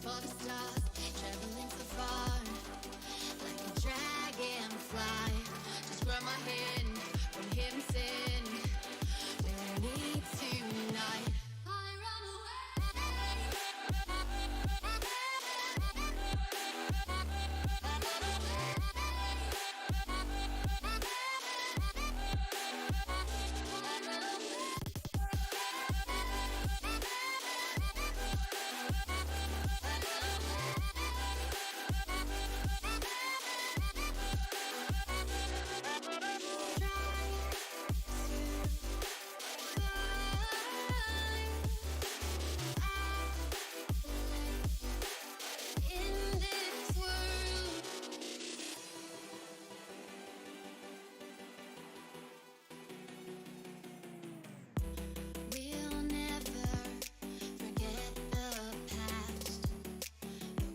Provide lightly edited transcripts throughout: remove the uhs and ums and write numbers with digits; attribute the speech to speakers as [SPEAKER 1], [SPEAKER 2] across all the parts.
[SPEAKER 1] for the stars, traveling so far, like a dragonfly. Just grab my hand from hidden sin. We need tonight. I run in this world. We'll never forget the past.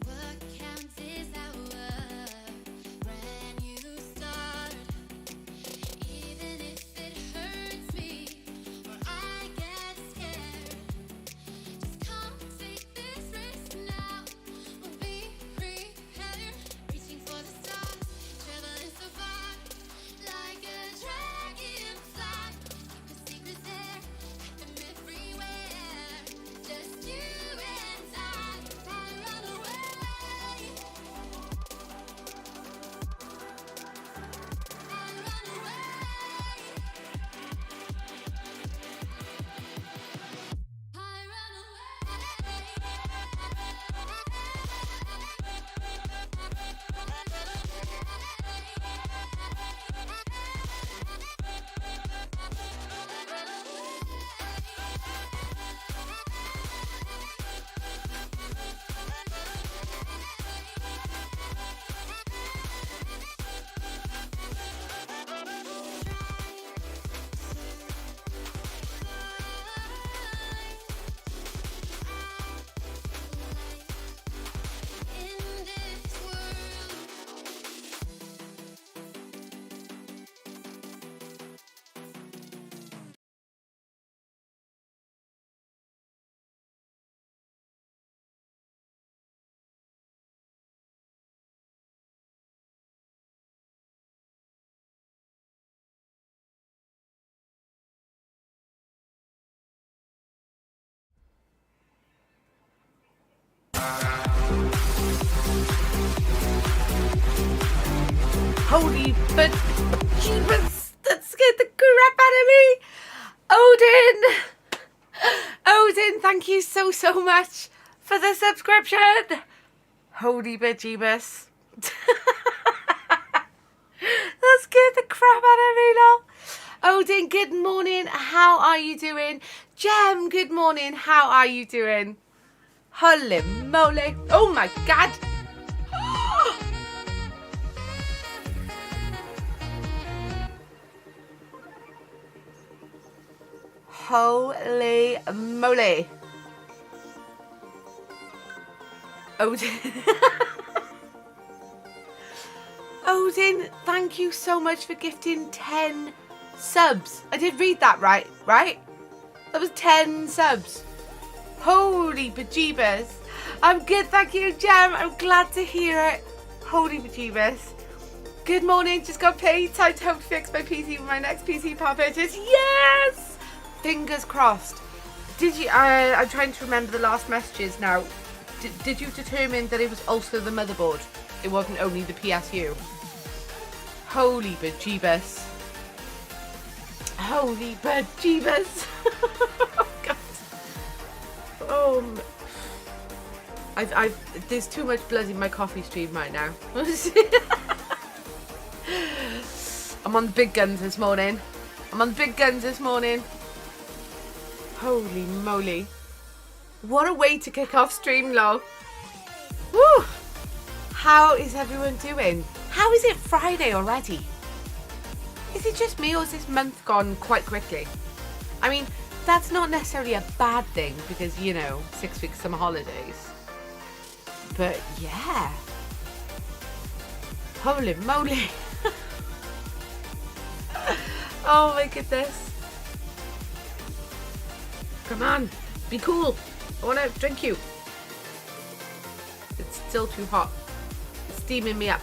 [SPEAKER 1] What counts is our brand new start. Even if it hurts me or I get scared, just come take this risk now. We'll be prepared, reaching for the stars, traveling so far, like a dragonfly. The secret's there, them everywhere. Just you and I run away. I run away. I run in this world.
[SPEAKER 2] Holy but jeebus, that scared the crap out of me. Odin, thank you so much for the subscription. Holy but jeebus. That scared the crap out of me, lol. Odin, good morning, how are you doing? Jem, good morning, how are you doing? Holy moly, oh my god. Holy moly. Odin. Odin, thank you so much for gifting 10 subs. I did read that right? That was 10 subs. Holy bejeebus. I'm good, thank you, Jem. I'm glad to hear it. Holy bejeebus. Good morning, just got paid. Time to hope to fix my PC with my next PC power purchase. Yes! Fingers crossed. Did you? I'm trying to remember the last messages now. Did you determine that it was also the motherboard? It wasn't only the PSU. Holy bejeebus. Holy bejeebus. Oh god. There's too much blood in my coffee stream right now. I'm on the big guns this morning. Holy moly. What a way to kick off stream, lol. Woo! How is everyone doing? How is it Friday already? Is it just me or is this month gone quite quickly? I mean, that's not necessarily a bad thing because, you know, 6 weeks summer holidays. But yeah. Holy moly. Oh my goodness. Come on, be cool. I want to drink you. still too hot. It's steaming me up.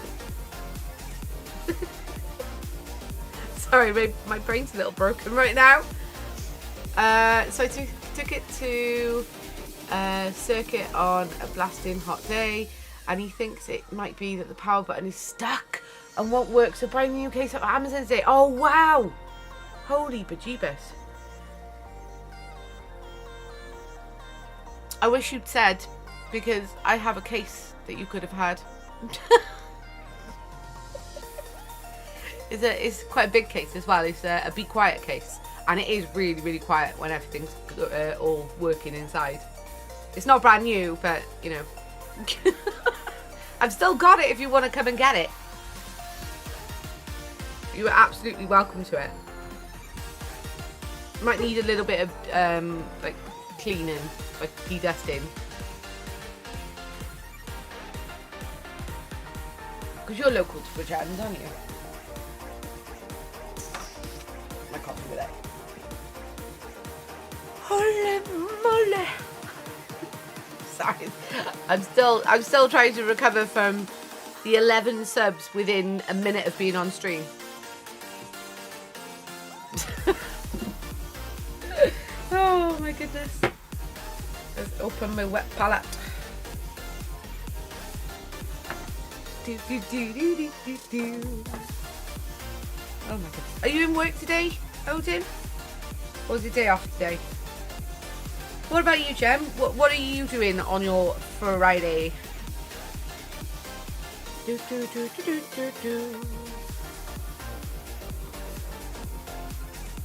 [SPEAKER 2] Sorry, my brain's a little broken right now. So I took it to circuit on a blasting hot day, and he thinks it might be that the power button is stuck and won't work. So buy a new case of Amazon today. Oh wow! Holy bejeebus! I wish you'd said, because I have a case that you could have had. It's quite a big case as well. It's a Be Quiet case, and it is really, really quiet when everything's all working inside. It's not brand new, but you know, I've still got it if you want to come and get it. You are absolutely welcome to it. Might need a little bit of like cleaning, like de-dusting. Because you're local to Bridgend, aren't you? My coffee with it. Holy moly! Sorry, I'm still trying to recover from the 11 subs within a minute of being on stream. Oh my goodness! Let's open my wet palette. Do, do, do, do, do, do, do. Oh my goodness! Are you in work today, Odin? Or is it day off today? What about you, Jem? What are you doing on your Friday? Do, do, do, do, do, do, do.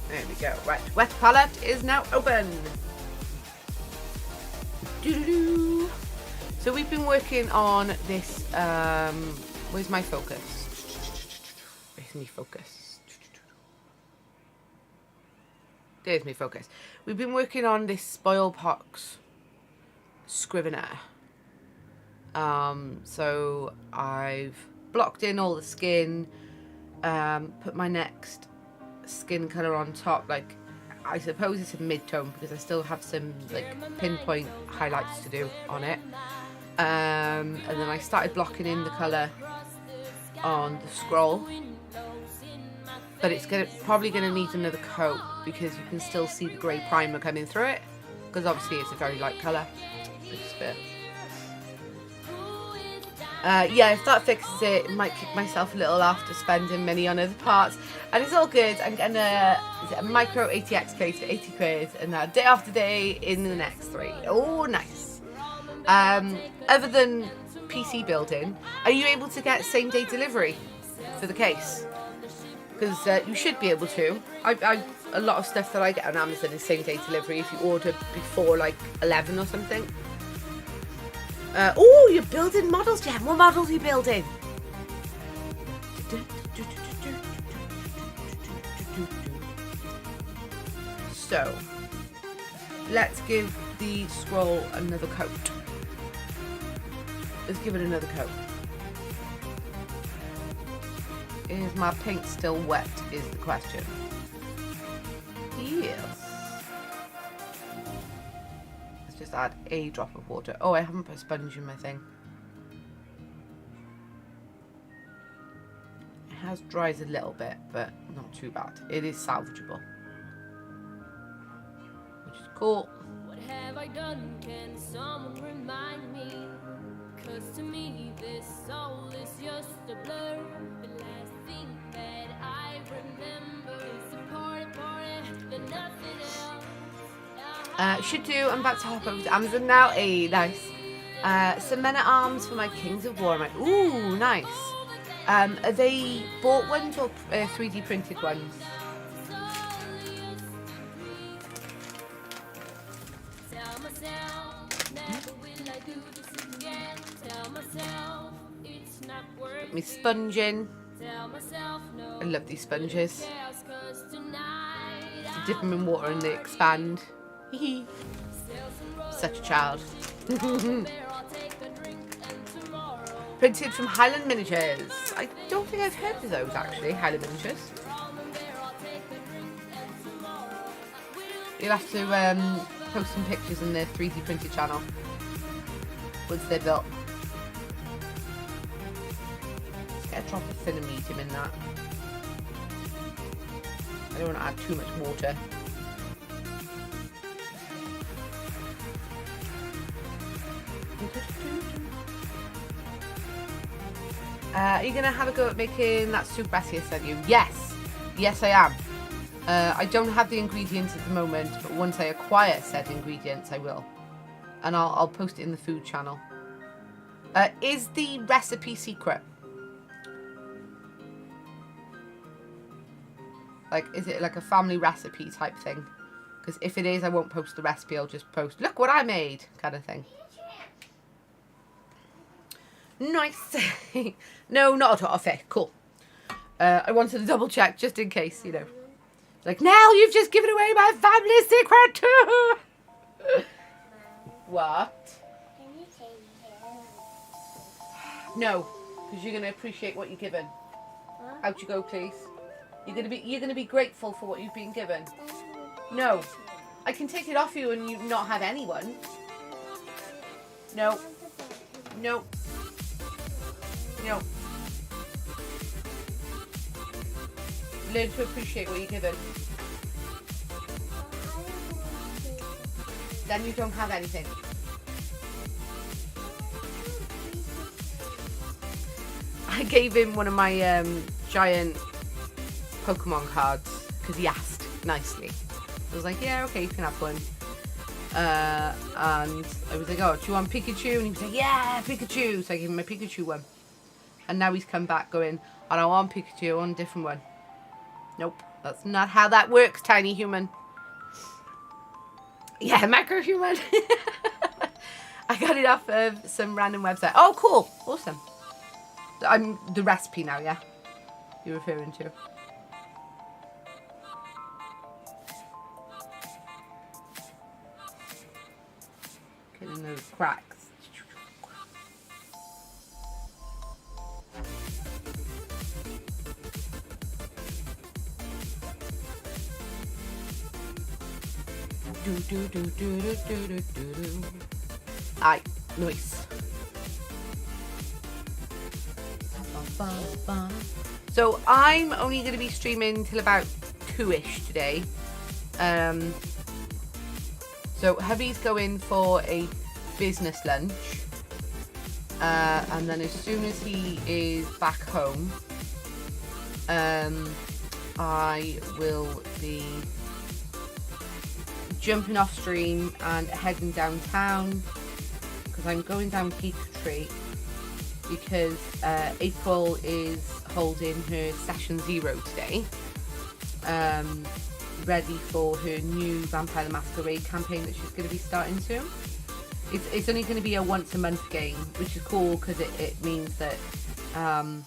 [SPEAKER 2] There we go. Right, wet palette is now open. Doo-doo-doo. So we've been working on this. Where's my focus? Where's my focus? There's my focus. We've been working on this Spoilpox Scrivener. So I've blocked in all the skin, put my next skin colour on top. Like, I suppose it's a mid-tone because I still have some like pinpoint highlights to do on it. And then I started blocking in the colour on the scroll. But it's probably going to need another coat because you can still see the grey primer coming through it. Because obviously it's a very light colour. Yeah, if that fixes it, it might kick myself a little after spending money on other parts. And it's all good. I'm getting a micro ATX case for 80 quid. And day after day in the next 3. Oh, nice. Other than PC building, are you able to get same day delivery for the case? Because you should be able to. A lot of stuff that I get on Amazon is same day delivery if you order before like 11 or something. Oh, you're building models, Jem. What models are you building? So, let's give the scroll another coat. Let's give it another coat. Is my paint still wet, is the question. Yes. Let's just add a drop of water. Oh, I haven't put a sponge in my thing. It has dried a little bit, but not too bad. It is salvageable, which is cool.
[SPEAKER 1] What have I done? Can someone remind me? 'Cause to me this soul is just a blur. The last thing that I remember is the party, then nothing else.
[SPEAKER 2] Should do. I'm about to hop over to Amazon now. Hey, nice. Some men at arms for my Kings of Warhammer. Ooh, nice. Are they bought ones or 3D printed ones? Put me sponge in. I love these sponges. Dip them in water and they expand. Such a child. Printed from Highland Miniatures. I don't think I've heard of those actually, Highland Miniatures. You'll have to post some pictures in their 3D printed channel once they're built. get a drop of thinner medium in that. I don't want to add too much water. Are you going to have a go at making that soup recipe I sent you? Yes. Yes, I am. I don't have the ingredients at the moment, but once I acquire said ingredients, I will. And I'll post it in the food channel. Is the recipe secret? Like, is it like a family recipe type thing? Because if it is, I won't post the recipe. I'll just post, look what I made, kind of thing. Nice. No, not at all. Okay, cool. I wanted to double check just in case, you know. Like, now you've just given away my family secret too. What?
[SPEAKER 3] Can you say
[SPEAKER 2] No, because you're gonna appreciate what you're given.
[SPEAKER 3] what?
[SPEAKER 2] Out you go, please. You're gonna be grateful for what you've been given. No, I can take it off you and you not have anyone. No, no, no. Learn to appreciate what you're given. Then you don't have anything. I gave him one of my giant Pokemon cards because he asked nicely. I was like, yeah, okay, you can have one. And I was like, oh, do you want Pikachu? And he was like, yeah, Pikachu. So I gave him a Pikachu one. And now he's come back going, I don't want Pikachu, I want a different one. Nope, that's not how that works, tiny human. Yeah, macro human. I got it off of some random website. Oh, cool. Awesome. I'm the recipe now, yeah? You're referring to. Getting those cracks. Aye, nice. So I'm only going to be streaming till about 2ish today. So hubby's going for a business lunch. And then as soon as he is back home, I will be jumping off stream and heading downtown because I'm going down Peachtree because April is holding her session 0 today, ready for her new Vampire the Masquerade campaign that she's going to be starting soon. It's only going to be a once a month game, which is cool because it means that I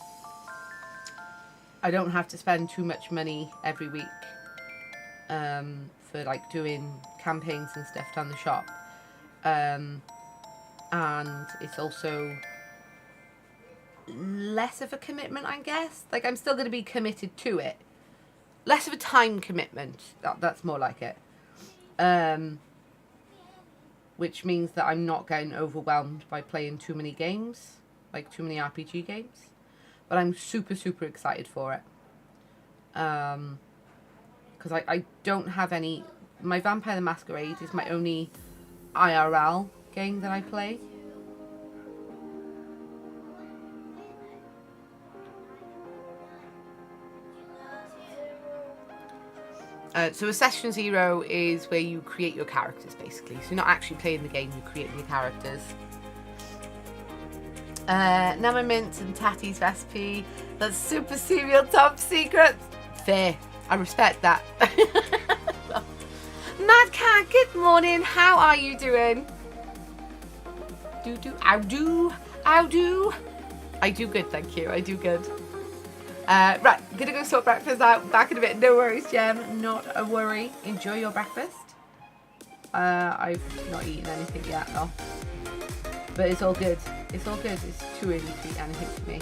[SPEAKER 2] don't have to spend too much money every week for like doing campaigns and stuff down the shop, and it's also less of a commitment, I guess. Like, I'm still going to be committed to it, less of a time commitment, that's more like it, which means that I'm not getting overwhelmed by playing too many games, like too many RPG games, but I'm super excited for it, because I don't have any. My Vampire the Masquerade is my only IRL game that I play. So a session 0 is where you create your characters, basically. So you're not actually playing the game, you're creating your characters. Nama Mint and Tatty's recipe. That's super cereal top secret. Fair. I respect that. Mad Cat, good morning. How are you doing? Ow do. I do good, thank you. I do good. Right, gonna go sort breakfast out. Back in a bit. No worries, Jem. Not a worry. Enjoy your breakfast. I've not eaten anything yet, though. But it's all good. It's all good. It's too early to eat anything for me.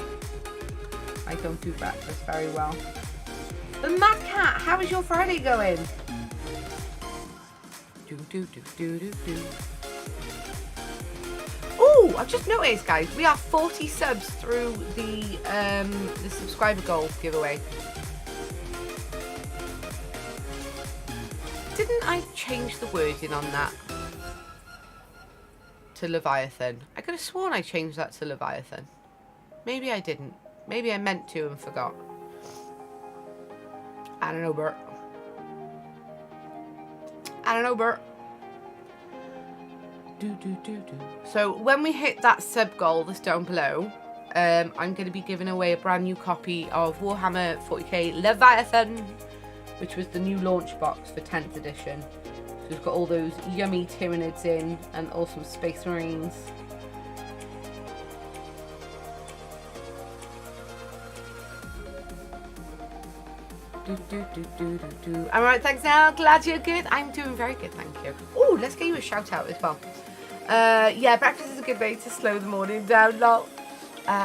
[SPEAKER 2] I don't do breakfast very well. But Mad Cat, how is your Friday going? Oh, I've just noticed, guys, we are 40 subs through the subscriber goal giveaway. Didn't I change the wording on that to Leviathan? I could have sworn I changed that to Leviathan. Maybe I didn't. Maybe I meant to and forgot. I don't know, Bert. I don't know, Bert. So when we hit that sub goal that's down below, I'm going to be giving away a brand new copy of Warhammer 40k Leviathan, which was the new launch box for 10th edition. So we've got all those yummy Tyranids in and awesome Space Marines. I'm alright, thanks now. Glad you're good. I'm doing very good, thank you. Oh, let's give you a shout out as well. Yeah, breakfast is a good way to slow the morning down. Lol.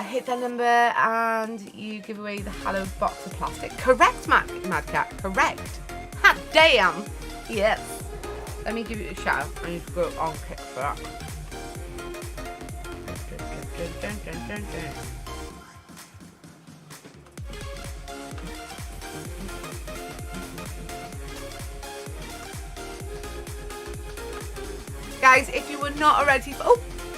[SPEAKER 2] Hit that number and you give away the hallowed box of plastic. Correct, Madcat. Correct. Hot damn. Yes. Let me give you a shout out. I need to go on kick for that. Guys, if you were not already,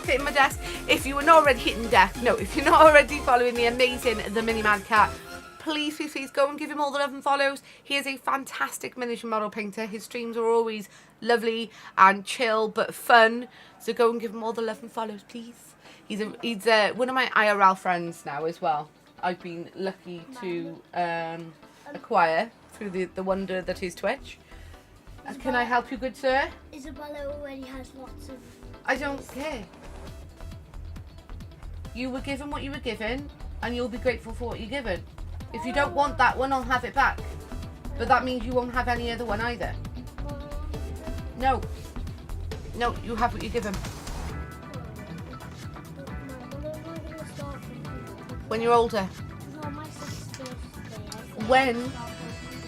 [SPEAKER 2] hitting my desk. If you were not already hitting death, no, if you're not already following the amazing The Mini Mad Cat, please go and give him all the love and follows. He is a fantastic miniature model painter. His streams are always lovely and chill but fun. So go and give him all the love and follows, please. He's one of my IRL friends now as well. I've been lucky to acquire through the wonder that is Twitch. Can I help you, good sir?
[SPEAKER 3] Isabella already has lots of...
[SPEAKER 2] I don't care. You were given what you were given, and you'll be grateful for what you're given. If you don't want that one, I'll have it back. But that means you won't have any other one either. No. No, you have what you're given. When you're older.
[SPEAKER 3] No, my sister's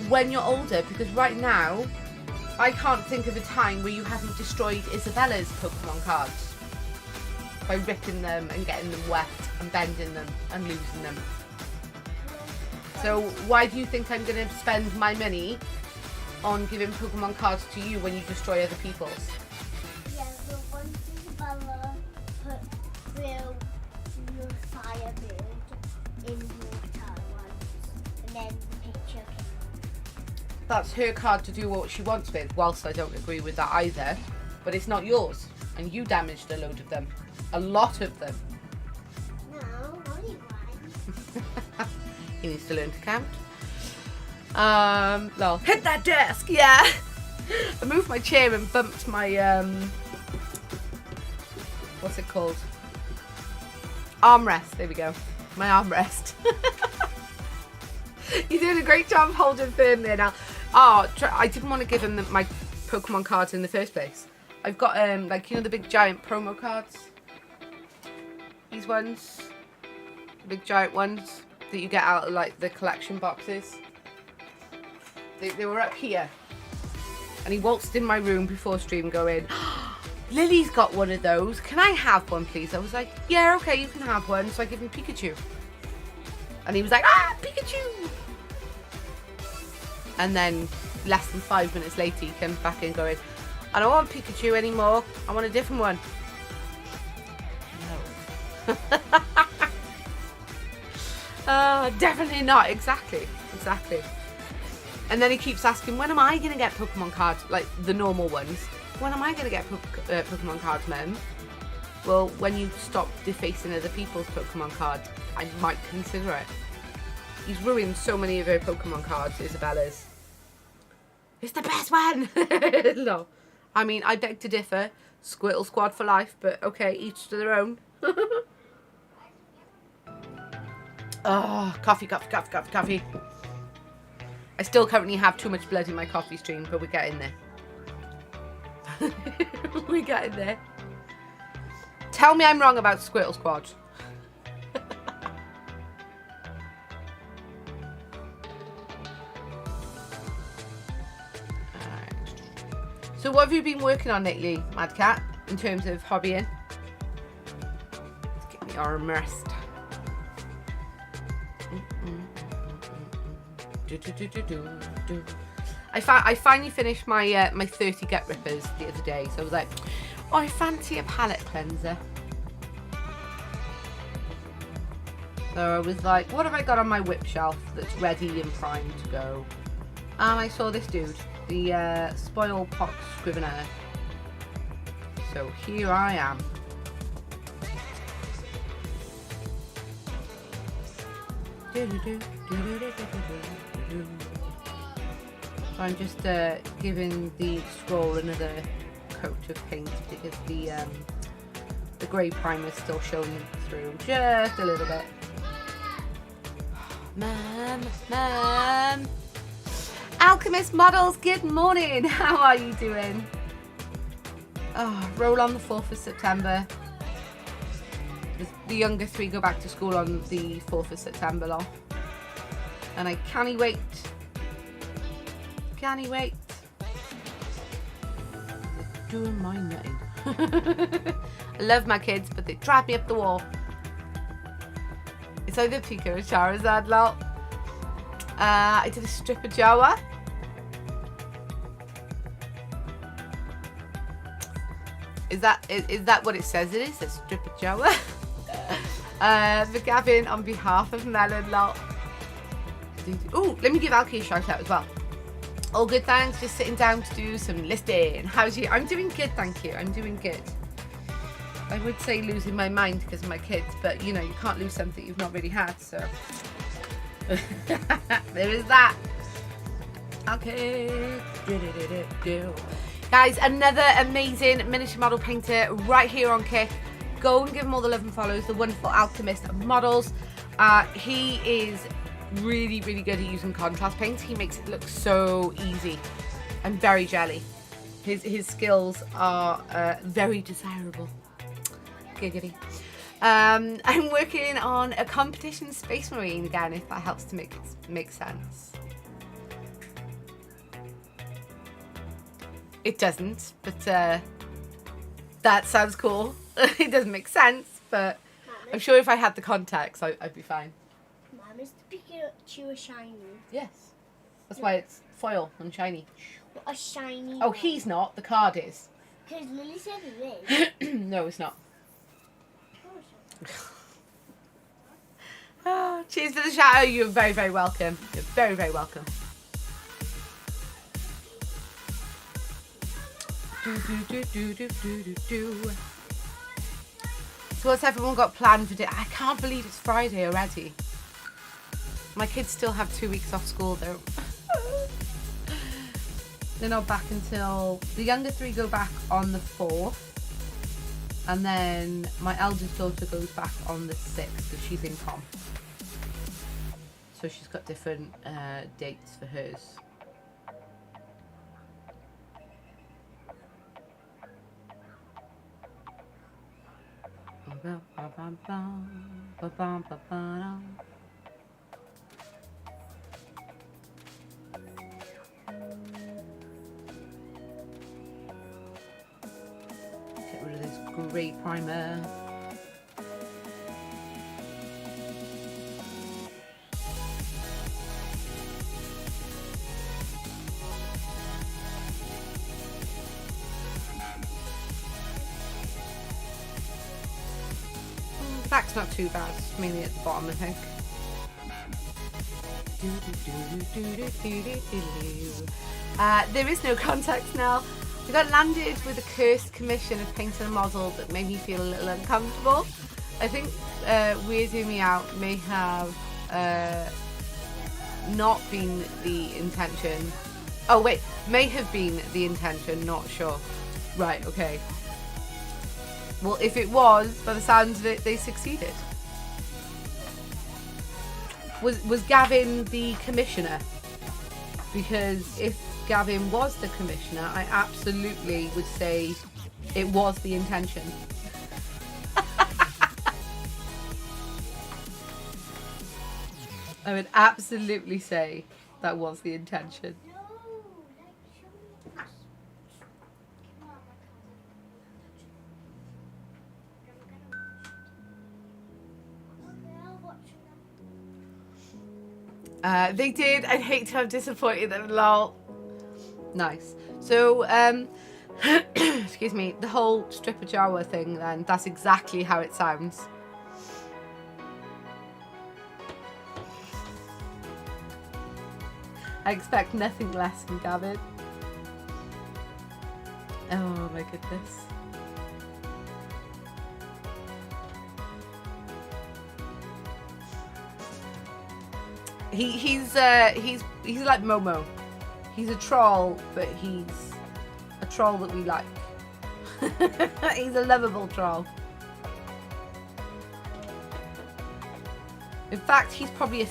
[SPEAKER 2] When you're older, because right now, I can't think of a time where you haven't destroyed Isabella's Pokemon cards by ripping them and getting them wet and bending them and losing them. So why do you think I'm going to spend my money on giving Pokemon cards to you when you destroy other people's?
[SPEAKER 3] Yeah, but once Isabella put through your Firebird in water once, and then the picture came.
[SPEAKER 2] That's her card to do what she wants with, whilst I don't agree with that either. But it's not yours, and you damaged a load of them. A lot of them.
[SPEAKER 3] No, only one.
[SPEAKER 2] He needs to learn to count. Lol. Hit that desk, yeah! I moved my chair and bumped my, what's it called? Armrest, there we go. My armrest. You're doing a great job holding firm there now. Oh, I didn't want to give him my Pokemon cards in the first place. I've got, like, you know the big giant promo cards? These ones. The big giant ones that you get out of, like, the collection boxes. They were up here. And he waltzed in my room before stream going, Lily's got one of those. Can I have one, please? I was like, yeah, okay, you can have one. So I give him Pikachu. And he was like, Pikachu! And then less than 5 minutes later, he came back in going, I don't want Pikachu anymore. I want a different one. No. Definitely not. Exactly. And then he keeps asking, when am I going to get Pokemon cards? Like the normal ones. When am I going to get Pokemon cards, Mum? Well, when you stop defacing other people's Pokemon cards, I might consider it. He's ruined so many of her Pokemon cards, Isabella's. It's the best one! No. I mean, I beg to differ. Squirtle Squad for life, but okay, each to their own. Oh, coffee. I still currently have too much blood in my coffee stream, but we're getting there. We're getting there. Tell me I'm wrong about Squirtle Squad. So what have you been working on lately, Mad Cat, in terms of hobbying? are immersed. I finally finished my my 30 gut rippers the other day, so I was like, oh, I fancy a palette cleanser. So I was like, what have I got on my whip shelf that's ready and primed to go? And I saw this dude, the Spoil Pox Scrivener. So here I am. So I'm just giving the scroll another coat of paint because the grey primer is still showing through just a little bit. Mum. Alchemist Models, good morning. How are you doing? Oh, roll on the 4th of September. The younger 3 go back to school on the 4th of September, lol. And I can't wait. Can't wait. They're doing my nutting. I love my kids, but they drive me up the wall. It's either Pika or Charizard, lol. I did a strip of Jawa. Is that what it says it is? A strip of Jawa? For Gavin, on behalf of Melon, lol. Oh, let me give Alki a shout out as well. All good, thanks. Just sitting down to do some listing. How's you? I'm doing good, thank you. I'm doing good. I would say losing my mind because of my kids, but you know, you can't lose something you've not really had, so. There is that. Okay. Guys, another amazing miniature model painter right here on Kick. Go and give him all the love and follows, the wonderful Alchemist Models. He is really, really good at using contrast paints. He makes it look so easy and very jelly. His skills are very desirable. Giggity. I'm working on a competition Space Marine again, if that helps to make sense. It doesn't, but that sounds cool. It doesn't make sense, but I'm sure if I had the context, I'd be fine.
[SPEAKER 3] Mum, is the Pikachu a shiny?
[SPEAKER 2] Yes. That's why it's foil and shiny.
[SPEAKER 3] A shiny
[SPEAKER 2] Oh,
[SPEAKER 3] one.
[SPEAKER 2] he's not. The card is.
[SPEAKER 3] Because Lily said it is.
[SPEAKER 2] No, it's not. Oh, cheers for the shout out. You're very, very welcome. You're very, very welcome. So what's everyone got planned for today? I can't believe it's Friday already. My kids still have 2 weeks off school though. They're not back until, the younger 3 go back on the 4th. And then my eldest daughter goes back on the 6th because she's in comp. So she's got different dates for hers. Get rid of this grey primer. The back's not too bad, it's mainly at the bottom, I think. There is no context now. I got landed with a cursed commission of painting a model that made me feel a little uncomfortable. I think weirding me out may have not been the intention. Oh wait, may have been the intention, not sure. Right, okay. Well, if it was, by the sounds of it, they succeeded. Was Gavin the commissioner? Because if Gavin was the commissioner, I absolutely would say it was the intention. I would absolutely say that was the intention. They did. I'd hate to have disappointed them. Lol. Nice. So, excuse me, the whole stripper Jawa thing then, that's exactly how it sounds. I expect nothing less from David. Oh my goodness. He's like Momo. He's a troll, but he's a troll that we like. He's a lovable troll. In fact, he's probably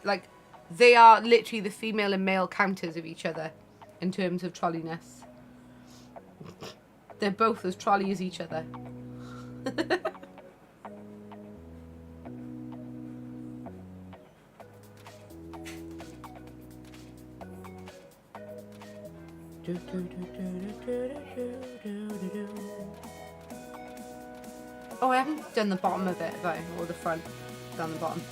[SPEAKER 2] like, they are literally the female and male counters of each other in terms of trolliness. They're both as trolly as each other. Oh, I haven't done the bottom of it though, or the front, down the bottom.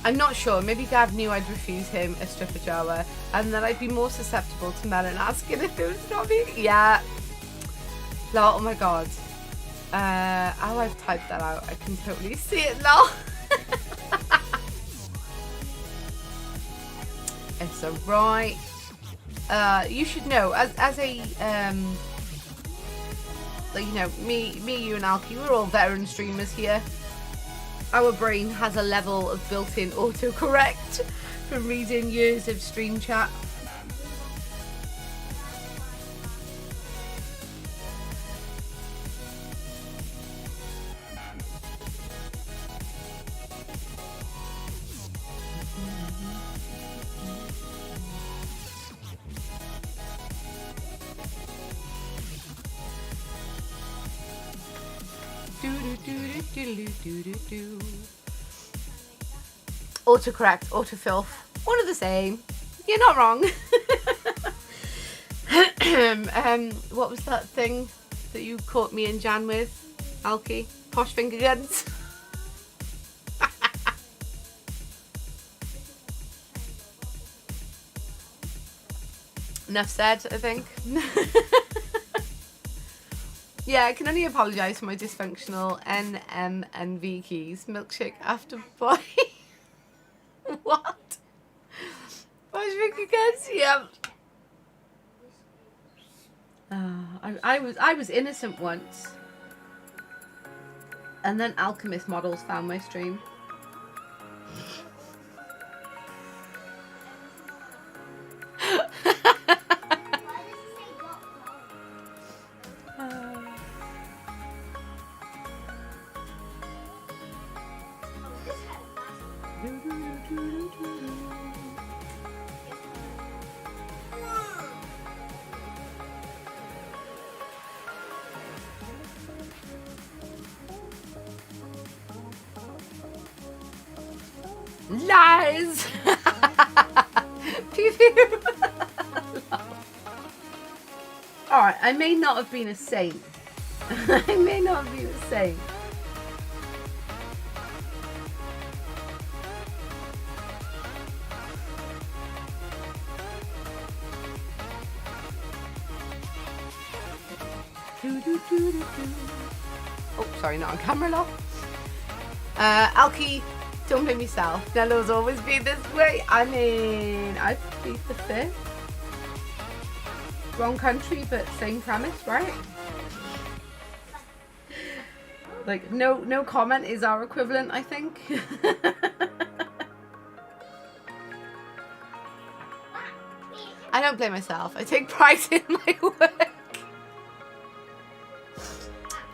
[SPEAKER 2] I'm not sure, maybe Gav knew I'd refuse him a stripper Jawa and that I'd be more susceptible to Melon asking if it was not me. Yeah. Lol, oh my god. Oh, I've typed that out. I can totally see it now. It's alright. You should know, as a like, you know, me, you and Alki, we're all veteran streamers here. Our brain has a level of built-in autocorrect from reading years of stream chat. Autocorrect, autofill, one of the same. You're not wrong. What was that thing that you caught me and Jan with, Alki? Posh finger guns. Enough said, I think. Yeah, I can only apologise for my dysfunctional N, M and V keys. Milkshake after boy. What? Posh finger guns? Yep. I was innocent once. And then Alchemist Models found my stream. Lies! Pew pew! Alright, I may not have been a saint. I may not have been a saint. Oh, sorry, not on camera, love. Alki, don't blame yourself. Nello's always been this way. I mean, I plead the fifth. Wrong country, but same premise, right? Like, no comment is our equivalent, I think. I don't blame myself. I take pride in my work.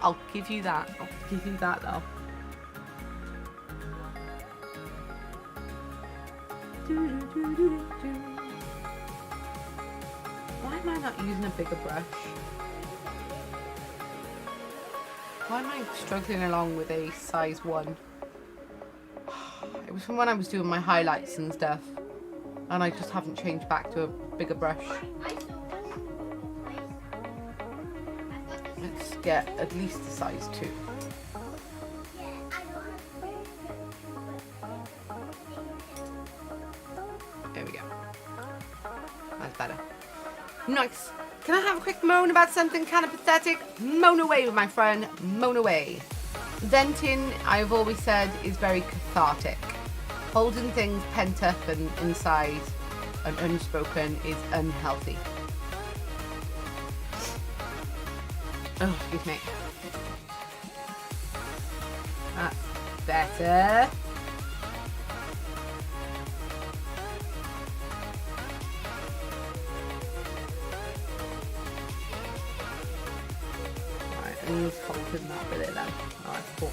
[SPEAKER 2] I'll give you that. I'll give you that, though. Why am I not using a bigger brush? Why am I struggling along with a size 1? It was from when I was doing my highlights and stuff. And I just haven't changed back to a bigger brush. Let's get at least a size 2. Nice. Can I have a quick moan about something kind of pathetic? Moan away with my friend. Moan away. Venting, I've always said, is very cathartic. Holding things pent up and inside and unspoken is unhealthy. Oh, excuse me. That's better. Right, I need to hold that with it then. Alright, cool.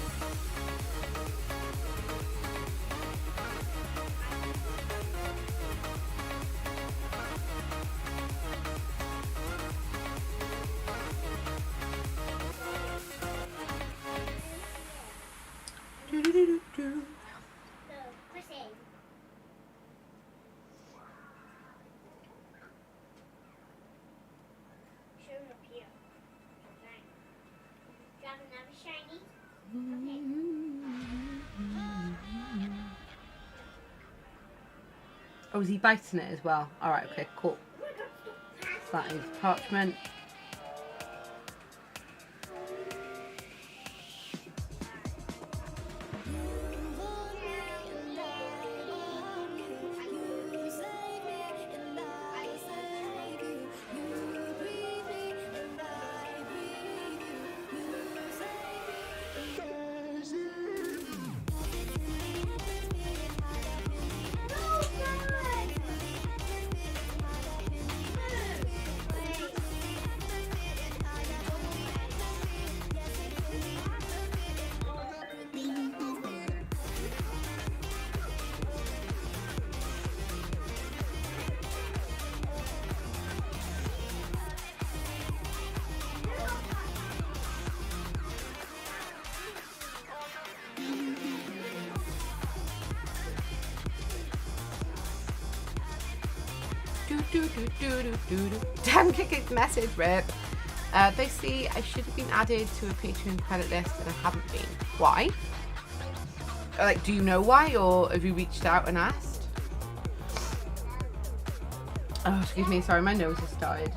[SPEAKER 2] Oh, is he biting it as well? Alright, okay, cool. That is parchment. Damn kick message, rip. Basically, I should have been added to a Patreon credit list and I haven't been. Why? Like, do you know why, or have you reached out and asked? Oh, excuse me, sorry, my nose has started.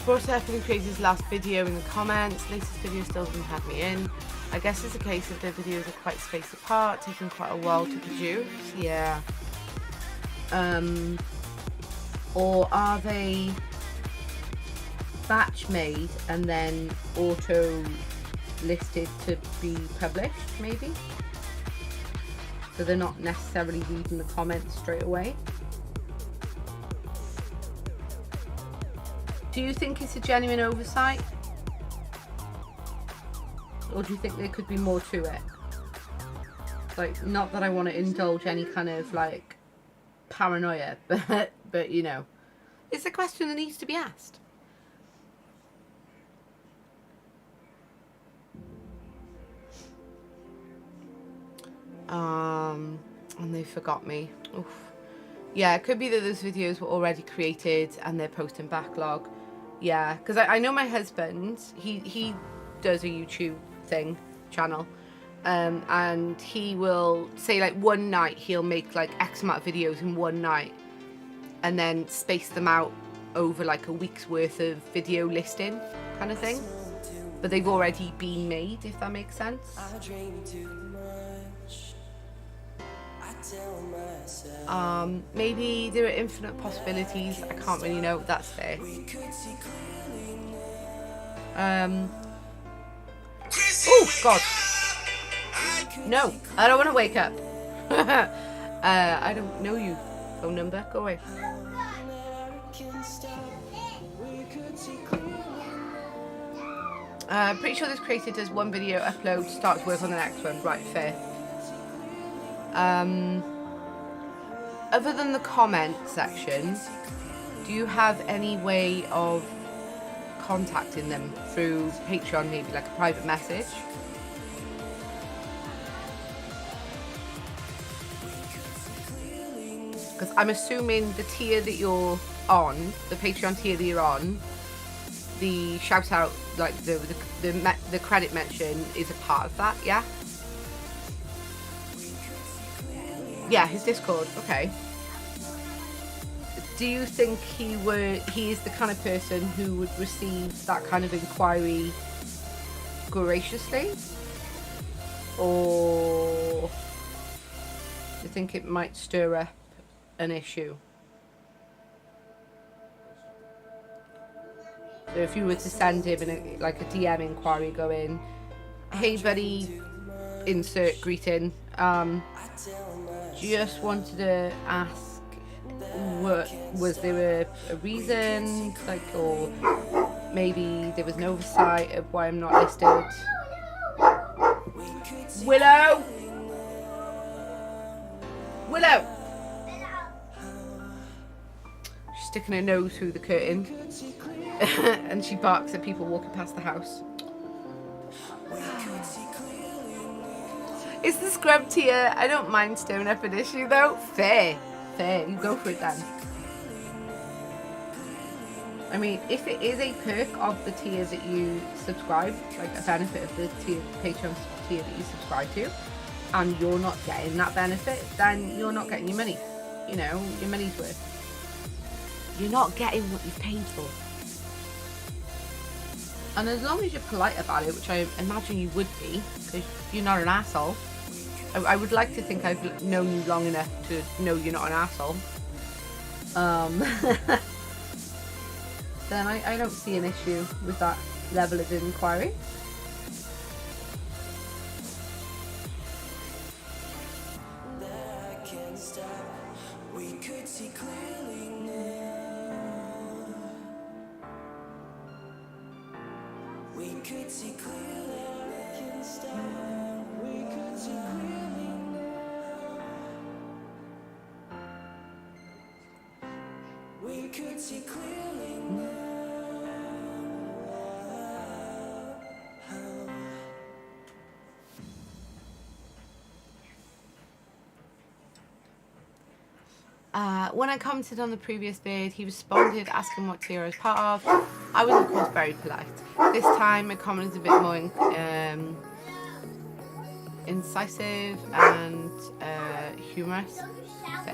[SPEAKER 2] Brought up and created his last video in the comments. Latest video still doesn't have me in. I guess it's a case of their videos are quite spaced apart, taking quite a while to produce. Yeah. Or are they batch made and then auto listed to be published, maybe? So they're not necessarily reading the comments straight away. Do you think it's a genuine oversight? Or do you think there could be more to it? Like, not that I want to indulge any kind of, like, paranoia, but you know, it's a question that needs to be asked. And they forgot me. Oof. Yeah, it could be that those videos were already created and they're posting backlog. Yeah, because I know my husband, he does a YouTube channel, and he will say, like, one night he'll make like X amount of videos in one night and then space them out over like a week's worth of video listing kind of thing, but they've already been made, if that makes sense. Maybe there are infinite possibilities. I can't really know. That's fair. Oh God! No, I don't want to wake up. I don't know you. Phone number. Go away. Pretty sure this creator does one video, upload, starts work on the next one. Right, fair. Other than the comment section, do you have any way of contacting them through Patreon, maybe like a private message? Because I'm assuming the tier that you're on, the Patreon tier that you're on, the shout out, like the credit mention is a part of that, yeah? Yeah, his Discord, okay. Do you think he is the kind of person who would receive that kind of inquiry graciously? Or do you think it might stir up an issue? So if you were to send him like a DM inquiry going, hey buddy, insert greeting, just wanted to ask, what was there a reason, like, or maybe there was an oversight of why I'm not listed? Willow! She's sticking her nose through the curtain and she barks at people walking past the house. It's the scrub tier. I don't mind stirring up an issue though. Fair. You go for it then. I mean, if it is a perk of the tier that you subscribe, like a benefit of the Patreon tier that you subscribe to, and you're not getting that benefit, then you're not getting your money. You know, your money's worth. You're not getting what you paid for. And as long as you're polite about it, which I imagine you would be, because you're not an asshole. I would like to think I've known you long enough to know you're not an asshole. Then I don't see an issue with that level of inquiry. When I commented on the previous vid, he responded asking what tier I was part of. I was, of course, very polite. This time, my comment is a bit more incisive and humorous. So.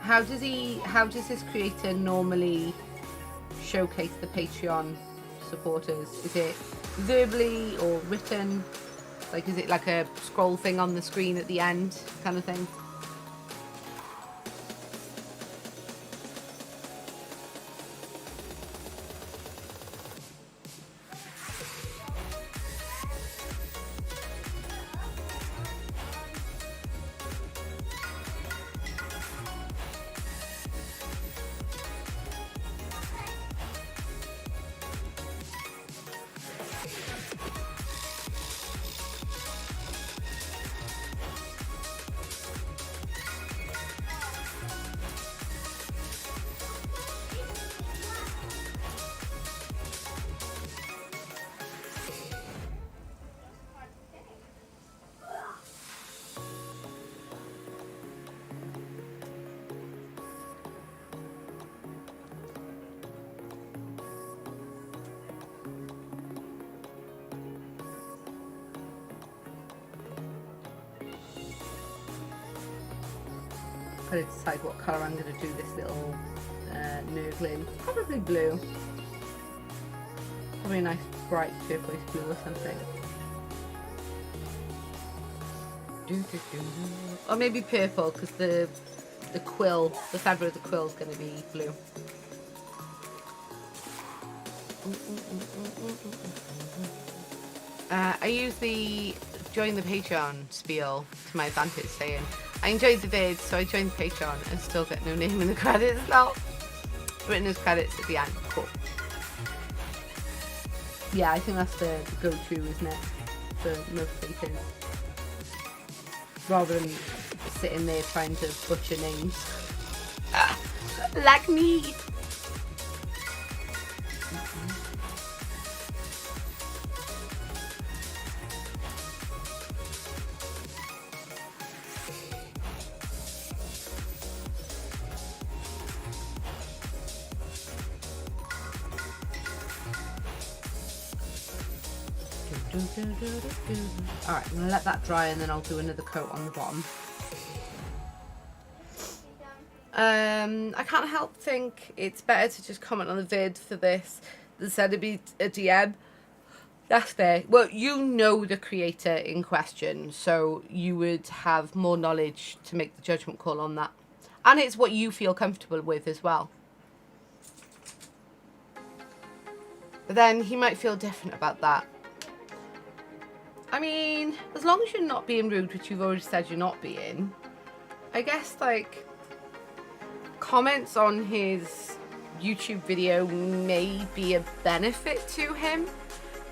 [SPEAKER 2] How does this creator normally showcase the Patreon supporters? Is it verbally or written? Like, is it like a scroll thing on the screen at the end kind of thing? trying to decide what colour I'm going to do this little Nurgle in. Probably blue. Probably a nice bright turquoise blue or something. Or maybe purple, because the quill, the feather of the quill is going to be blue. I use the join the Patreon spiel to my advantage, saying I enjoyed the vid, so I joined the Patreon and still get no name in the credits now. Written as credits at the end. Cool. Yeah, I think that's the go-to, isn't it? For most patrons. Rather than sitting there trying to butcher names. Like me! Alright, I'm going to let that dry and then I'll do another coat on the bottom. I can't help think it's better to just comment on the vid for this than send it be a DM. That's fair. Well, you know the creator in question, so you would have more knowledge to make the judgment call on that. And it's what you feel comfortable with as well. But then he might feel different about that. I mean, as long as you're not being rude, which you've already said you're not being, I guess, like, comments on his YouTube video may be a benefit to him.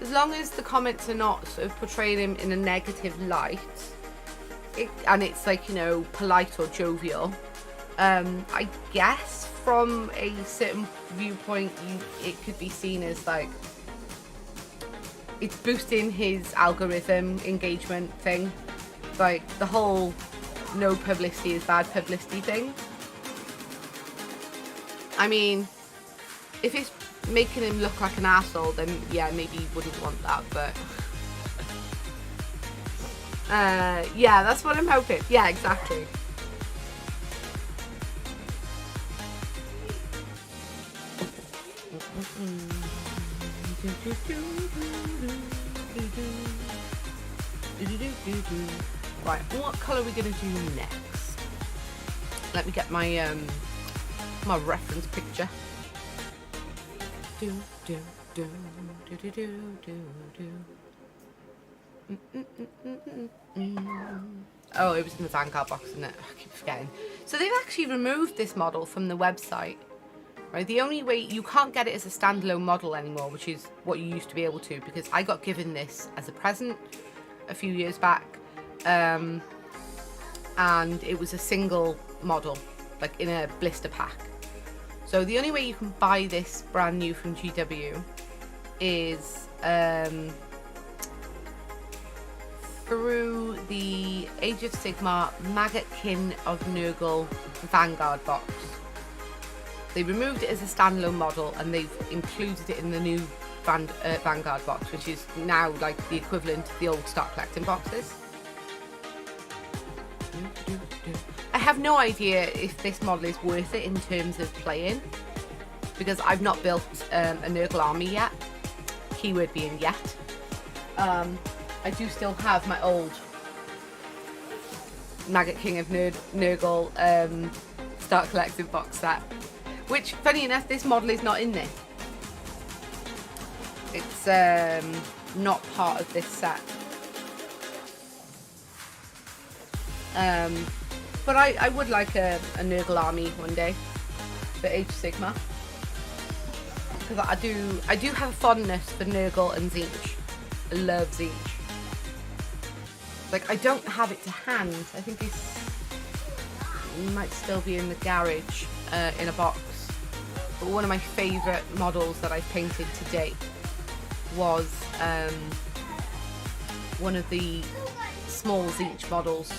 [SPEAKER 2] As long as the comments are not sort of portraying him in a negative light, and it's, like, you know, polite or jovial, I guess from a certain viewpoint, it could be seen as, like, it's boosting his algorithm engagement thing. Like, the whole no publicity is bad publicity thing. I mean, if it's making him look like an asshole, then yeah, maybe you wouldn't want that, but yeah, that's what I'm hoping. Yeah, exactly. Right, what colour are we going to do next? Let me get my my reference picture. Oh, it was in the Vanguard box, isn't it? I keep forgetting. So they've actually removed this model from the website. Right, the only way you can't get it as a standalone model anymore, which is what you used to be able to, because I got given this as a present a few years back, and it was a single model, like in a blister pack. So the only way you can buy this brand new from GW is through the Age of Sigmar Maggot Kin of Nurgle Vanguard box. They removed it as a standalone model and they've included it in the new Vanguard box, which is now like the equivalent of the old stock collecting boxes. I have no idea if this model is worth it in terms of playing, because I've not built a Nurgle army yet, keyword being yet. I do still have my old Maggot King of Nurgle start collecting box set, which, funny enough, this model is not in this. It's not part of this set. But I would like a Nurgle army one day for Age of Sigmar, because I do have a fondness for Nurgle and Tzeentch. I love Tzeentch. Like, I don't have it to hand. I think it might still be in the garage in a box. But one of my favourite models that I've painted to date was one of the small Tzeentch models.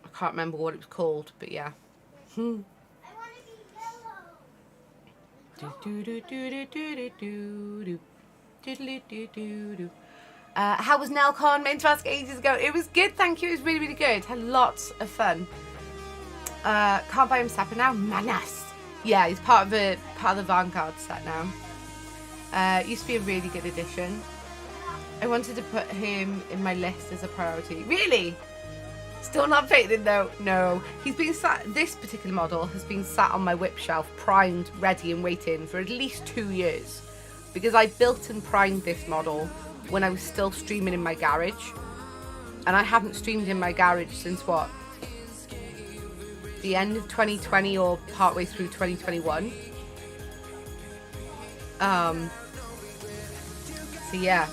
[SPEAKER 2] I can't remember what it was called, but yeah. How was NelCon? Meant to ask ages ago. It was good, thank you. It was really, really good. Had lots of fun. Can't buy him separate now. Manas. Yeah, he's part of the Vanguard set now. Used to be a really good addition. I wanted to put him in my list as a priority. Really? Still not painted though. No. He's been sat. This particular model has been sat on my whip shelf, primed, ready, and waiting for at least 2 years, because I built and primed this model when I was still streaming in my garage, and I haven't streamed in my garage since what? The end of 2020 or partway through 2021. So yeah,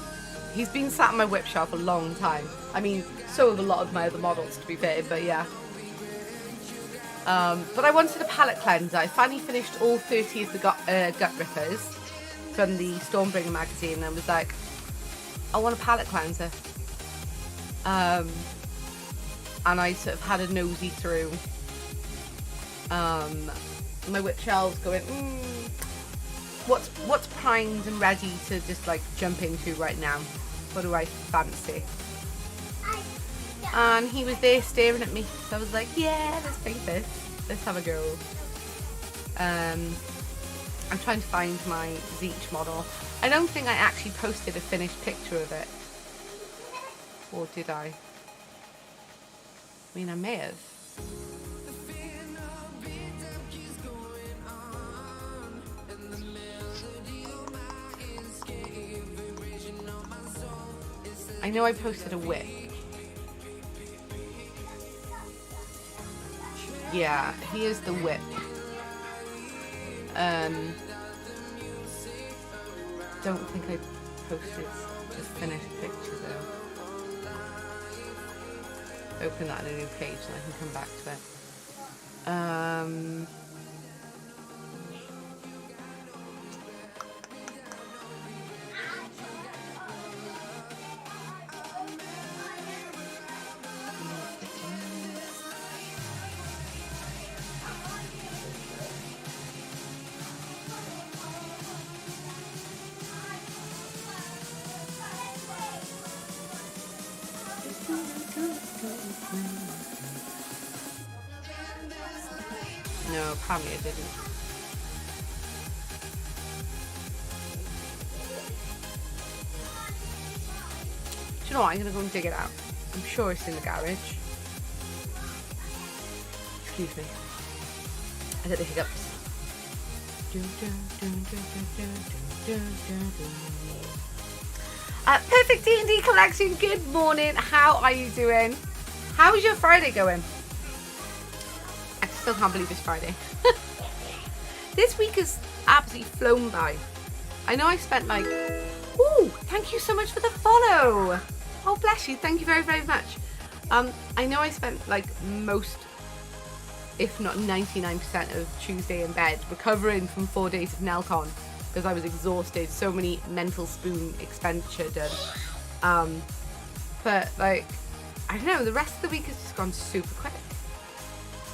[SPEAKER 2] he's been sat on my whip shelf a long time. I mean, so have a lot of my other models, to be fair, but yeah. But I wanted a palette cleanser. I finally finished all 30 of the Gut Rippers from the Stormbringer magazine, and I was like, I want a palette cleanser. And I sort of had a nosy through my whip shelves, going, what's primed and ready to just like jump into right now? What do I fancy? And he was there staring at me, so I was like, yeah, let's paint this. Let's have a go. I'm trying to find my Zeech model. I don't think I actually posted a finished picture of it. Or did I? I mean, I may have. I know I posted a whip. Yeah, here's the whip. Don't think I posted the finished picture though. Open that in a new page and I can come back to it. No, apparently I didn't. Do you know what? I'm going to go and dig it out. I'm sure it's in the garage. Excuse me. I get the hiccups. Perfect D&D collection, good morning. How are you doing? How is your Friday going? I still can't believe it's Friday. This week has absolutely flown by. I know I spent like... Ooh, thank you so much for the follow. Oh, bless you. Thank you very, very much. I know I spent like most, if not 99% of Tuesday in bed recovering from 4 days of NelCon because I was exhausted. So many mental spoon expenditure done. But like, I don't know, the rest of the week has just gone super quick.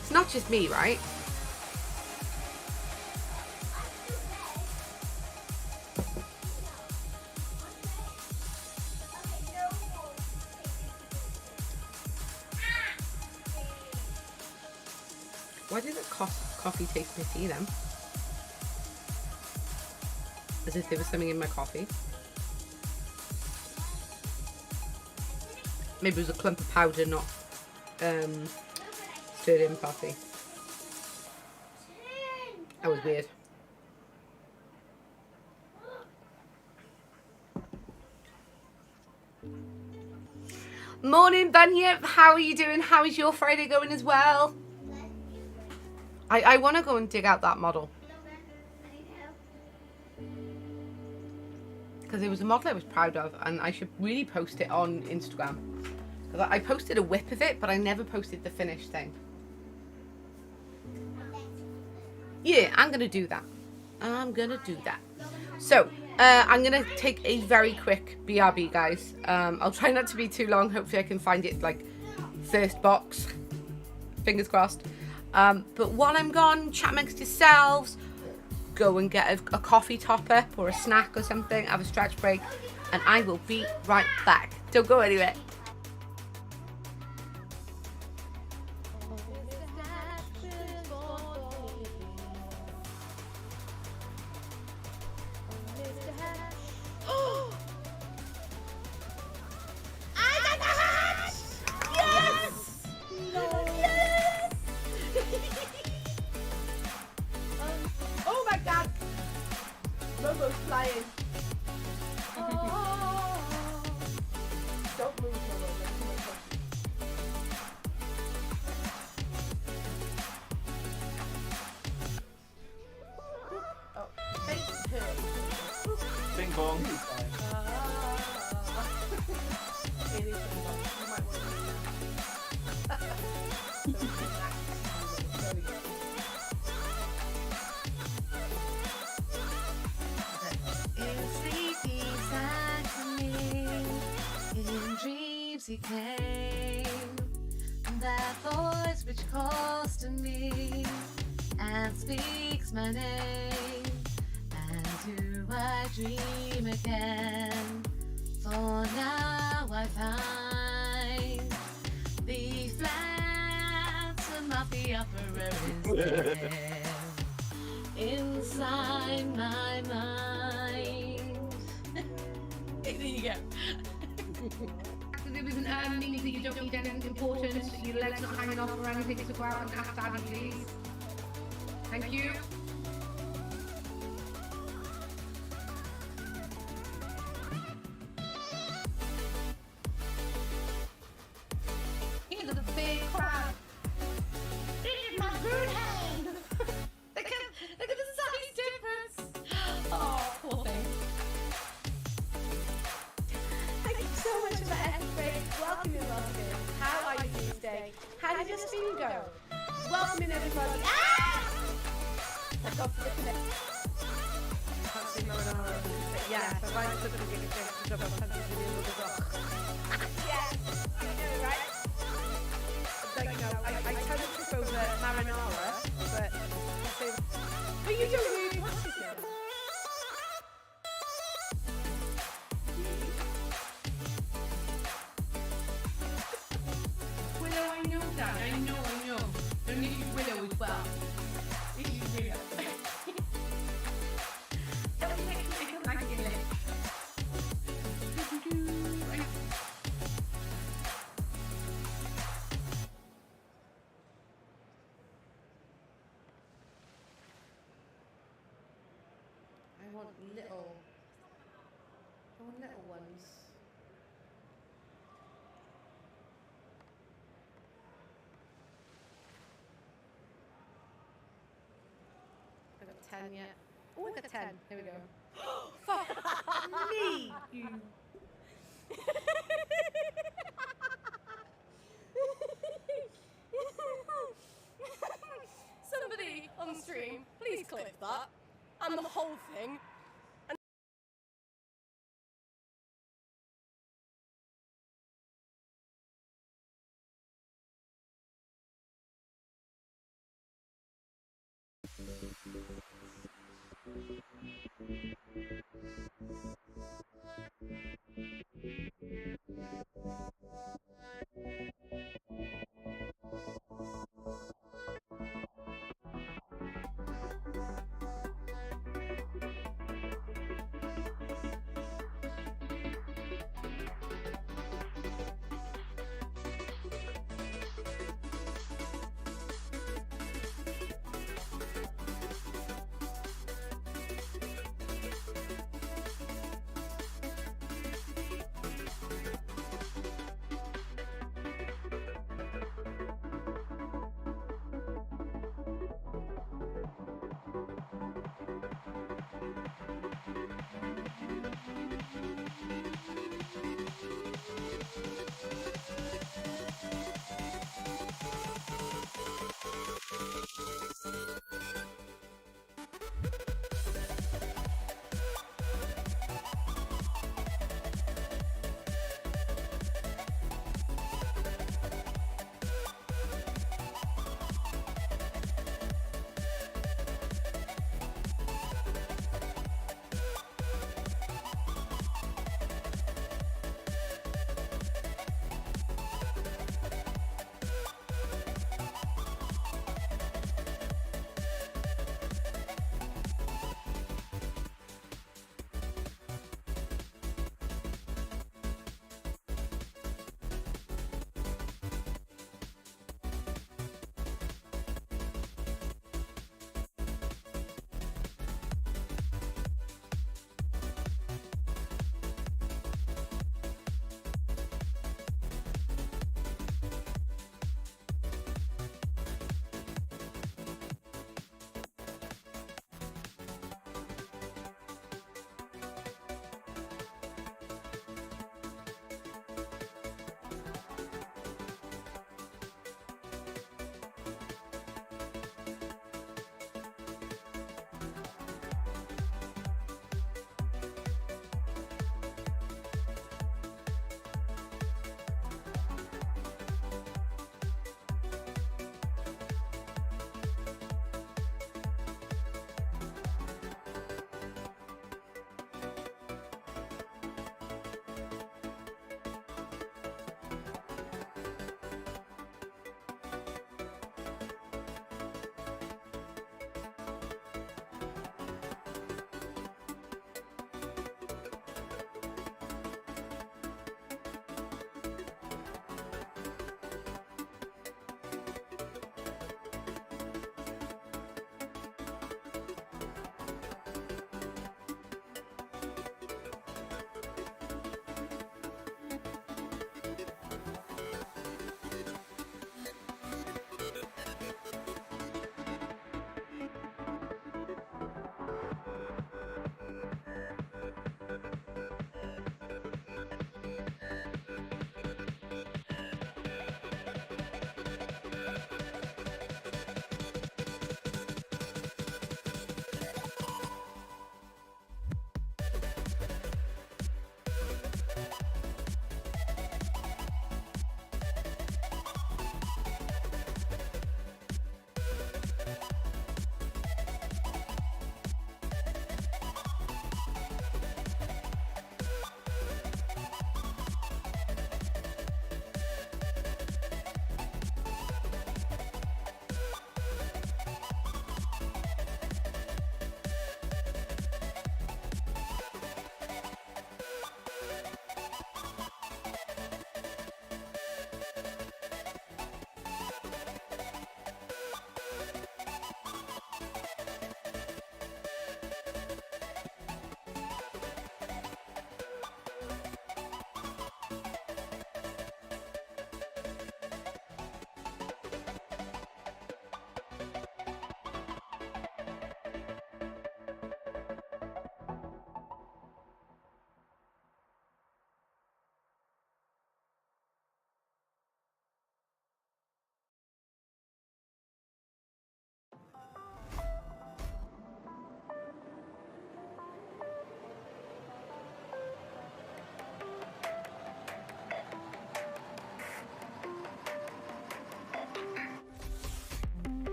[SPEAKER 2] It's not just me, right? Why did the coffee taste pissy then? As if there was something in my coffee. Maybe it was a clump of powder, not stirred in coffee. That was weird. Morning, Bunyip. How are you doing? How is your Friday going as well? I want to go and dig out that model. Because it was a model I was proud of, and I should really post it on Instagram. Because I posted a whip of it, but I never posted the finished thing. Yeah, I'm going to do that. I'm going to do that. So, I'm going to take a very quick BRB, guys. I'll try not to be too long. Hopefully I can find it, like, first box. Fingers crossed. But while I'm gone, chat amongst yourselves. go and get a coffee top up or a snack or something, have a stretch break, and I will be right back. Don't go anywhere. Oh my god! Robo's flying. Don't move, Robo. Oh, face turn.
[SPEAKER 4] Ping pong.
[SPEAKER 2] It is ping pong. You might want to do that. There we go. In sleepy side to me, in dreams he came, that voice which calls to me and speaks my name. And do I dream again? For now I find the phantom of the opera is dead inside my mind. There you go. Active isn't means that you don't need anything important, your legs not hanging off or anything, so go out and ask Daddy, please. Thank you. Here's a big crab. This is my brood hand. Look at the size difference. Oh, poor thing.
[SPEAKER 5] Thank you so much for that episode. Welcome in, welcome. How are you today? How did your stream go? Welcome in, everybody. Ah! I got to look at it. Can't see Marinara. Yeah, so I just look at it again. Job of hunting the little dog. Yeah, you know, right? Like, you know, I tend to trip over Marinara, but you don't really watch it now.
[SPEAKER 2] Willow, I know that. I know. And this is Willow as well. This is Willow. Don't make me like it. I want little ones. I got 10 yet. Oh, I got 10. Here we go. Fuck me, you.
[SPEAKER 5] Somebody on stream, please clip that. And the whole thing.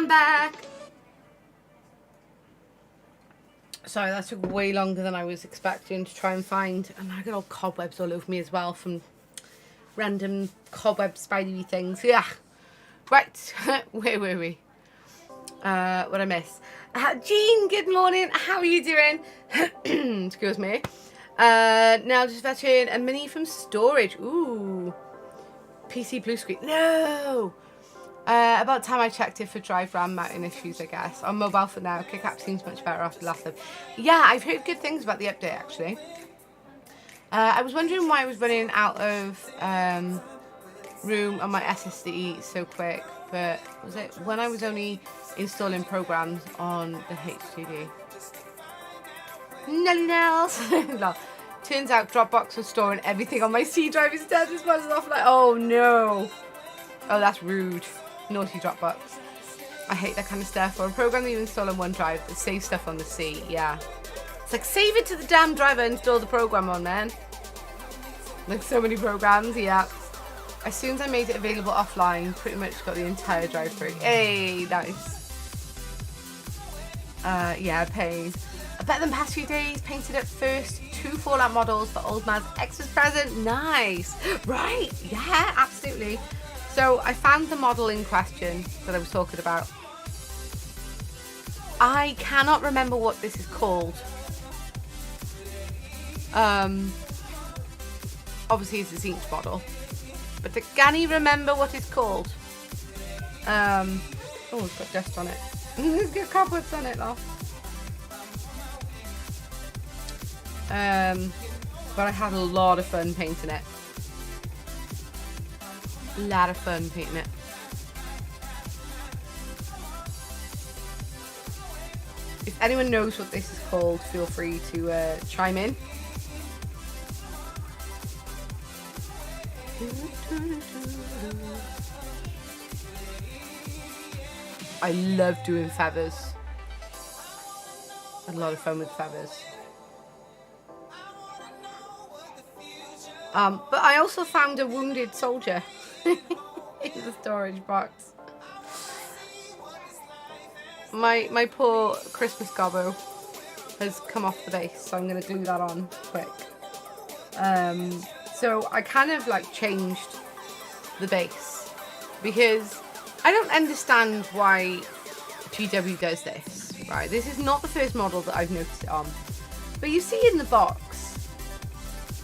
[SPEAKER 2] I'm back. Sorry, that took way longer than I was expecting to try and find. And I got all cobwebs all over me as well from random cobweb spidery things. Yeah. Right. Where were we? What I miss? Jean, good morning. How are you doing? Excuse me. Now just fetching a mini from storage. Ooh. PC blue screen. No. About time I checked it for drive RAM mounting issues, I guess. On mobile for now. Kick-App seems much better after last time. Yeah, I've heard good things about the update, actually. I was wondering why I was running out of room on my SSD so quick, but was it when I was only installing programs on the HDD? Nelly Nels! No. Turns out Dropbox was storing everything on my C drive instead. This was off like, oh no. Oh, that's rude. Naughty Dropbox. I hate that kind of stuff. Or a program that you install on OneDrive that saves stuff on the C. Yeah. It's like, save it to the damn drive and install the program on, man. Like so many programs, yeah. As soon as I made it available offline, pretty much got the entire drive through. Hey, nice. Yeah, pain. Better than past few days. Painted up first 2 Fallout models for Old Man's Xmas present. Nice. Right. Yeah, absolutely. So I found the model in question that I was talking about. I cannot remember what this is called. Obviously it's a Zinc model. But can you remember what it's called? Oh, it's got dust on it. It's got cobwebs on it, love. But I had a lot of fun painting it. A lot of fun painting it. If anyone knows what this is called, feel free to chime in. I love doing feathers. Had a lot of fun with feathers. But I also found a wounded soldier in the storage box. My poor Christmas gobbo has come off the base, so I'm going to glue that on quick. So I kind of like changed the base because I don't understand why GW does this, right? This is not the first model that I've noticed it on. But you see in the box,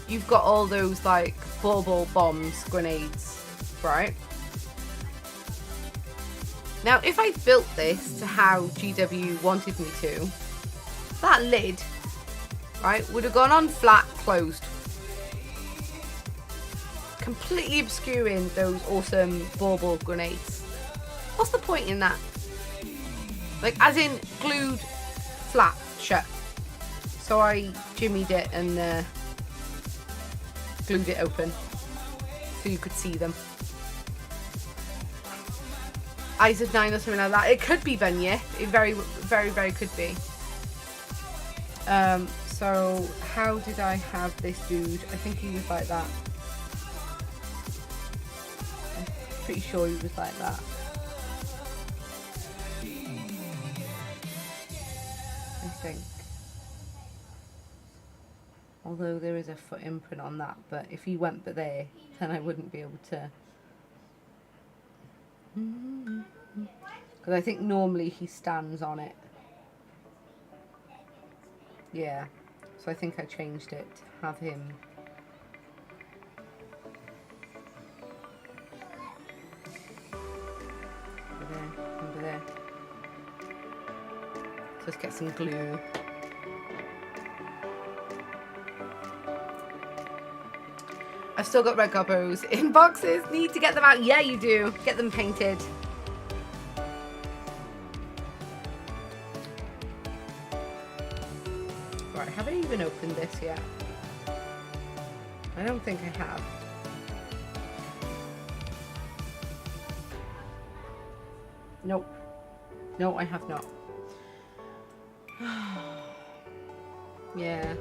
[SPEAKER 2] you've got all those like bauble bombs, grenades, right? Now, if I built this to how GW wanted me to, that lid, right, would have gone on flat, closed. Completely obscuring those awesome bauble grenades. What's the point in that? Like, as in, glued flat, shut. So I jimmied it and glued it open so you could see them. Eyes of 9 or something like that. It could be Bunya. It very, very, very could be. So how did I have this dude? I think he was like that. I'm pretty sure he was like that. I think. Although there is a foot imprint on that, but if he went there, then I wouldn't be able to. Because I think normally he stands on it. Yeah. So I think I changed it to have him. Over there. Let's get some glue. I've still got red gobbos in boxes. Need to get them out. Yeah, you do. Get them painted. Right, have I even opened this yet? I don't think I have. Nope. No, I have not. Yeah.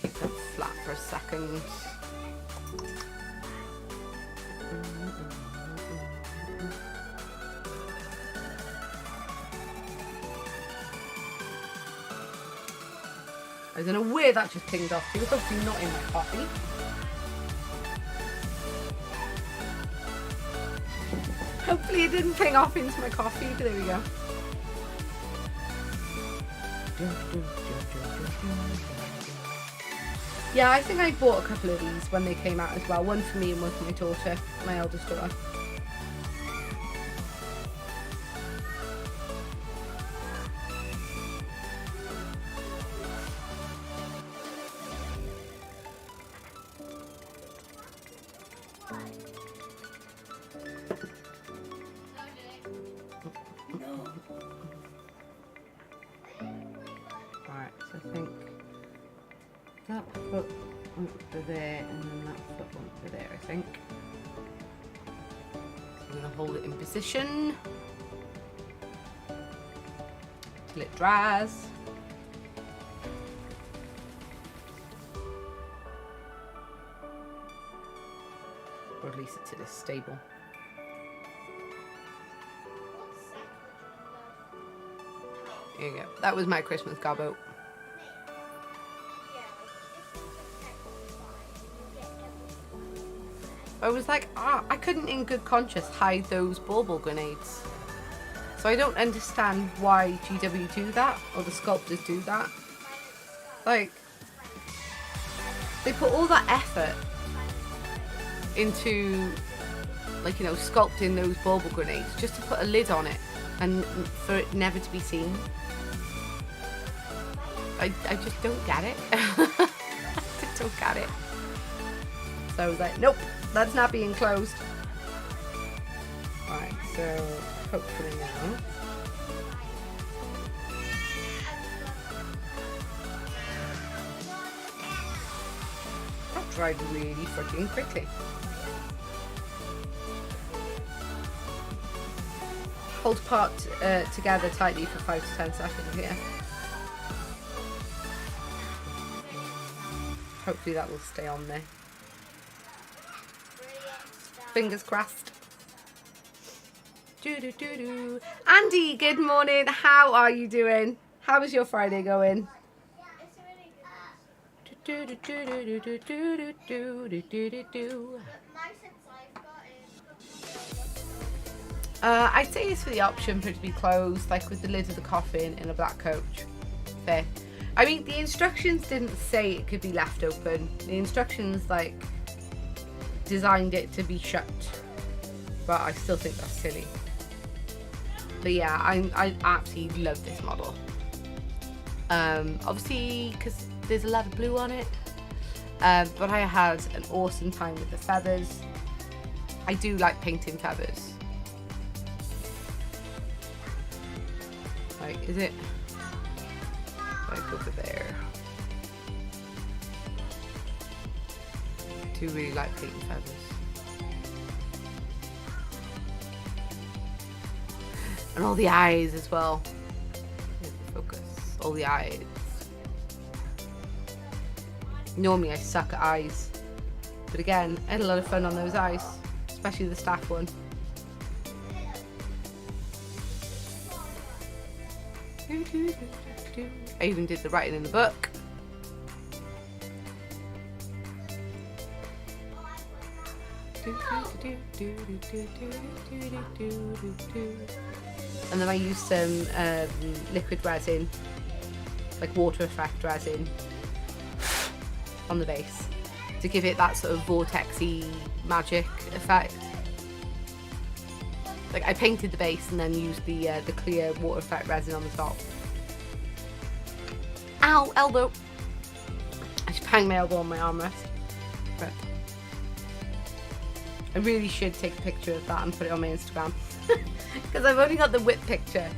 [SPEAKER 2] Keep them flat for a second. I don't know where that just pinged off to. Hopefully not in my coffee. Hopefully it didn't ping off into my coffee, but there we go. Yeah, I think I bought a couple of these when they came out as well. One for me and one for my daughter, my eldest daughter. Right, so I think that foot went for there and then that foot went for there, I think. I'm going to hold it in position till it dries. Or at least it's at a stable. There you go. That was my Christmas gobbo. I was like, I couldn't in good conscience hide those bauble grenades. So I don't understand why GW do that, or the sculptors do that. Like, they put all that effort into, like, you know, sculpting those bauble grenades just to put a lid on it and for it never to be seen. I just don't get it. I just don't get it. So I was like, nope, that's not being closed. Alright, so hopefully now. That dried really freaking quickly. Hold apart together tightly for 5 to 10 seconds here. Hopefully that will stay on there. Fingers crossed. Doo doo doo doo. Andy, good morning. How are you doing? How is your Friday going? Do do do do do do do do do do do. I'd say it's for the option for it to be closed, like with the lid of the coffin in a black coach. Fair. I mean, the instructions didn't say it could be left open. The instructions, like, designed it to be shut. But I still think that's silly. But yeah, I absolutely love this model. Obviously, because there's a lot of blue on it. But I had an awesome time with the feathers. I do like painting feathers. Like, is it? Like over there. I do really like painting feathers. And all the eyes as well. Focus. All the eyes. Normally I suck at eyes. But again, I had a lot of fun on those eyes. Especially the staff one. I even did the writing in the book. And then I used some liquid resin, like water effect resin, on the base to give it that sort of vortexy magic effect. Like, I painted the base and then used the clear water effect resin on the top. Ow, elbow! I just banged my elbow on my armrest. But I really should take a picture of that and put it on my Instagram. Because I've only got the whip picture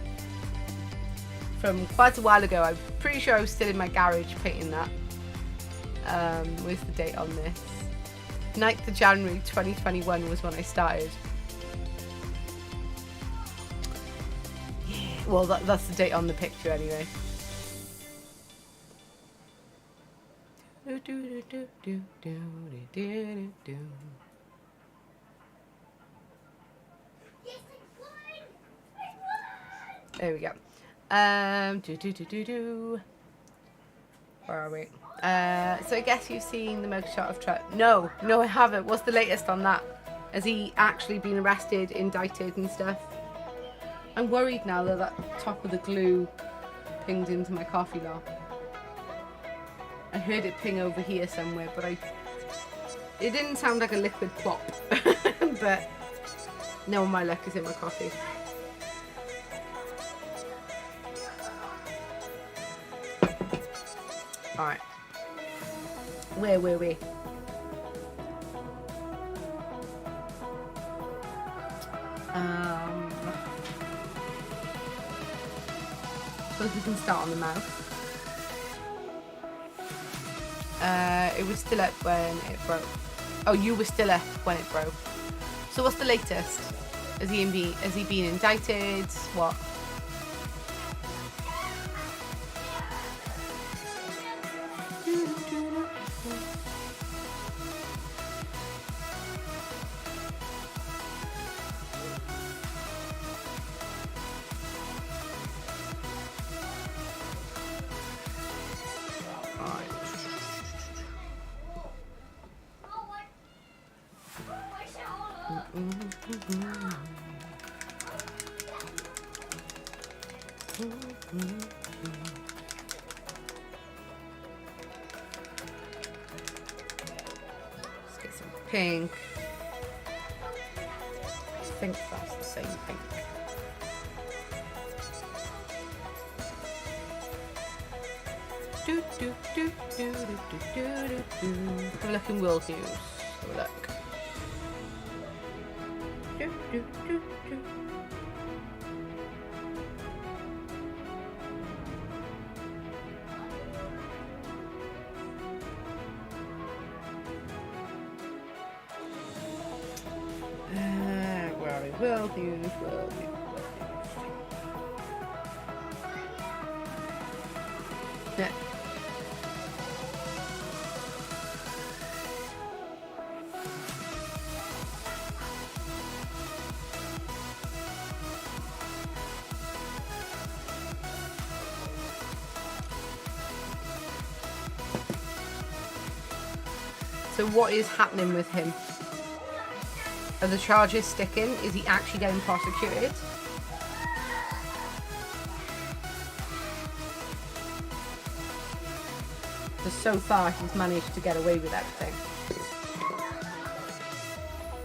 [SPEAKER 2] from quite a while ago. I'm pretty sure I was still in my garage painting that. Where's the date on this? 9th of January 2021 was when I started. Well, that's the date on the picture anyway. There we go. Where are we? So I guess you've seen the mugshot of Trump. No, I haven't. What's the latest on that? Has he actually been arrested, indicted and stuff? I'm worried now that that top of the glue pinged into my coffee lot. I heard it ping over here somewhere, but it didn't sound like a liquid plop. But no, my luck is in my coffee. Alright. Where were we? Suppose we can start on the mouth. It was still up when it broke. Oh, you were still up when it broke. So what's the latest? Has he been indicted? What? Let's get some pink. I think that's the same pink. Have a look in World News. Have a look. Where are we? World News. Yeah. So what is happening with him? Are the charges sticking? Is he actually getting prosecuted? Because so far he's managed to get away with everything.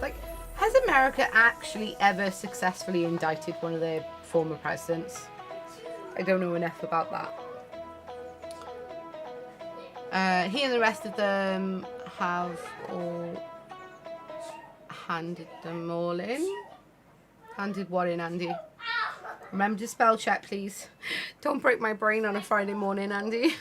[SPEAKER 2] Like, has America actually ever successfully indicted one of their former presidents? I don't know enough about that. He and the rest of them have all handed them all in. Handed what in, Andy? Remember to spell check, please. Don't break my brain on a Friday morning, Andy.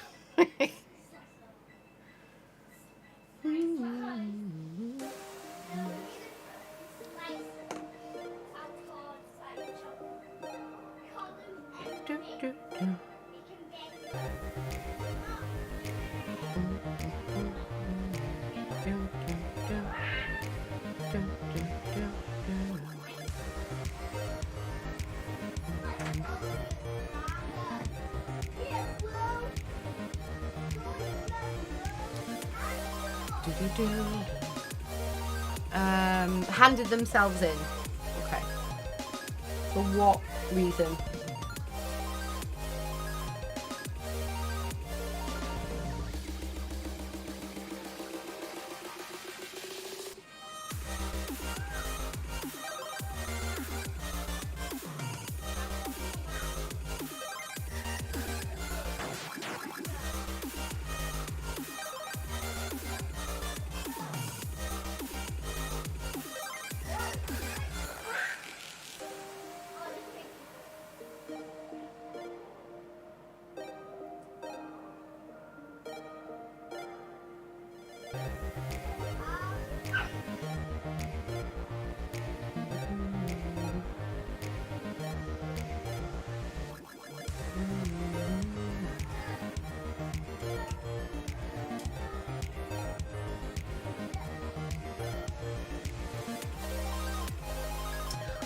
[SPEAKER 2] Handed themselves in. Okay. For what reason?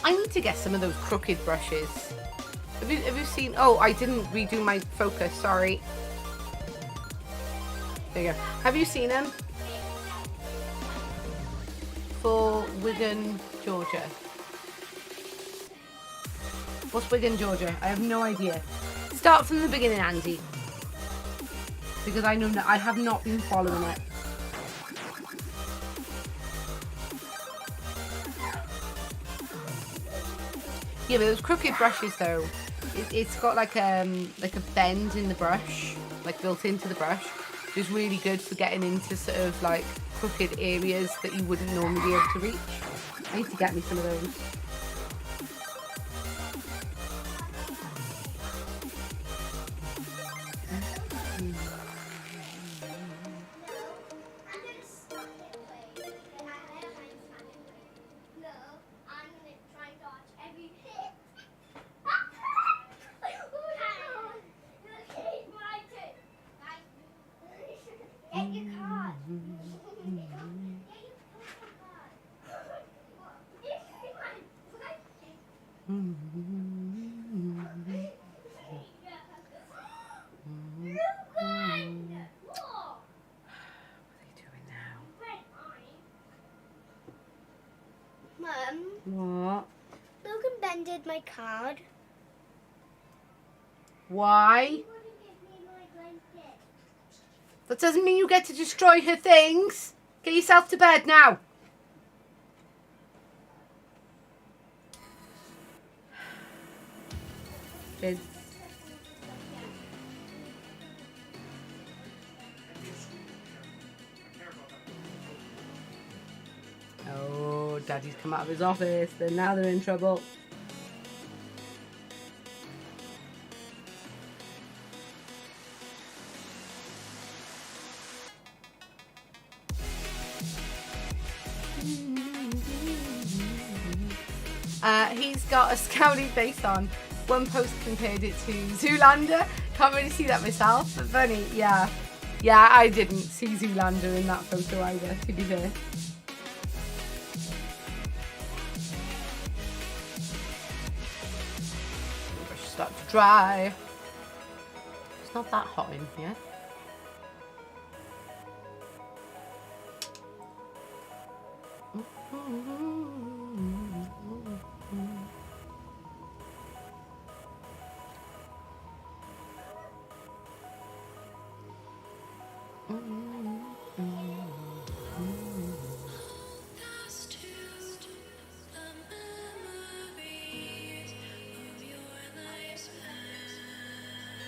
[SPEAKER 2] I need to get some of those crooked brushes. Have you seen? Oh, I didn't redo my focus. Sorry. There you go. Have you seen him? For Wigan, Georgia. What's Wigan, Georgia? I have no idea. Start from the beginning, Andy. Because I know I have not been following it. Yeah, but those crooked brushes though, it's got like a bend in the brush, like built into the brush, which is really good for getting into sort of like crooked areas that you wouldn't normally be able to reach. I need to get me some of those. What?
[SPEAKER 3] Logan bended my card.
[SPEAKER 2] Why? That doesn't mean you get to destroy her things. Get yourself to bed now. Good. Oh, Daddy's come out of his office. Then now they're in trouble. He's got a scowly face on. One post compared it to Zoolander. Can't really see that myself, but funny. Yeah, I didn't see Zoolander in that photo either, to be fair. Brush start to dry. It's not that hot in here.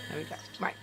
[SPEAKER 2] There we go. Right.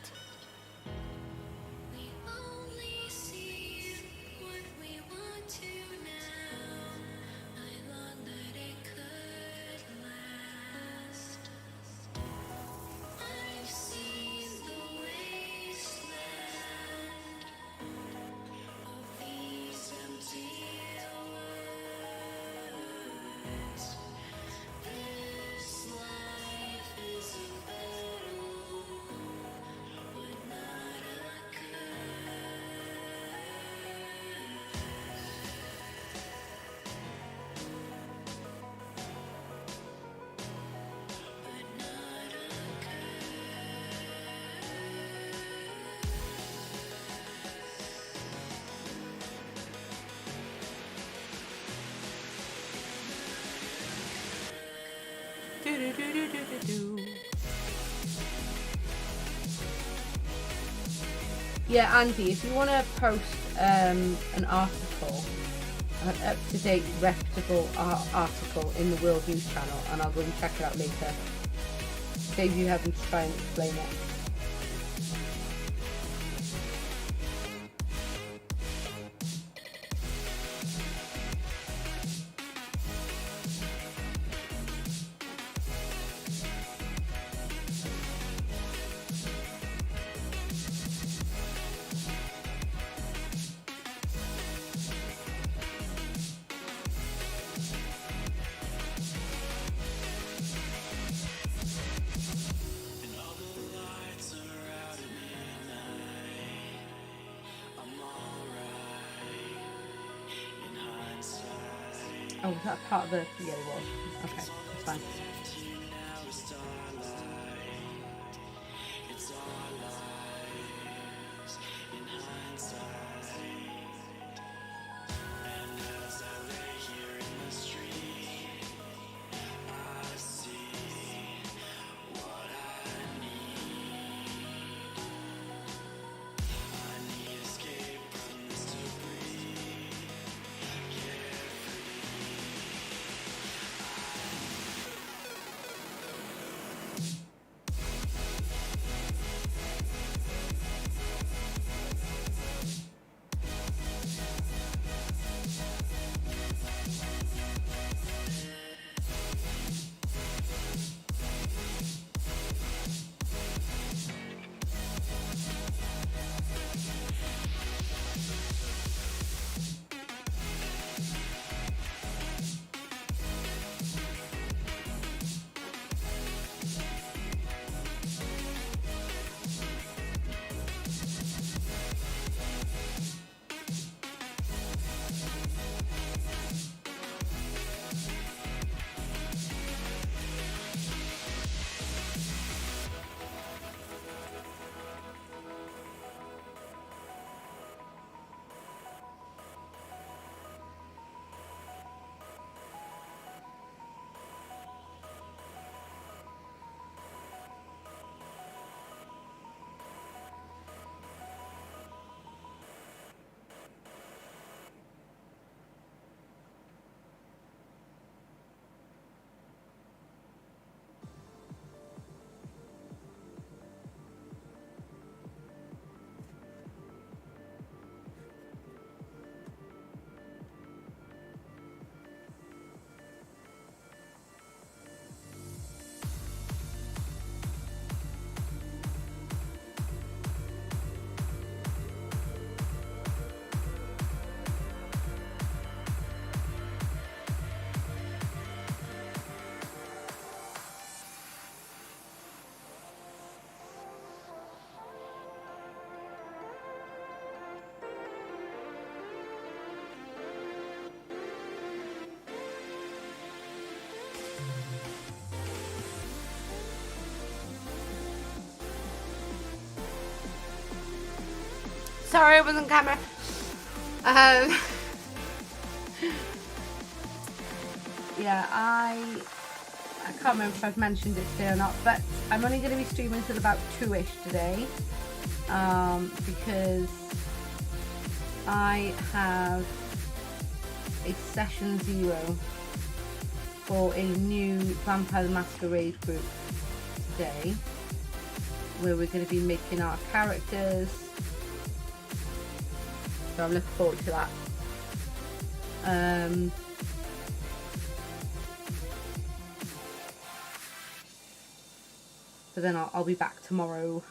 [SPEAKER 2] Yeah, Andy, if you want to post an article, an up-to-date, reputable article in the World News Channel, and I'll go and check it out later. Save you having to try and explain it. Oh, was that part of the... Yeah, it was. Okay, that's fine. Sorry, I wasn't camera. Yeah, I can't remember if I've mentioned it today or not, but I'm only going to be streaming till about 2ish today, because I have a session 0 for a new Vampire the Masquerade group today, where we're going to be making our characters, so I'm looking forward to that. But then I'll be back tomorrow.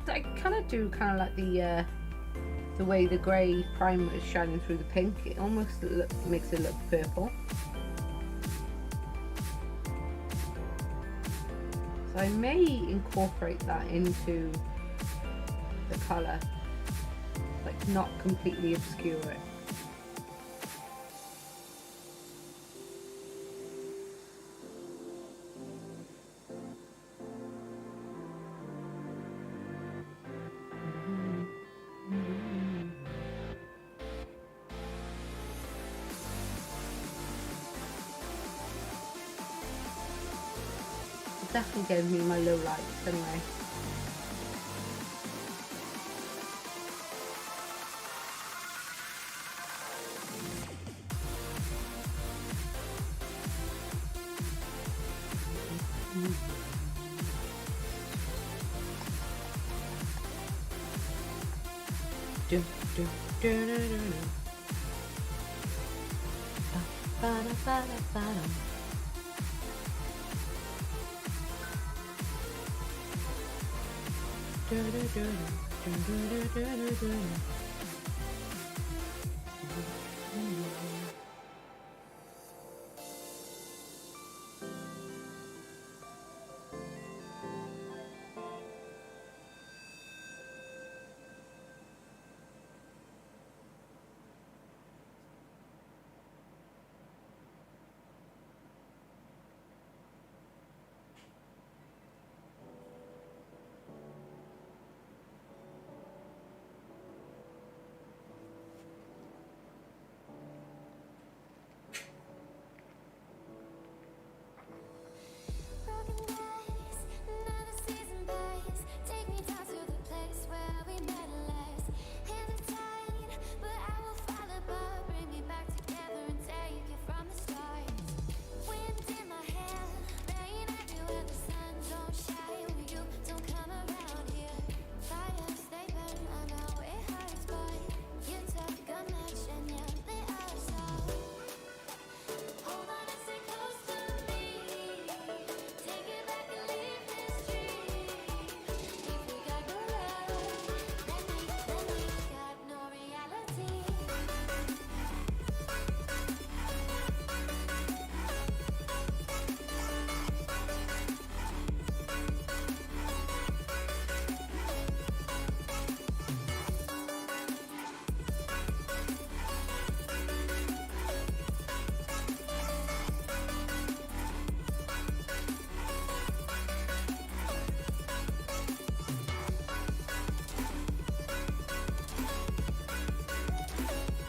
[SPEAKER 2] I kind of do like the way the grey primer is shining through the pink. It almost makes it look purple. So I may incorporate that into the colour, like not completely obscure it. Definitely gave me my low lights anyway. Do, do, do, do, do, do. Ba, ba, ba, ba, ba. Do, do, do, do, do, do, do, do, do.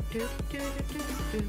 [SPEAKER 2] Do, do, do, do, do.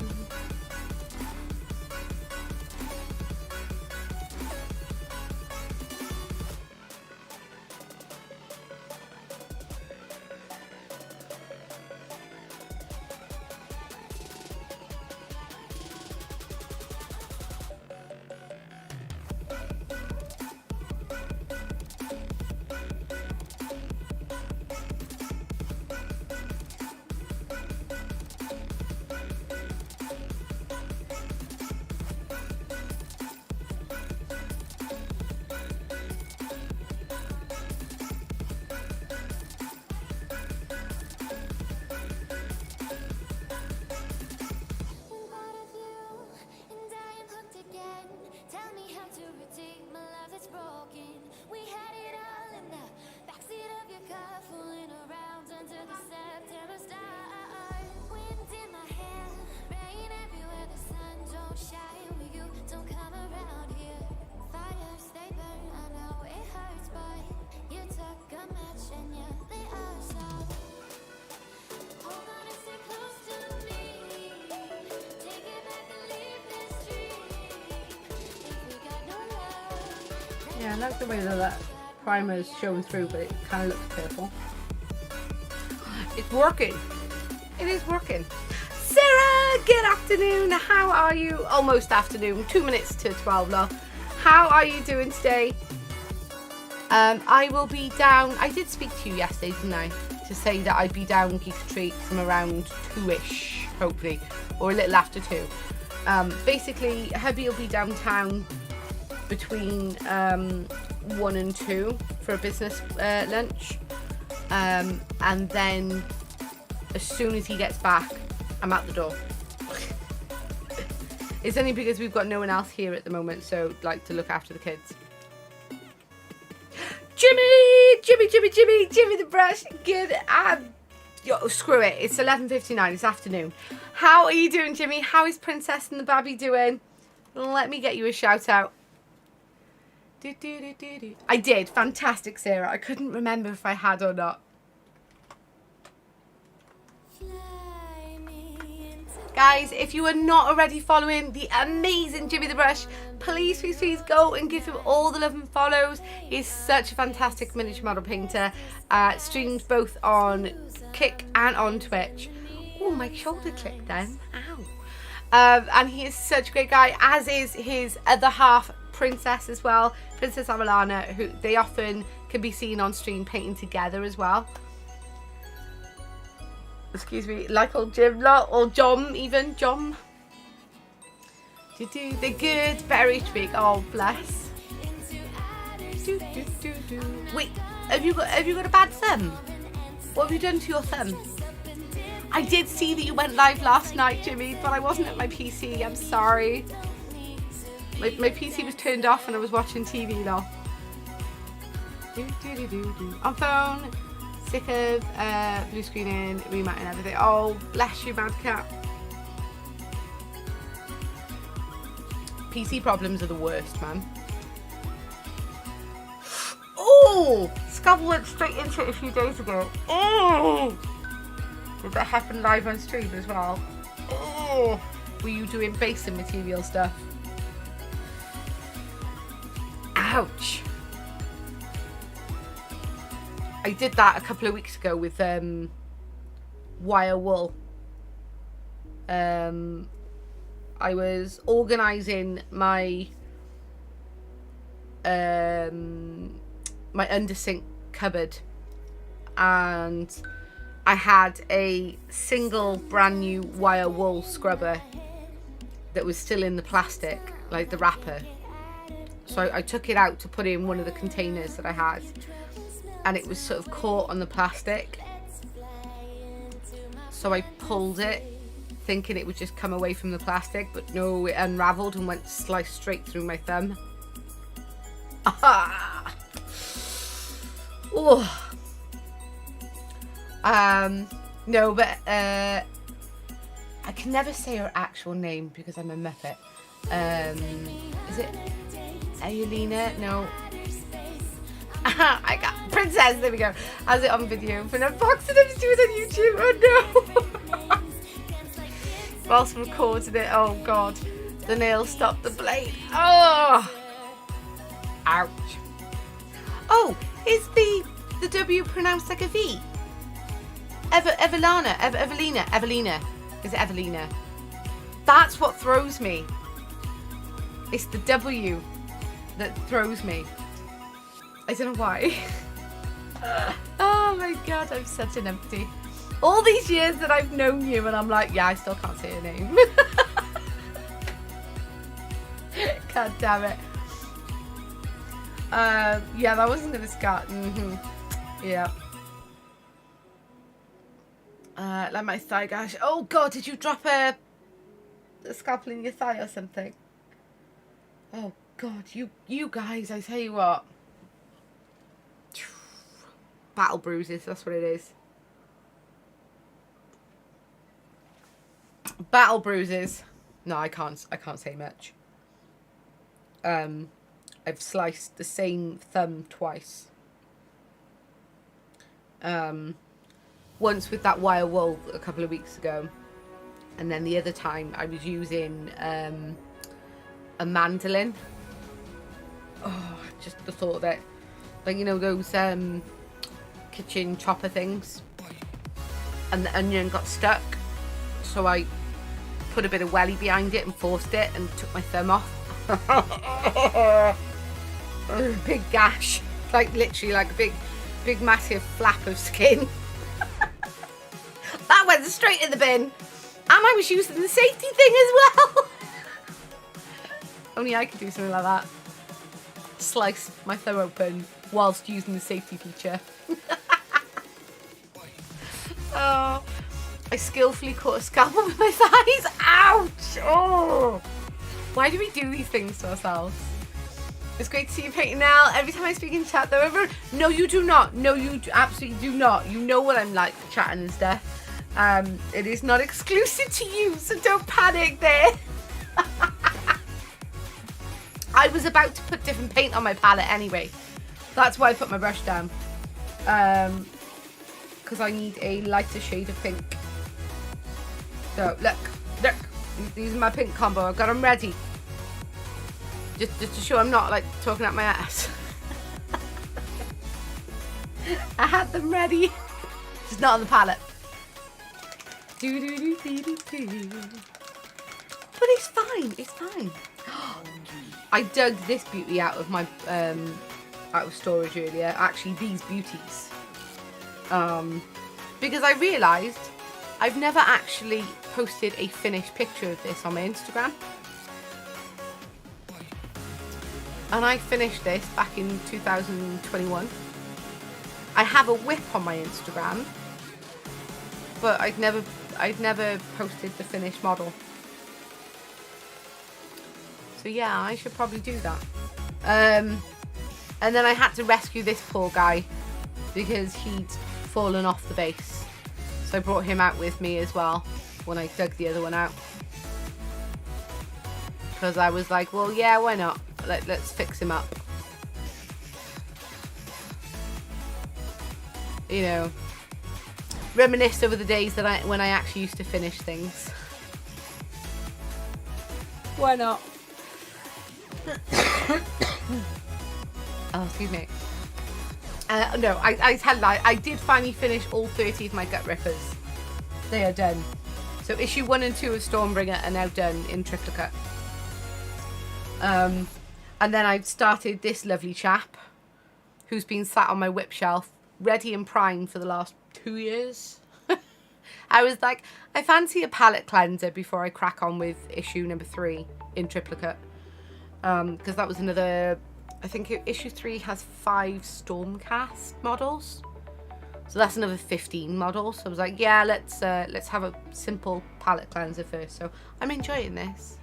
[SPEAKER 2] Yeah, I like the way that primer is showing through, but it kind of looks purple. It's working. It is working. Sarah, good afternoon. How are you? Almost afternoon. 2 minutes to 12 now. How are you doing today? I will be down. I did speak to you yesterday, didn't I? To say that I'd be down Geek Street from around 2ish, hopefully, or a little after 2. Basically, hubby will be downtown between 1 and 2 for a business lunch, and then as soon as he gets back, I'm out the door. It's only because we've got no one else here at the moment, so like to look after the kids. Jimmy the brush. Good. Screw it. It's 11:59. It's afternoon. How are you doing, Jimmy? How is Princess and the baby doing? Let me get you a shout out. I did. Fantastic, Sarah. I couldn't remember if I had or not. Guys, if you are not already following the amazing Jimmy the Brush, please go and give him all the love and follows. He's such a fantastic miniature model painter. Streams both on Kick and on Twitch. Oh, my shoulder clicked then. Ow. And he is such a great guy, as is his other half, Princess, as well. Princess Avalana, who they often can be seen on stream painting together as well. Excuse me, like old Jim, or John even, John. They're good, very big. Oh, bless. Wait, have you got a bad thumb? What have you done to your thumb? I did see that you went live last night, Jimmy, but I wasn't at my PC. I'm sorry. My PC was turned off and I was watching TV though. On phone. Sick of blue screening, rematting everything. Oh, bless you, mad cat. PC problems are the worst, man. Oh, Scabble went straight into it a few days ago. Oh, did that happen live on stream as well? Oh, were you doing basin material stuff? Ouch. I did that a couple of weeks ago with wire wool. I was organising my my undersink cupboard, and I had a single brand new wire wool scrubber that was still in the plastic, like the wrapper. So I took it out to put it in one of the containers that I had, and it was sort of caught on the plastic. So I pulled it thinking it would just come away from the plastic, but no, it unraveled and went sliced straight through my thumb. Ah! Oh. No, but I can never say her actual name because I'm a muppet. Is it Ayelina? No. I got Princess. There we go. Has it on video for an unboxing. I'm just doing it on YouTube. Oh no! Whilst recording it. Oh god, the nail stopped the blade. Oh, ouch. Oh, is the W pronounced like a V? Evelina. Is it Evelina? That's what throws me. It's the W that throws me. I don't know why. Oh my god, I'm such an empty. All these years that I've known you, and I'm like, yeah, I still can't say your name. God damn it. Yeah, that wasn't gonna start. Yeah. Like my thigh gash. Oh god, did you drop a scalpel in your thigh or something? Oh god, you guys, I tell you what. Battle bruises, that's what it is. Battle bruises. No, I can't say much. I've sliced the same thumb twice. Once with that wire wool a couple of weeks ago, and then the other time I was using a mandolin Oh, just the thought of it. Like, you know, those kitchen chopper things. And the onion got stuck. So I put a bit of welly behind it and forced it and took my thumb off. Big gash. Like, literally, like a big massive flap of skin. That went straight in the bin. And I was using the safety thing as well. Only I could do something like that. Slice my thumb open whilst using the safety feature. Oh, I skillfully caught a scalpel with my thighs. Ouch! Oh, why do we do these things to ourselves? It's great to see you painting now. Every time I speak in chat, though, everyone. No, you do not. No, you absolutely do not. You know what I'm like for chatting and stuff. It is not exclusive to you, so don't panic there. I was about to put different paint on my palette anyway. That's why I put my brush down. Because I need a lighter shade of pink. So, look. These are my pink combo. I've got them ready. Just to show I'm not, like, talking out my ass. I had them ready. Just not on the palette. But it's fine. It's fine. I dug this beauty out of my out of storage earlier. Actually, these beauties. Because I realised I've never actually posted a finished picture of this on my Instagram. And I finished this back in 2021. I have a whip on my Instagram, but I'd never posted the finished model. So yeah, I should probably do that. And then I had to rescue this poor guy because he'd fallen off the base. So I brought him out with me as well when I dug the other one out. Because I was like, well, yeah, why not? Let's fix him up. You know, reminisce over the days that when I actually used to finish things. Why not? Oh, excuse me. No, I tell you, I did finally finish all 30 of my gut rippers. They are done. So issue 1 and 2 of Stormbringer are now done in triplicate. And then I've started this lovely chap who's been sat on my whip shelf, ready and primed for the last 2 years. I was like, I fancy a palette cleanser before I crack on with issue number 3 in triplicate. Because that was another, I think issue 3 has 5 Stormcast models. So that's another 15 models. So I was like, yeah, let's have a simple palette cleanser first. So I'm enjoying this.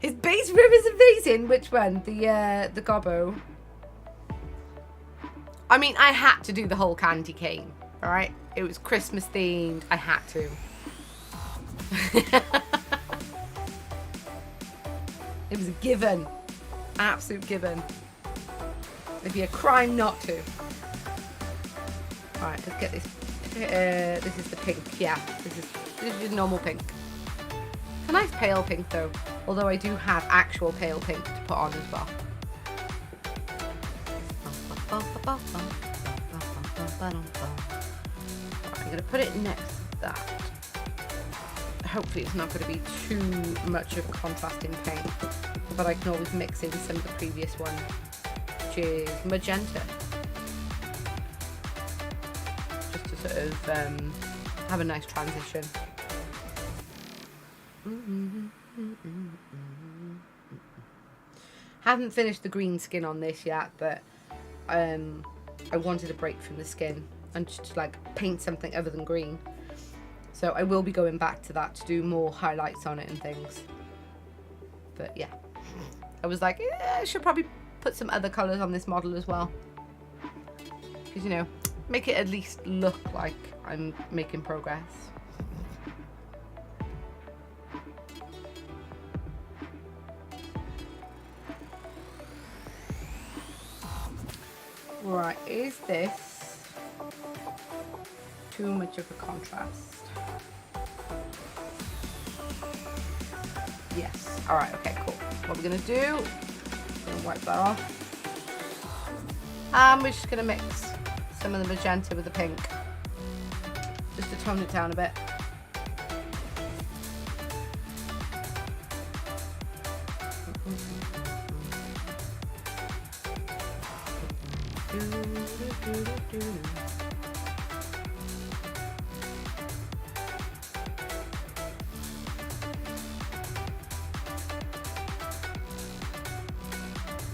[SPEAKER 2] His base rib is amazing. Which one? The gobbo. I mean, I had to do the whole candy cane. All right, it was Christmas themed. I had to. It was a given, absolute given. It'd be a crime not to. All right, let's get this. This is the pink. Yeah, this is normal pink. A nice pale pink though. Although I do have actual pale pink to put on as well. I'm going to put it next to that. Hopefully it's not going to be too much of a contrast in paint. But I can always mix in some of the previous one, which is magenta. Just to sort of have a nice transition. Haven't finished the green skin on this yet, but I wanted a break from the skin and just like paint something other than green. So I will be going back to that to do more highlights on it and things. But yeah, I was like, I should probably put some other colours on this model as well. Because, you know, make it at least look like I'm making progress. Right, is this too much of a contrast? Yes. All right. Okay. Cool. What we're gonna do? Gonna wipe that off. And we're just gonna mix some of the magenta with the pink, just to tone it down a bit.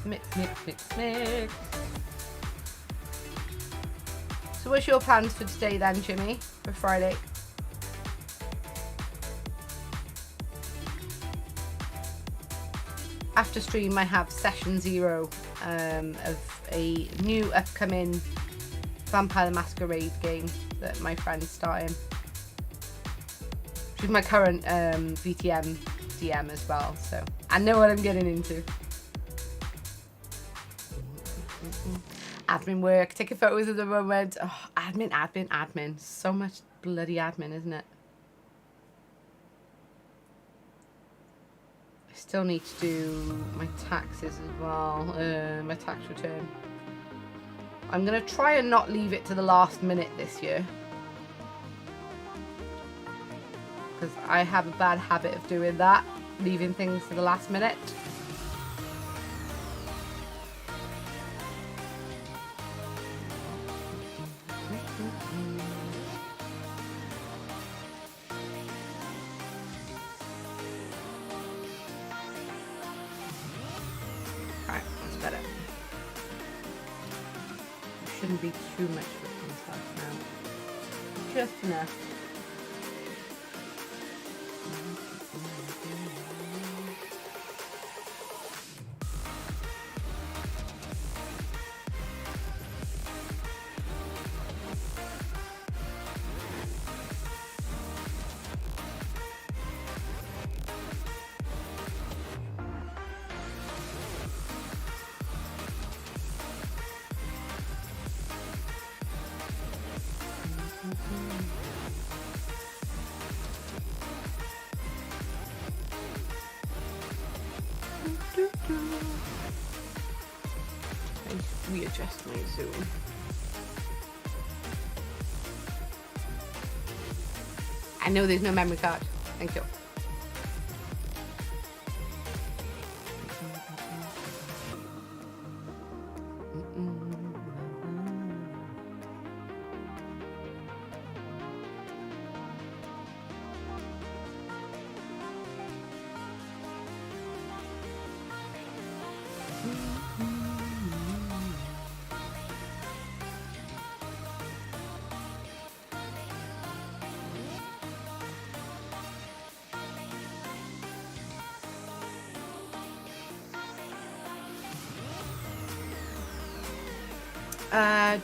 [SPEAKER 2] Mix, mix, mix, mix. So what's your plans for today then, Jimmy, for Friday? After stream I have session 0 of a new upcoming Vampire the Masquerade game that my friend's starting. She's my current VTM DM as well, so I know what I'm getting into. Admin work, taking photos at the moment. Oh, admin. So much bloody admin, isn't it? I still need to do my taxes as well, my tax return. I'm going to try and not leave it to the last minute this year, because I have a bad habit of doing that, leaving things to the last minute. Shouldn't be too much different stuff now. Just enough. Readjust my zoom. I know there's no memory card. Thank you.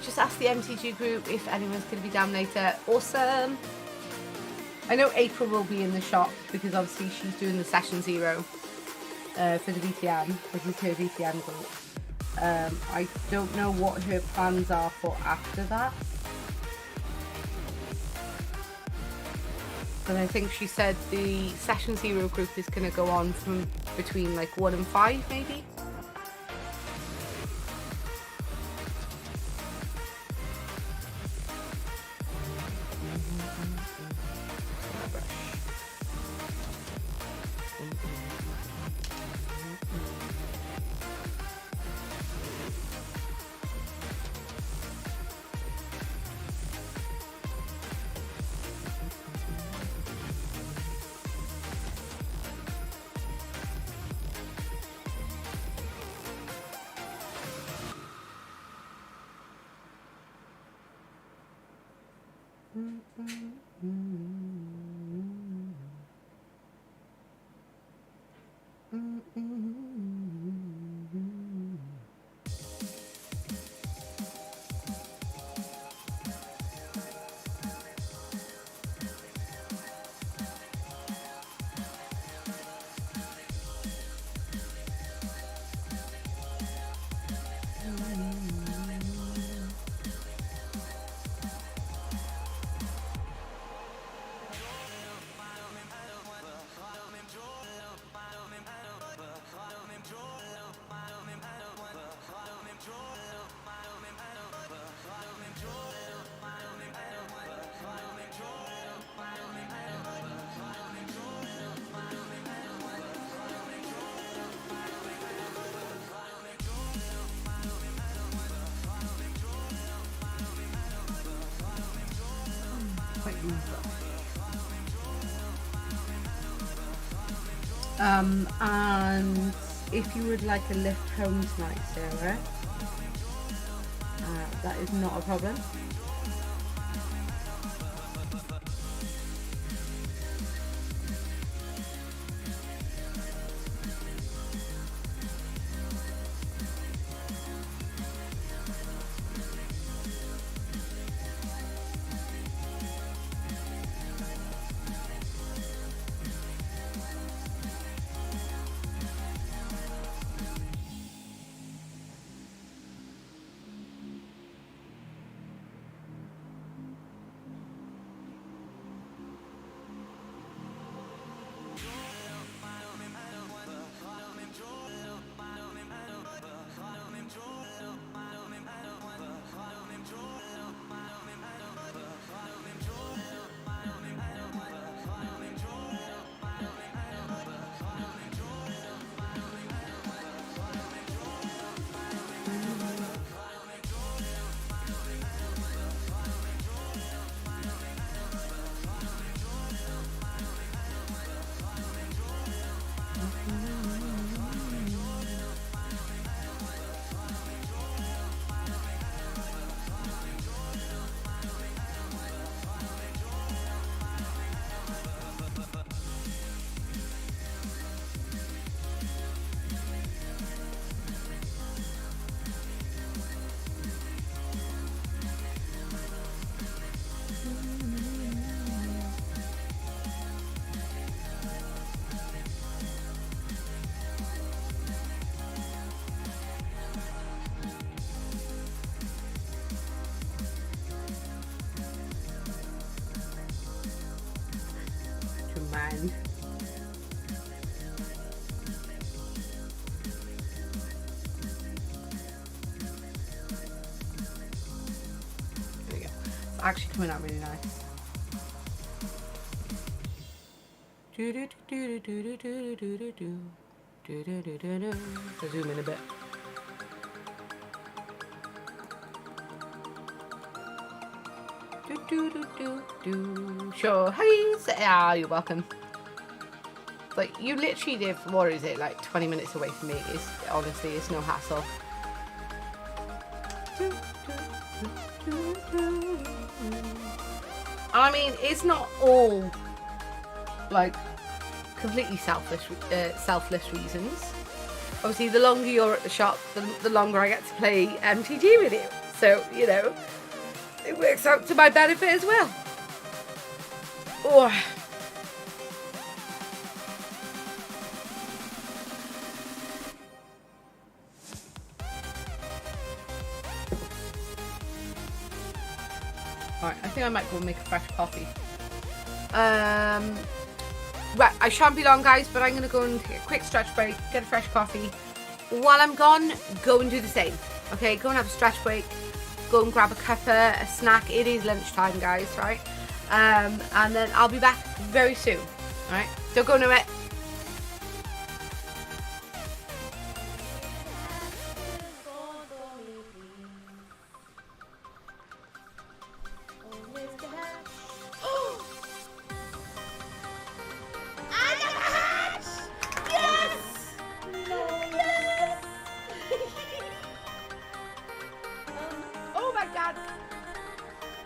[SPEAKER 2] Just ask the MTG group if anyone's going to be down later. Awesome. I know April will be in the shop because obviously she's doing the session 0 for the VTM. This is her VTM group. I don't know what her plans are for after that. But I think she said the session 0 group is going to go on from between like 1 and 5 maybe. And if you would like a lift home tonight, Sarah, that is not a problem. Mind. There we go. It's actually coming out really nice. So zoom in a bit. Sure. Hey, you're welcome. Like, you literally live, what is it, like 20 minutes away from me. It's honestly, it's no hassle. I mean, it's not all like completely selfless reasons. Obviously, the longer you're at the shop, the longer I get to play MTG with you. So, you know, it works out to my benefit as well. Oh. Alright, I think I might go and make a fresh coffee. Right, I shan't be long, guys, but I'm going to go and take a quick stretch break, get a fresh coffee. While I'm gone, go and do the same. Okay, go and have a stretch break. Go and grab a cuppa, a snack. It is lunchtime, guys, right? And then I'll be back very soon. Alright, don't go nowhere.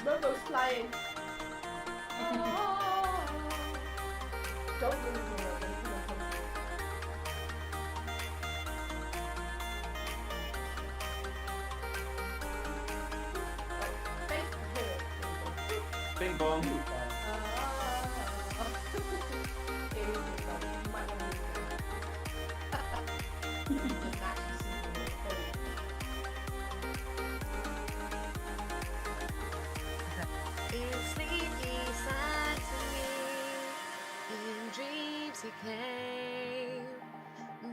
[SPEAKER 2] Robo's flying. Don't move,
[SPEAKER 4] Bing bong.
[SPEAKER 1] Came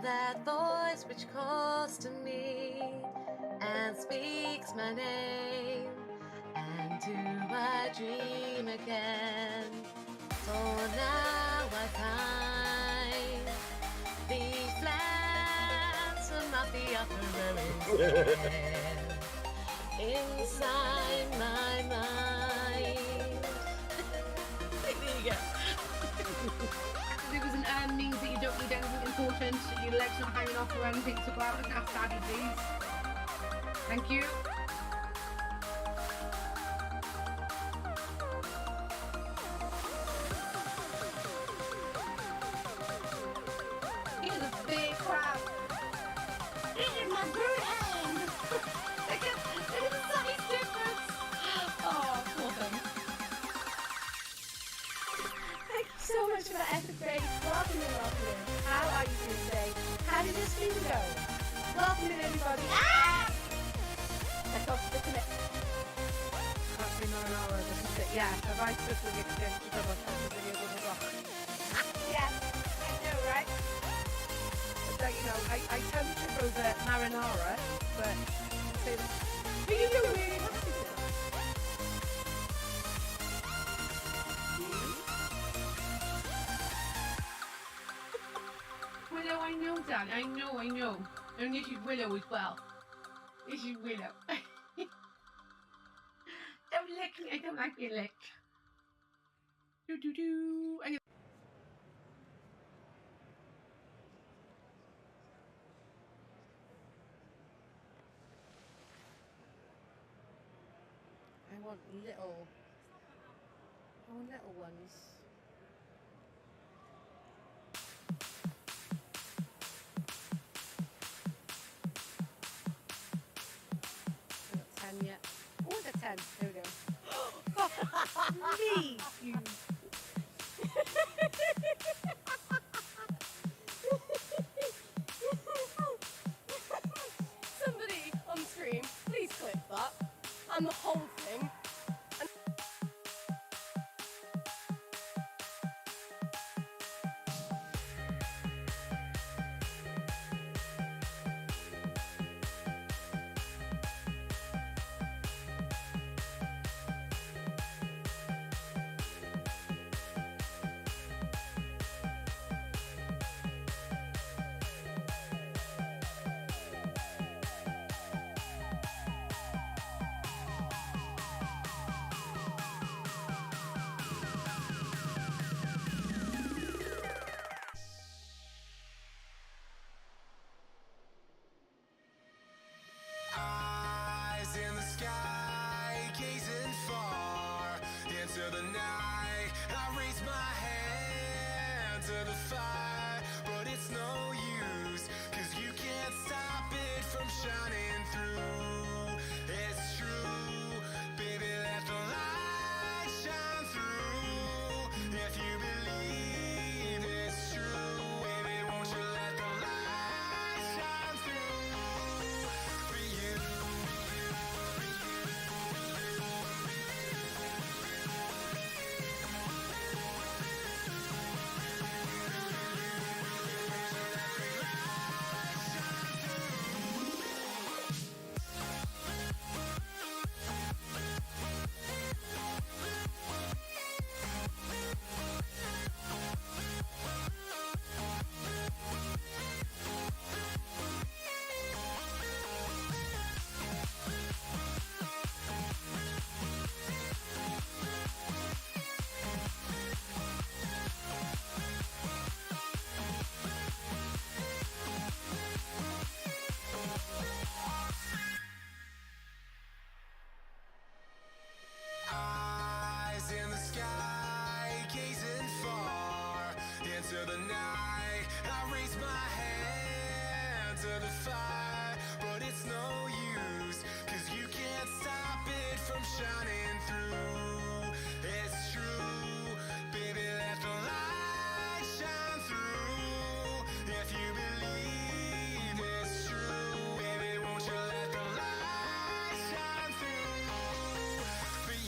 [SPEAKER 1] that voice which calls to me and speaks my name, and do I dream again? For now I find these lands are not the upper inside my mind.
[SPEAKER 5] you go. Because an urn means that you don't need anything important, your legs not hanging off or anything, so go out and ask Daddy, please. Thank you. Here's a big crab. This is my bird hand. Look at the size difference. Oh, poor thing. Thank you so much for that epic break. Welcome in. How are you doing today? How did this stream go? Welcome in, everybody. Ah! Let's go to the connect. Can't be more an hour, doesn't it? Yeah, the right foot will get to double the video doesn't rock. Yeah, I know, right? But like, you know, I tend to go the marinara, but you do really happy with it. Willow, I know that. I know. And this is Willow as well. This is Willow. Don't lick me. I don't like being licked. Do. I want little ones. I got 10 yet. Oh, I got 10. There we go. Me, you. Somebody on stream, please clip that. And the whole thing.
[SPEAKER 6] Eyes in the sky, gazing far into the night. I raise my hand to the fire, but it's no use, 'cause you can't stop it from shining through. It's true, baby, let the light shine through. If you believe it's true, baby, won't you let the light shine through for you? Eyes in the sky, gazing far into the night. I raise my hand to the fire, but it's no use, 'cause you can't stop it from shining through. It's true, baby, let the light shine through. If you believe it's true, baby, won't you let the light shine through for you?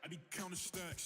[SPEAKER 6] I be counting stacks.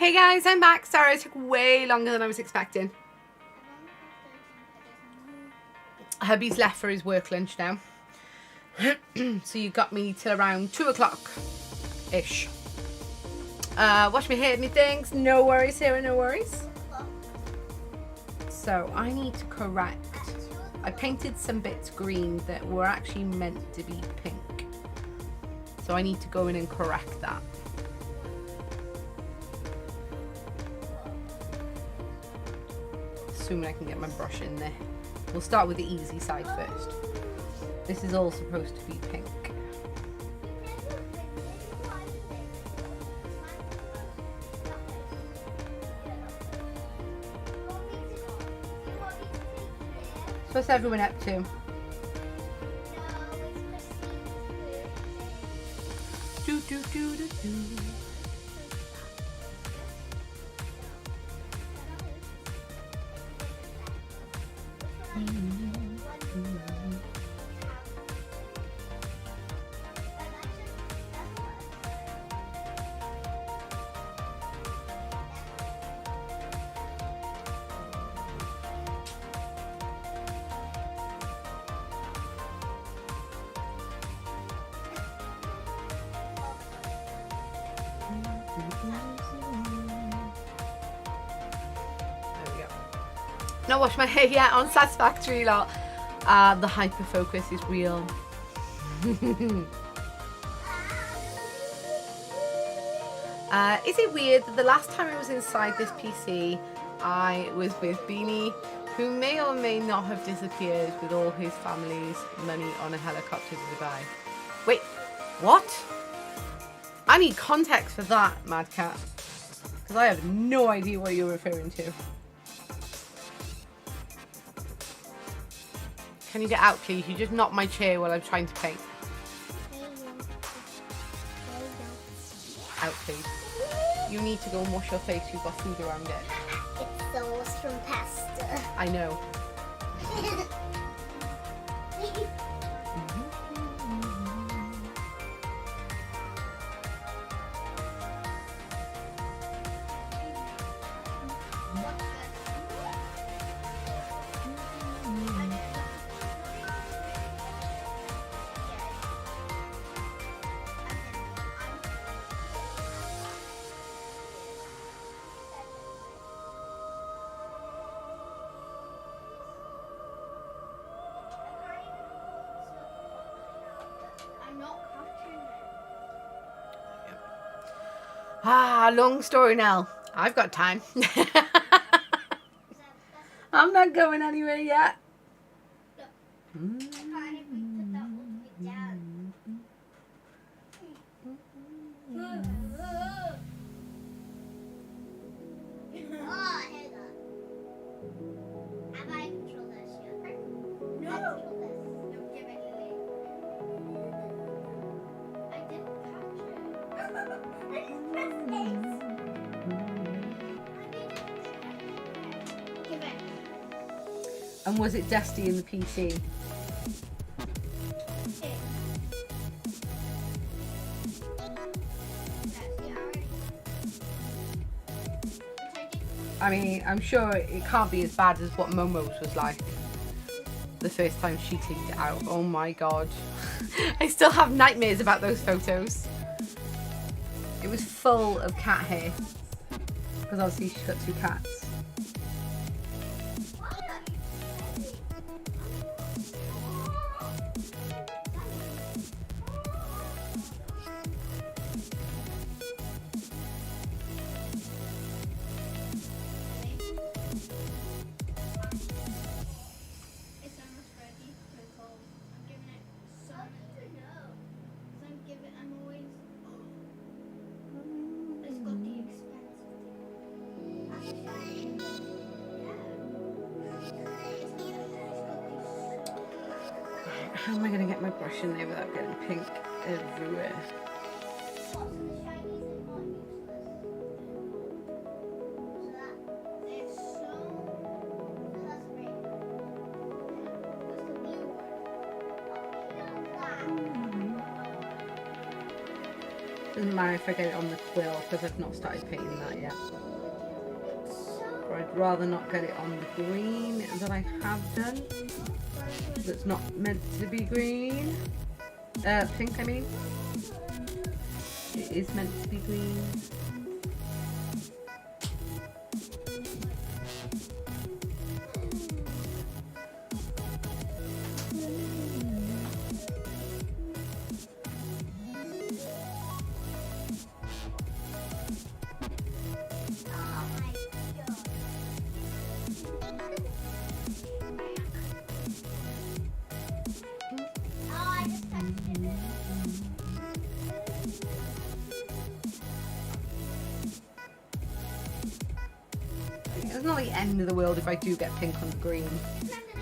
[SPEAKER 2] Hey guys, I'm back. Sorry, it took way longer than I was expecting. Hubby's left for his work lunch now. So you got me till around 2 o'clock-ish. Wash my hair, me things. No worries, Sarah, no worries. So I need to correct. I painted some bits green that were actually meant to be pink. So I need to go in and correct that. Assuming I can get my brush in there. We'll start with the easy side first. This is all supposed to be pink. So what's everyone up to? Do, do, do, do, do. Not wash my hair yet on Satisfactory lot. The hyper focus is real. Is it weird that the last time I was inside this PC, I was with Beanie, who may or may not have disappeared with all his family's money on a helicopter to Dubai? Wait, what? I need context for that, Mad Cat, because I have no idea what you're referring to. Can you get out, please? You just knocked my chair while I'm trying to paint. Out, please. You need to go and wash your face. You've got food around it.
[SPEAKER 3] It's sauce from pasta.
[SPEAKER 2] I know. Long story now. I've got time. I'm not going anywhere yet. And was it dusty in the PC? I mean, I'm sure it can't be as bad as what Momo's was like the first time she cleaned it out. Oh my god. I still have nightmares about those photos. It was full of cat hair. Because obviously she's got 2 cats. How am I going to get my brush in there without getting pink everywhere? Doesn't matter if I get it on the quill because I've not started painting that yet. Or I'd rather not get it on the green that I have done. That's not meant to be green. Pink, I mean. It is meant to be green. It's not the end of the world if I do get pink on the green.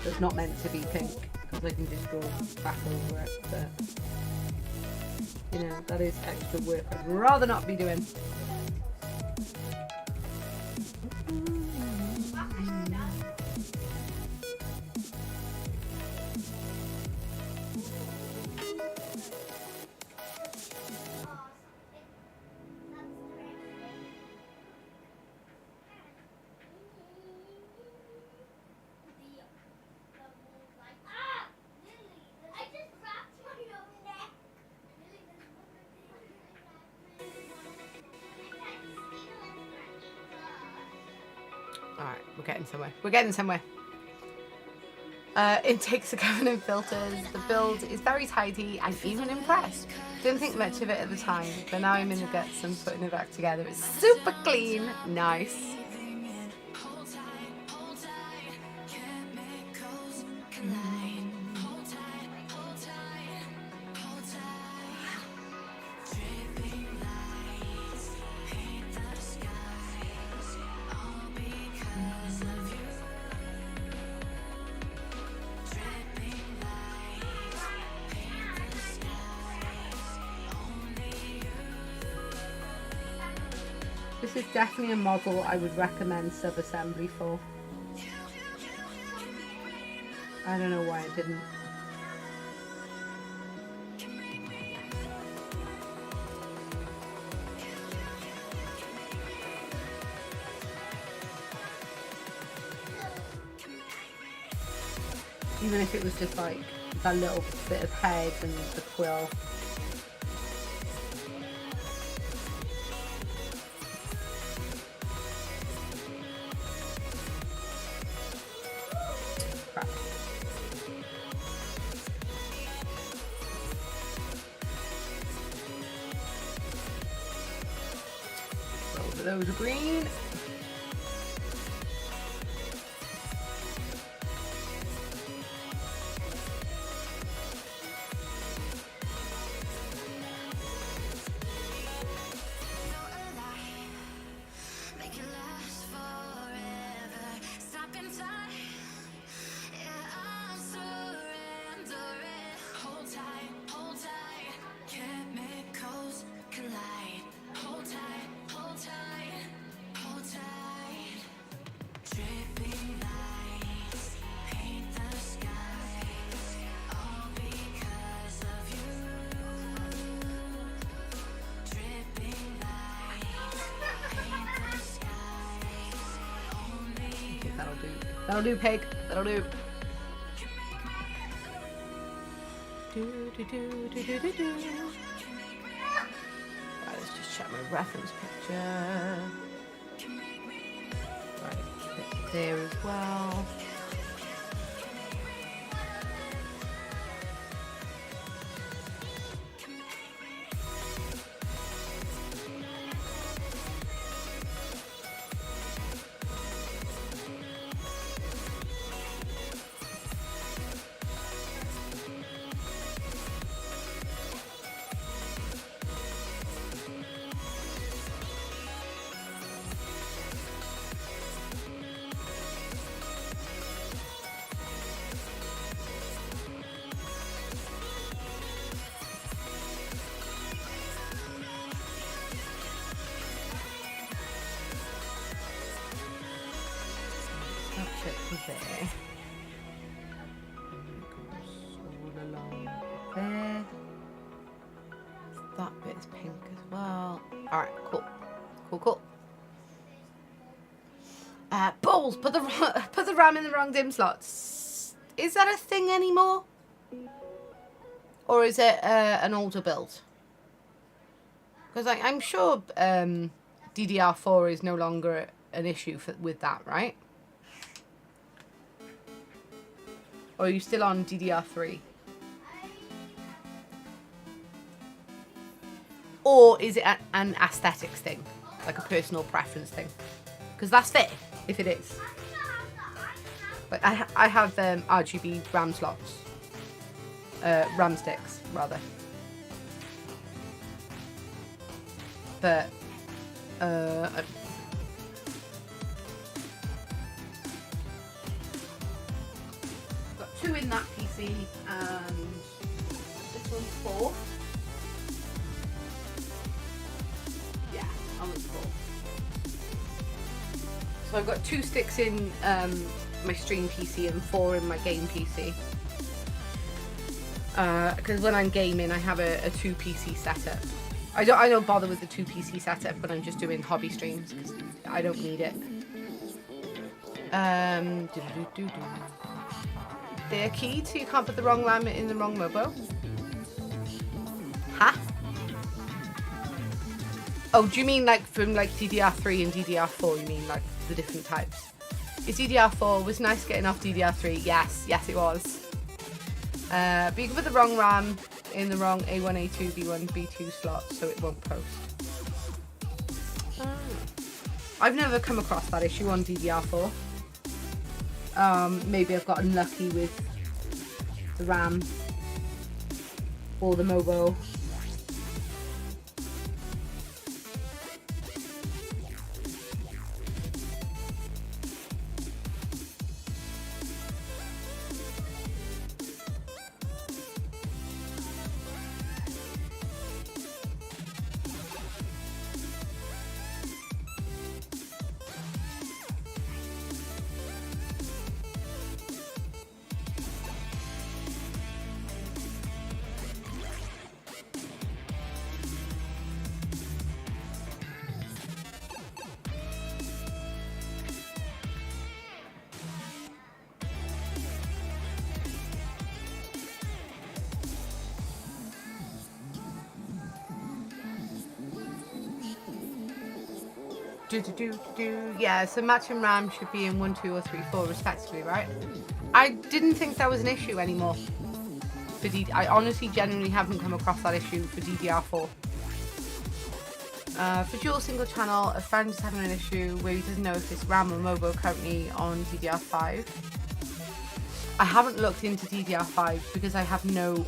[SPEAKER 2] That's not meant to be pink because I can just go back over it. But you know, that is extra work I'd rather not be doing. Alright, we're getting somewhere. We're getting somewhere. Intakes are coming in filters. The build is very tidy. I'm even impressed. Didn't think much of it at the time, but now I'm in the guts and putting it back together. It's super clean. Nice. This is definitely a model I would recommend sub-assembly for. I don't know why I didn't. Even if it was just like that little bit of head and the quill. Those are green. That'll do, pig. That'll do. Right, let's just check my reference picture. Right, there as well. There. All along there. That bit is pink as well. Alright, cool. Cool. Balls! Put the RAM in the wrong dim slots. Is that a thing anymore? Or is it an older build? Because I'm sure DDR4 is no longer an issue with that, right? Or are you still on DDR3? Or is it an aesthetics thing? Like a personal preference thing? Because that's fair, if it is. But I have RGB RAM slots. RAM sticks, rather. But, got 2 in that PC, and this one's 4. Yeah, that one's 4. So I've got 2 sticks in my stream PC and 4 in my game PC. Because when I'm gaming, I have a 2 PC setup. I don't bother with the 2 PC setup when I'm just doing hobby streams because I don't need it. They're keyed, so you can't put the wrong RAM in the wrong mobo. Huh? Oh, do you mean like from like DDR3 and DDR4? You mean like the different types? Is DDR4 was nice getting off DDR3? Yes, it was. But you can put the wrong RAM in the wrong A1, A2, B1, B2 slots, so it won't post. I've never come across that issue on DDR4. Maybe I've got unlucky with the RAM or the mobile. Yeah, so matching RAM should be in 1, 2, or 3, 4 respectively, right? I didn't think that was an issue anymore. I honestly genuinely haven't come across that issue for DDR4. For dual single channel, a friend is having an issue where he doesn't know if it's RAM or mobile currently on DDR5. I haven't looked into DDR5 because I have no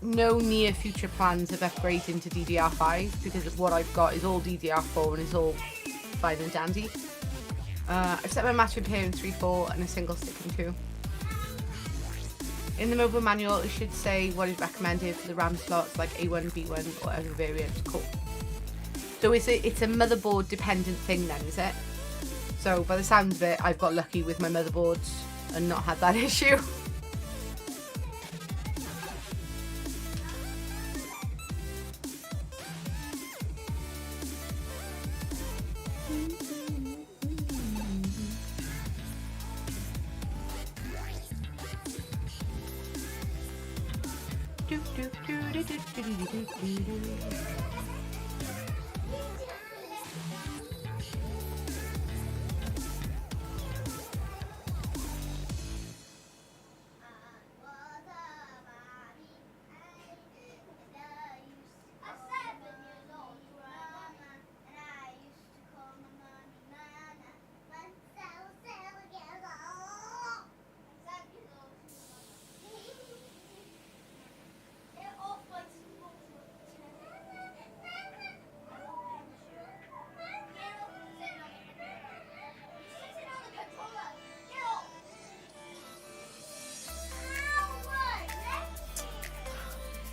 [SPEAKER 2] near future plans of upgrading to DDR5 because of what I've got is all DDR4 and it's all fine and dandy. I've set my matching pair in 3/4 and a single stick in 2. In the mobile manual it should say what is recommended for the RAM slots like A1, B1 or other variants. Cool. So it's a motherboard dependent thing then, is it? So by the sounds of it, I've got lucky with my motherboards and not had that issue.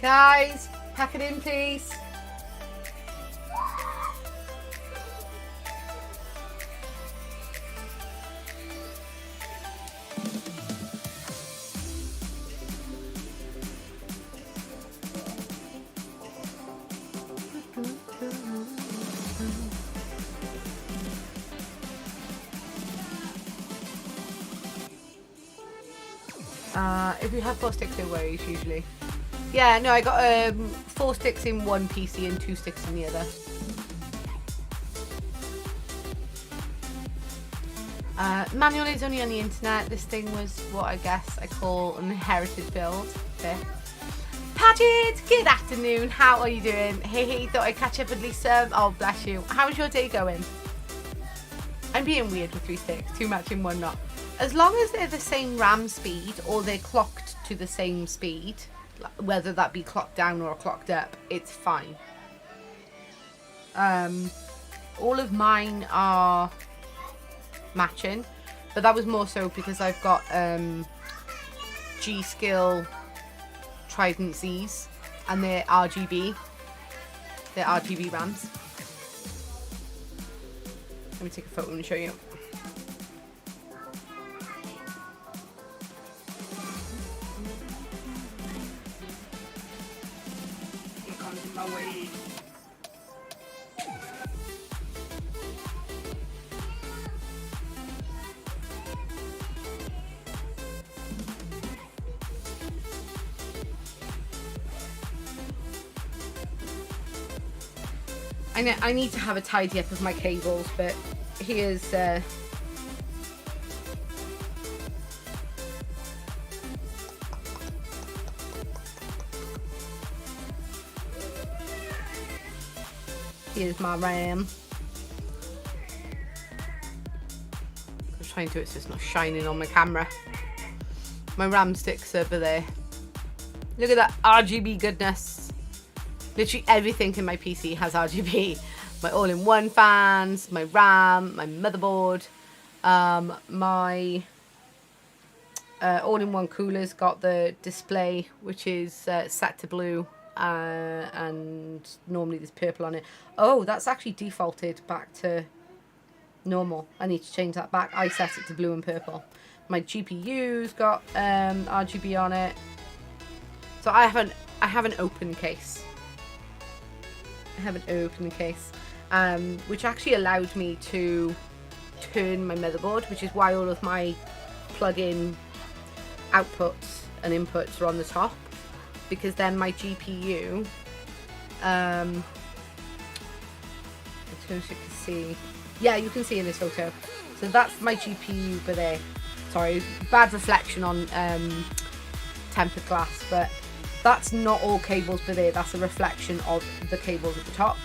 [SPEAKER 2] Guys, pack it in, please. If you have 4 sticks, no worries, usually. Yeah, no, I got 4 sticks in one PC and 2 sticks in the other. Manual is only on the internet. This thing was what I guess I call an inherited build. Okay. Paget, good afternoon. How are you doing? Hey, thought I'd catch up at least some. Oh, bless you. How's your day going? I'm being weird with 3 sticks. Too much in one knot. As long as they're the same RAM speed or they're clocked to the same speed, whether that be clocked down or clocked up, it's fine. All of mine are matching, but that was more so because I've got G-Skill Trident Z's and they're RGB. They're RGB RAMs. Let me take a photo and show you. It comes in my way. I need to have a tidy up of my cables, but here's here's my RAM. I'm trying to do it so it's not shining on my camera. My RAM sticks over there. Look at that RGB goodness. Literally everything in my PC has RGB. My all-in-one fans, my RAM, my motherboard, my all-in-one cooler's got the display, which is set to blue, and normally there's purple on it. Oh, that's actually defaulted back to normal. I need to change that back. I set it to blue and purple. My GPU's got RGB on it. So I have an open case. I have an open case, which actually allowed me to turn my motherboard, which is why all of my plug-in outputs and inputs are on the top, because then my GPU, as you can see, yeah, you can see in this photo. So that's my GPU over there. Sorry, bad reflection on tempered glass, but that's not all cables per there. That's a reflection of the cables at the top.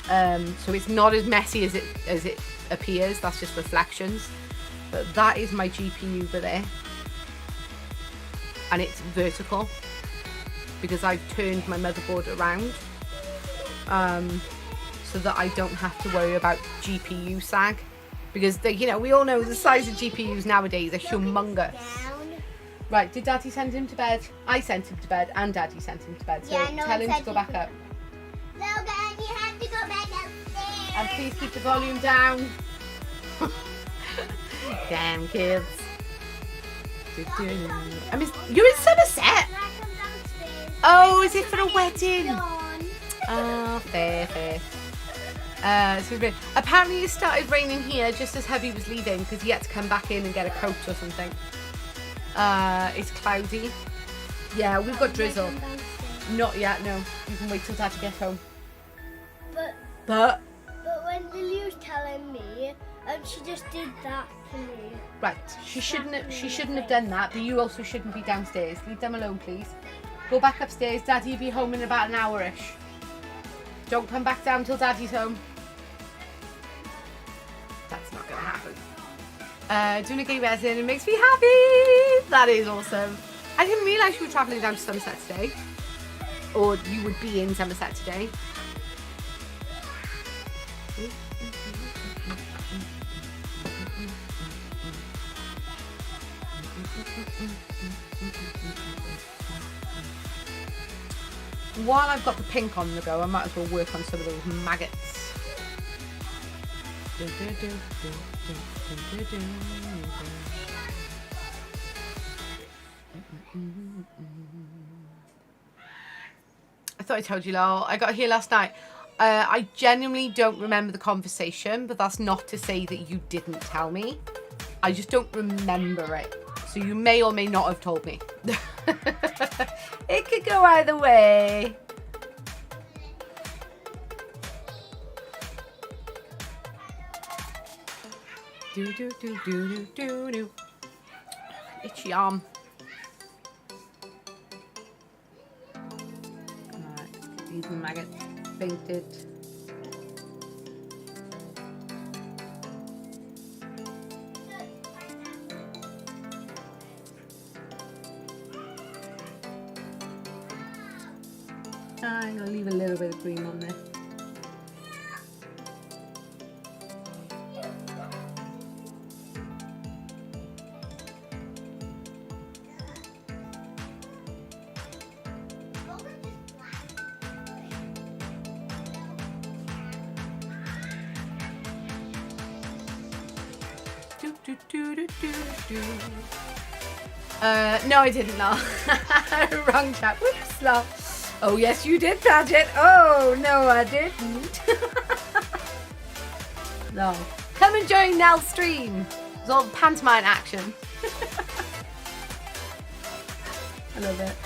[SPEAKER 2] So it's not as messy as it appears. That's just reflections. But that is my GPU per there, and it's vertical because I've turned my motherboard around, so that I don't have to worry about GPU sag, because we all know the size of GPUs nowadays are humongous. Right, did Daddy send him to bed? I sent him to bed and Daddy sent him to bed. So
[SPEAKER 3] yeah, no,
[SPEAKER 2] tell him to go back up.
[SPEAKER 3] Logan, you have to go back upstairs.
[SPEAKER 2] And please keep the volume down. Damn kids. I mean, you're in Somerset? Oh, is it for a wedding? Oh, fair. So apparently it started raining here just as Hubby was leaving because he had to come back in and get a coat or something. It's cloudy. Yeah, we've got drizzle. Not yet, no. You can wait till Dad gets home. But
[SPEAKER 3] when Lily was telling me, she just did that to me.
[SPEAKER 2] Right, she shouldn't have done that, but you also shouldn't be downstairs. Leave them alone, please. Go back upstairs. Daddy will be home in about an hour-ish. Don't come back down till Daddy's home. That's not gonna happen. Doing a gay resin, it makes me happy. That is awesome. I didn't realise you were travelling down to Somerset today, or you would be in Somerset today. While I've got the pink on the go, I might as well work on some of those maggots. I thought I told you, Lol. I got here last night. I genuinely don't remember the conversation, but that's not to say that you didn't tell me. I just don't remember it. So you may or may not have told me. It could go either way. Do do do do do do do. Itchy arm. Alright, these maggots painted. I'm gonna leave a little bit of green on there. No, I didn't. No, wrong chat. Whoops, no. Oh yes, you did, Paget. Oh no, I didn't. No. Come and join Nell's stream. It's all pantomime action. I love it.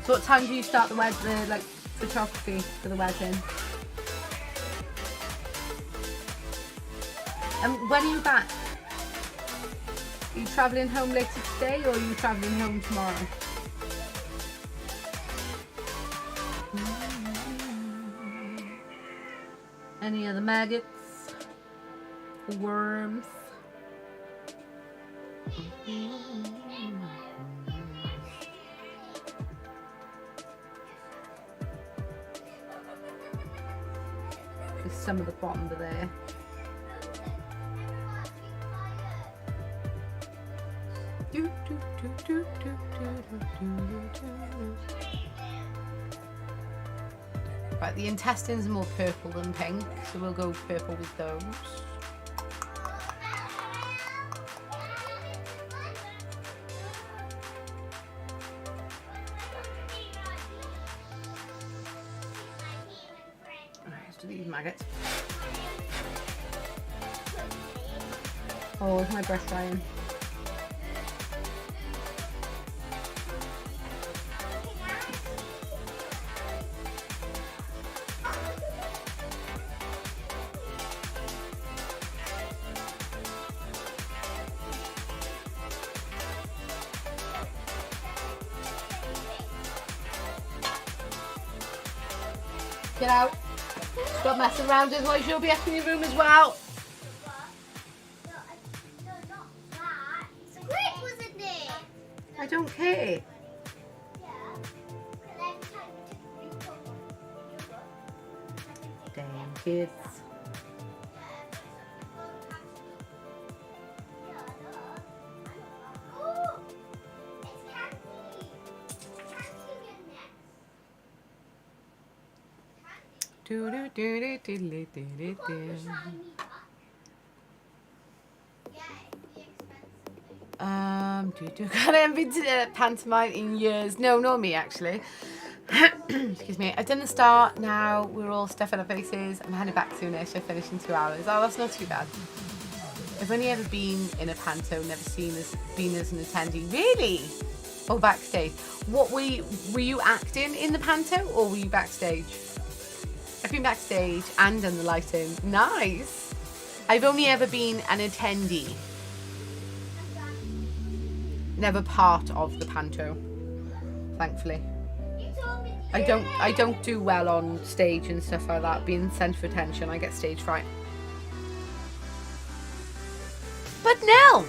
[SPEAKER 2] So what time do you start the photography for the wedding? And when are you back? Are you travelling home later today or are you travelling home tomorrow? Any other maggots? Worms? There's some of the bottom of there. Right, the intestines are more purple than pink, so we'll go purple with those. Alright, let's do these maggots. Oh, where's my brush drying? Get out. Stop messing around, otherwise you'll be up in your room as well. I don't care. Damn kids. Do do do do do do do do. Can't envy pantomime in years. No, not me actually. Excuse me. I've done the start. Now we're all stuffing our faces. I'm heading back soonish. I finish in 2 hours. Oh, that's not too bad. I've only ever been in a panto, never been as an attendee. Really? Oh, backstage. What were you acting in the panto or were you backstage? I've been backstage and done the lighting. Nice. I've only ever been an attendee. Never part of the panto, thankfully. I don't do well on stage and stuff like that. Being centre for attention, I get stage fright. But Nell,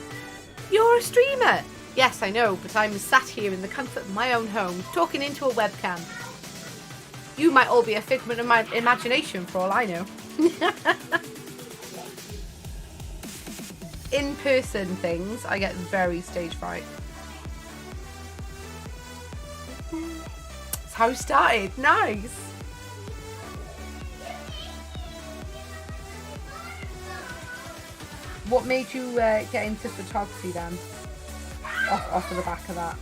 [SPEAKER 2] you're a streamer. Yes, I know, but I'm sat here in the comfort of my own home, talking into a webcam. You might all be a figment of my imagination for all I know. In-person things, I get very stage fright. That's how it started. Nice. What made you get into photography then? Off of the back of that.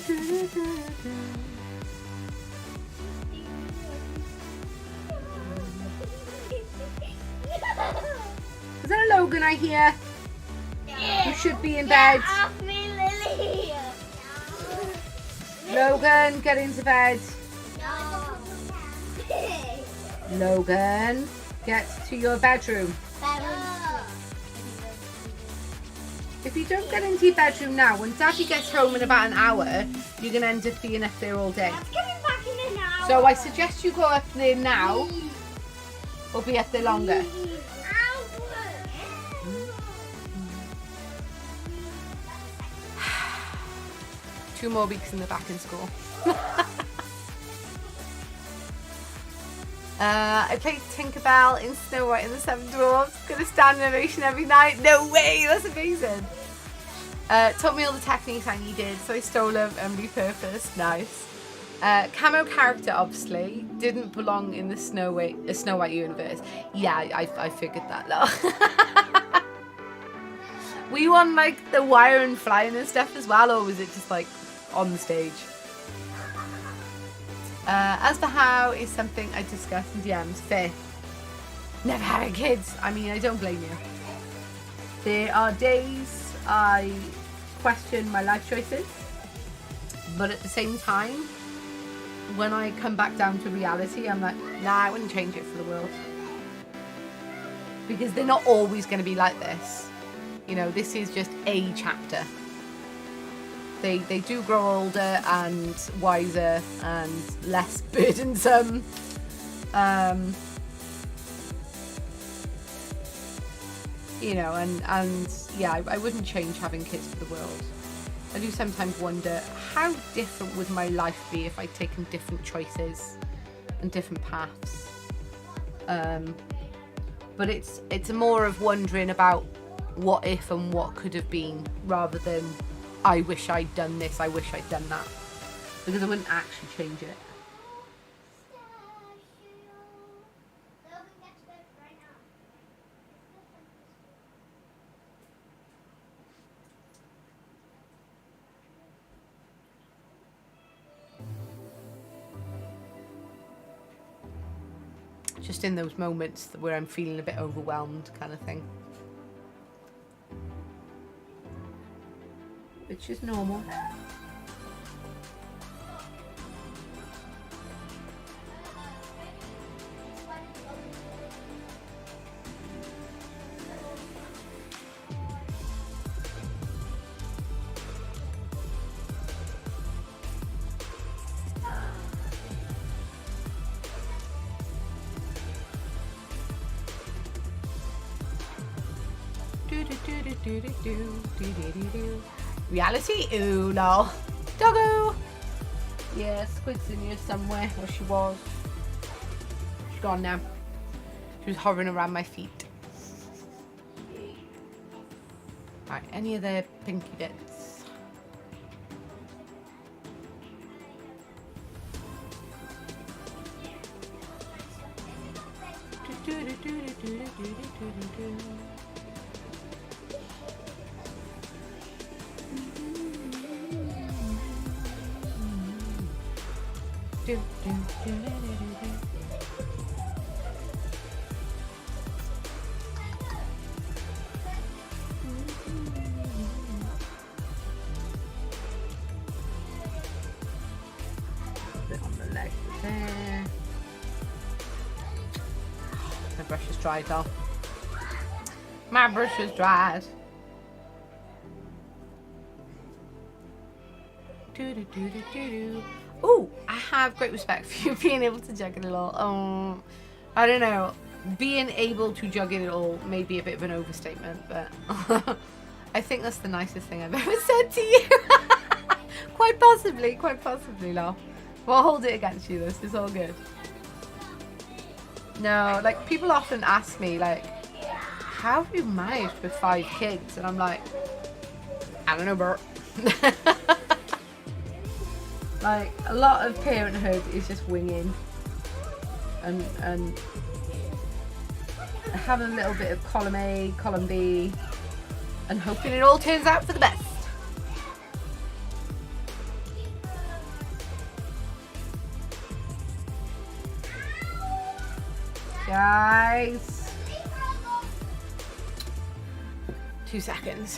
[SPEAKER 2] Is that a Logan I hear? You should be in bed.
[SPEAKER 3] Get off me, Lily.
[SPEAKER 2] Logan, get into bed.
[SPEAKER 3] No.
[SPEAKER 2] Logan, get to your bedroom. If you don't get into your bedroom now, when Daddy gets home in about an hour, you're going to end up being up there all day.
[SPEAKER 3] Let's get him back in an hour.
[SPEAKER 2] So I suggest you go up there now, or be up there longer. Two more weeks and they're back in school. I played Tinkerbell in Snow White and the Seven Dwarfs. Gonna stand narration every night. No way, that's amazing. Taught me all the techniques I needed, so I stole them and repurposed. Nice. Camo character obviously didn't belong in the Snow White universe. Yeah, I figured that though. Were you on like the wire and flying and stuff as well, or was it just like on the stage? As for how is something I discussed in DMs. Fair. Never having kids. I mean, I don't blame you. There are days I question my life choices, but at the same time, when I come back down to reality, I'm like, nah, I wouldn't change it for the world. Because they're not always going to be like this. You know, this is just a chapter. They do grow older and wiser and less burdensome. You know, and yeah, I wouldn't change having kids for the world. I do sometimes wonder how different would my life be if I'd taken different choices and different paths. But it's more of wondering about what if and what could have been, rather than I wish I'd done this, I wish I'd done that, because I wouldn't actually change it. Just in those moments where I'm feeling a bit overwhelmed, kind of thing. Which is normal. Reality? Ooh, no. Doggo! Yeah, Squid's in here somewhere. Where she was. She's gone now. She was hovering around my feet. Right, any of the pinky bits? Bit on the leg there. My brush is dried though. My brush is dried. Oh, I have great respect for you being able to juggle it all. I don't know. Being able to juggle it all may be a bit of an overstatement, but I think that's the nicest thing I've ever said to you. Quite possibly, love. We'll hold it against you, this is all good. No, like, people often ask me, like, how have you managed with 5 kids? And I'm like, I don't know, bro. Like, a lot of parenthood is just winging and having a little bit of column A, column B, and hoping it all turns out for the best. Guys. 2 seconds.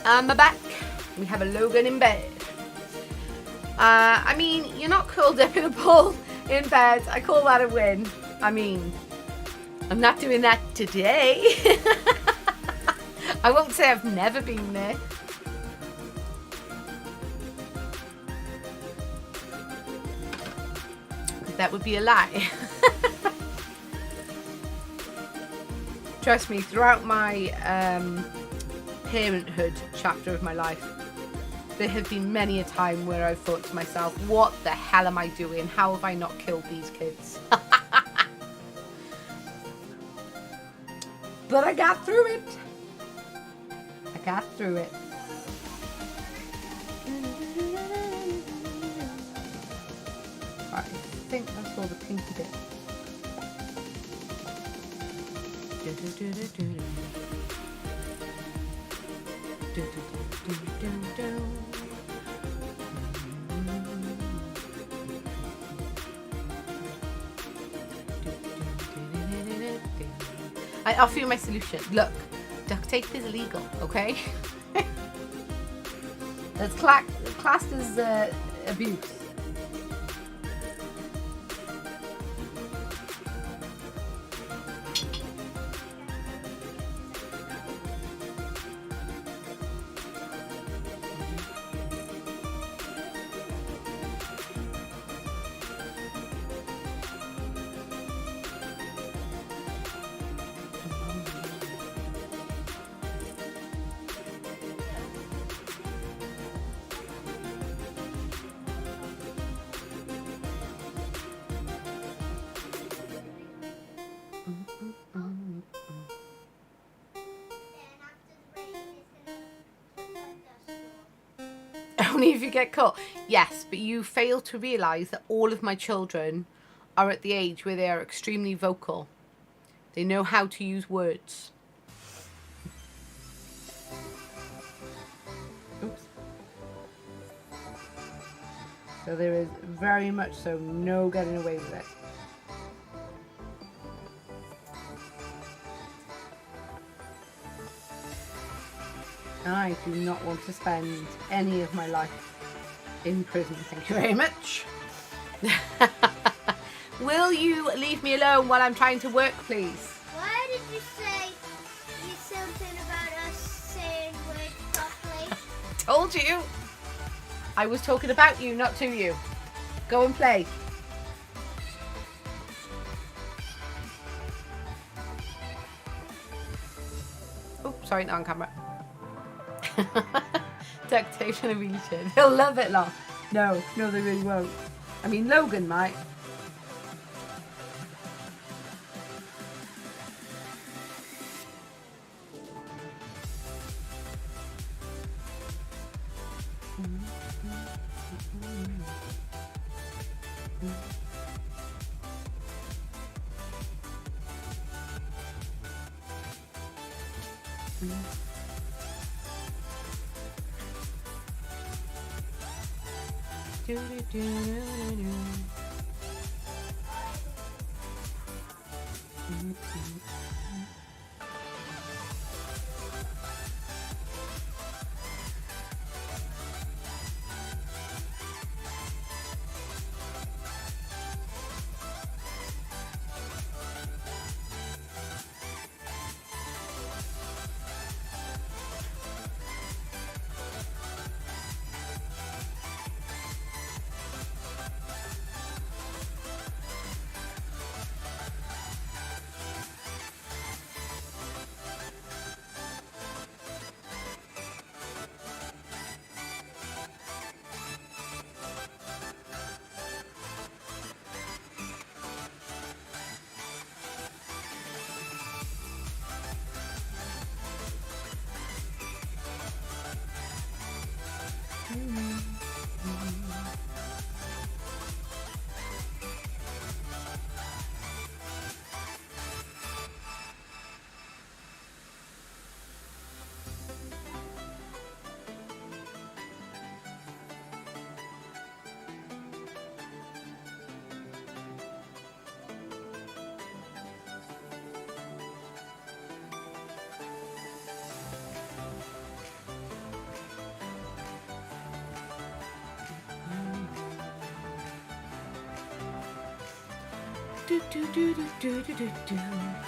[SPEAKER 2] And we're back. We have a Logan in bed. I mean, you're not curled up in a ball in bed. I call that a win. I mean, I'm not doing that today. I won't say I've never been there. That would be a lie. Trust me, throughout my parenthood chapter of my life, there have been many a time where I've thought to myself, what the hell am I doing? How have I not killed these kids? But I got through it. I got through it. Right, I think that's all the pinky bit. I offer you my solution. Look, duct tape is illegal, okay? That's classed as abuse. Only if you get caught. Yes, but you fail to realise that all of my children are at the age where they are extremely vocal. They know how to use words. Oops. So there is very much so no getting away with it. I do not want to spend any of my life in prison. Thank you very much. Will you leave me alone while I'm trying to work, please?
[SPEAKER 3] Why did you say something about us saying words properly?
[SPEAKER 2] Told you. I was talking about you, not to you. Go and play. Oh, sorry, not on camera. Duct tape and a wheelchair. They'll love it, love. No, they really won't. I mean, Logan might.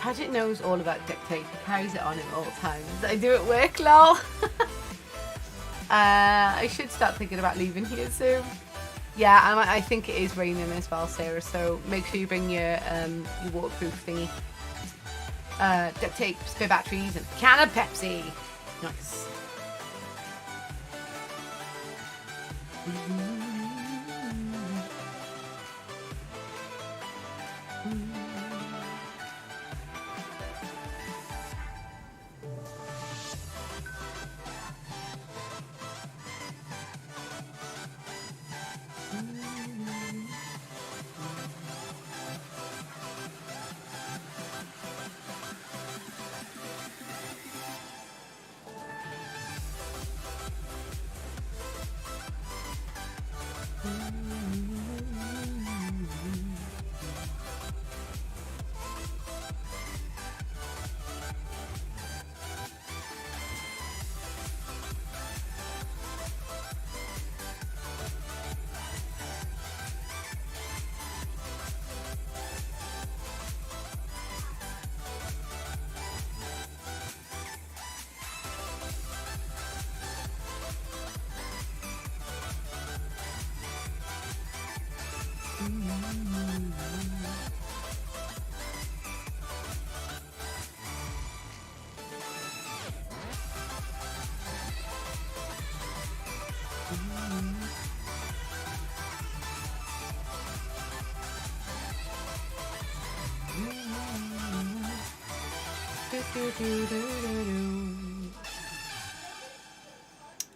[SPEAKER 2] Paget knows all about duct tape. He carries it on him all the times. I do at work, lol. I should start thinking about leaving here soon. Yeah, I think it is raining as well, Sarah, so make sure you bring your waterproof thingy. Duct tape, spare batteries, and a can of Pepsi. Nice.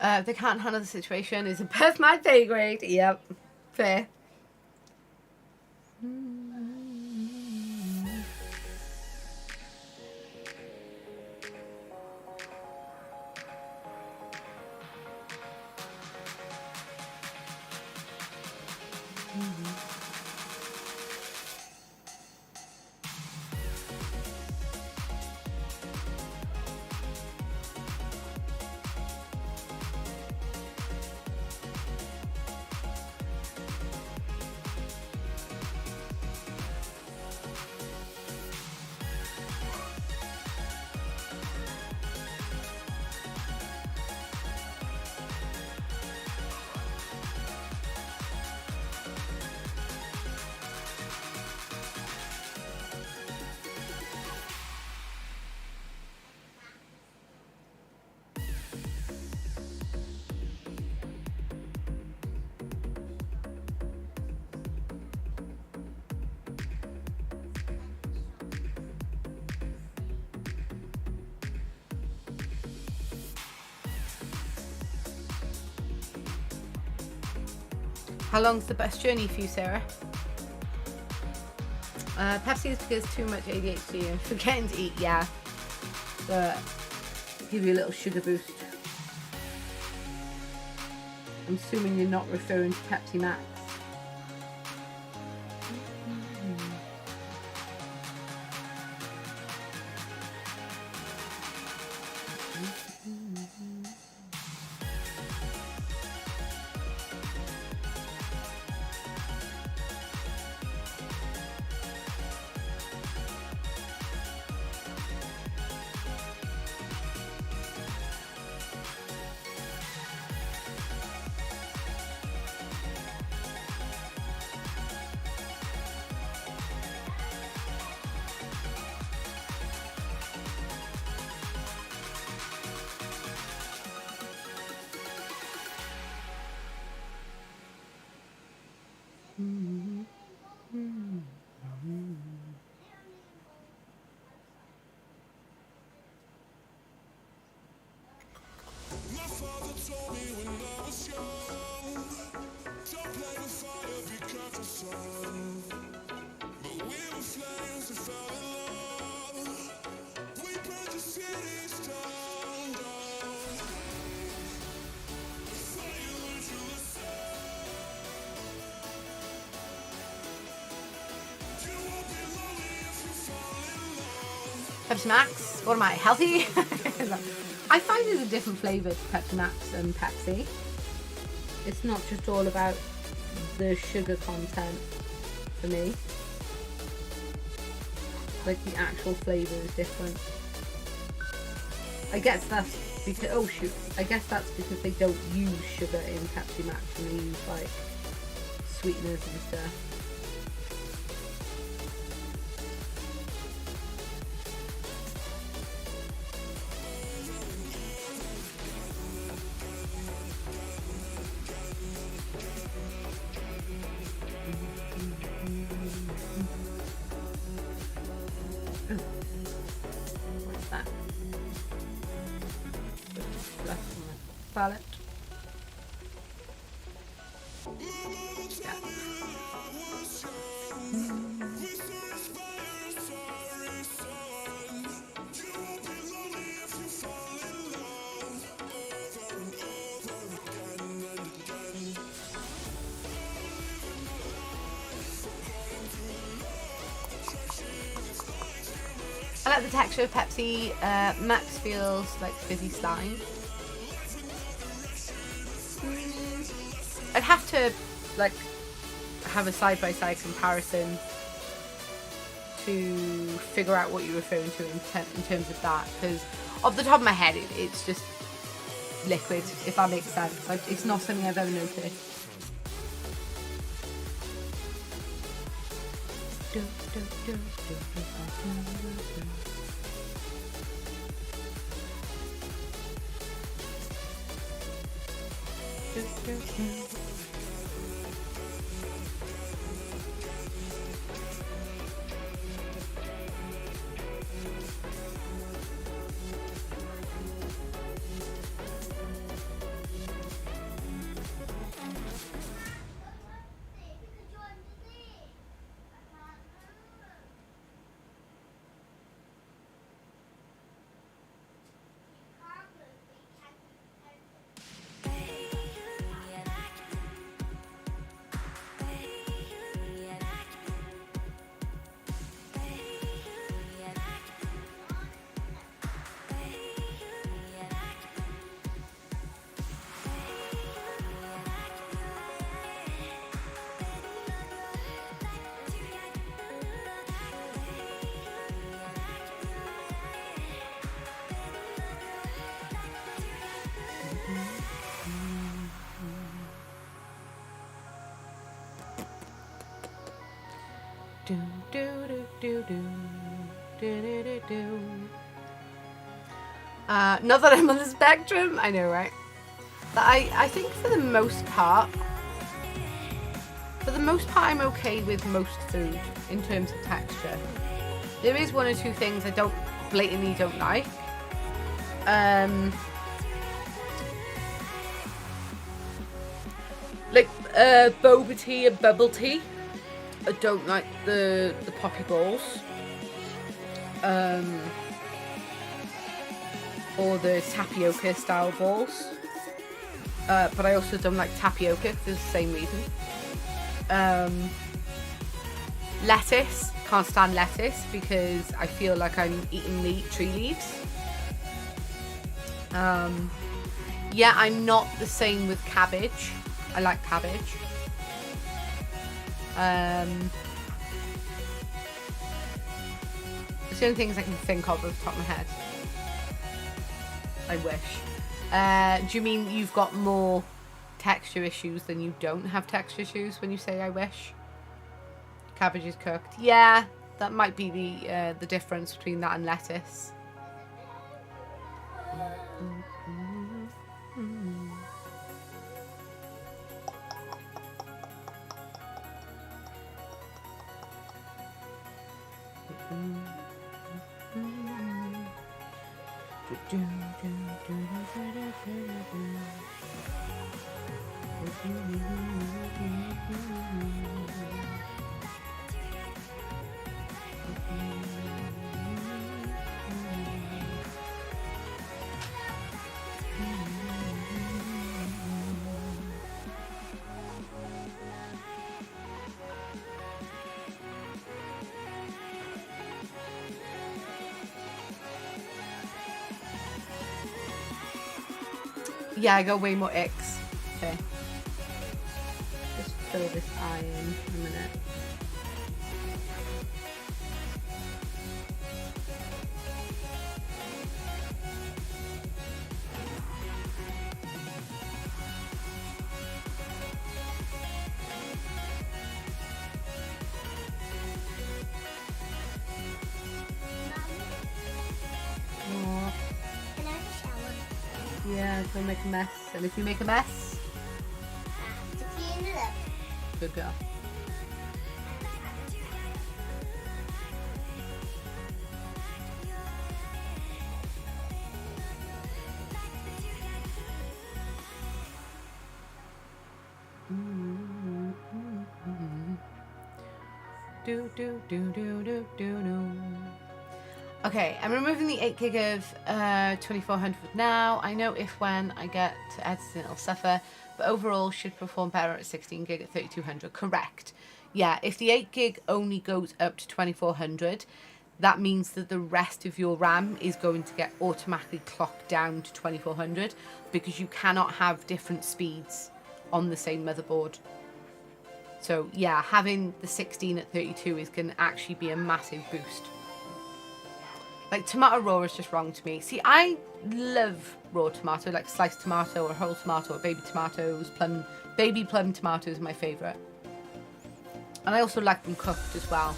[SPEAKER 2] If they can't handle the situation, is above my pay grade. Yep, fair. How long's the bus journey for you, Sarah? Pepsi is because too much ADHD and forgetting to eat, yeah. But give you a little sugar boost. I'm assuming you're not referring to Pepsi Max.
[SPEAKER 6] My father told me when I was young, don't play with fire, be careful, son. But we were flames that fell in love. We burned the cities down, down. Fire learned you a lesson. You won't be lonely if you fall in love.
[SPEAKER 2] Pepsi Max, what am I, healthy? I find there's a different flavour to Pepsi Max and Pepsi. It's not just all about the sugar content for me. Like the actual flavour is different. I guess that's because, I guess that's because they don't use sugar in Pepsi Max and they use like sweeteners and stuff. What's that? Left on my palette. Yeah. I like the texture of Pepsi. Max feels like fizzy slime. I'd have to like have a side-by-side comparison to figure out what you're referring to in terms of that, because off the top of my head it's just liquid, if that makes sense. Like, it's not something I've ever noticed. Not that I'm on the spectrum, I know, right? But I think for the most part I'm okay with most food in terms of texture. There is one or two things I blatantly don't like. Like boba tea and bubble tea. I don't like the poppy balls. Or the tapioca style balls. But I also don't like tapioca for the same reason. Lettuce. Can't stand lettuce because I feel like I'm eating tree leaves. Yeah, I'm not the same with cabbage. I like cabbage. It's the only things I can think of off the top of my head. I wish. Do you mean you've got more texture issues than you don't have texture issues when you say I wish? Cabbage is cooked. Yeah, that might be the difference between that and lettuce. Yeah, I got way more X. Okay. Just fill this eye in a minute. Oh.
[SPEAKER 3] Can I have a shower?
[SPEAKER 2] Yeah, don't make a mess. And if you make a mess,
[SPEAKER 3] To clean it up.
[SPEAKER 2] good girl. Do do do do do do do. Okay, I'm removing the 8 gig of 2400 now. I know if when I get to editing it'll suffer, but overall should perform better at 16 gig at 3200. Correct. Yeah, if the 8 gig only goes up to 2400, that means that the rest of your RAM is going to get automatically clocked down to 2400 because you cannot have different speeds on the same motherboard. So yeah, having the 16 at 32 is going to actually be a massive boost. Like, tomato raw is just wrong to me. See, I love raw tomato, like sliced tomato or whole tomato or baby tomatoes. Baby plum tomatoes are my favourite. And I also like them cooked as well,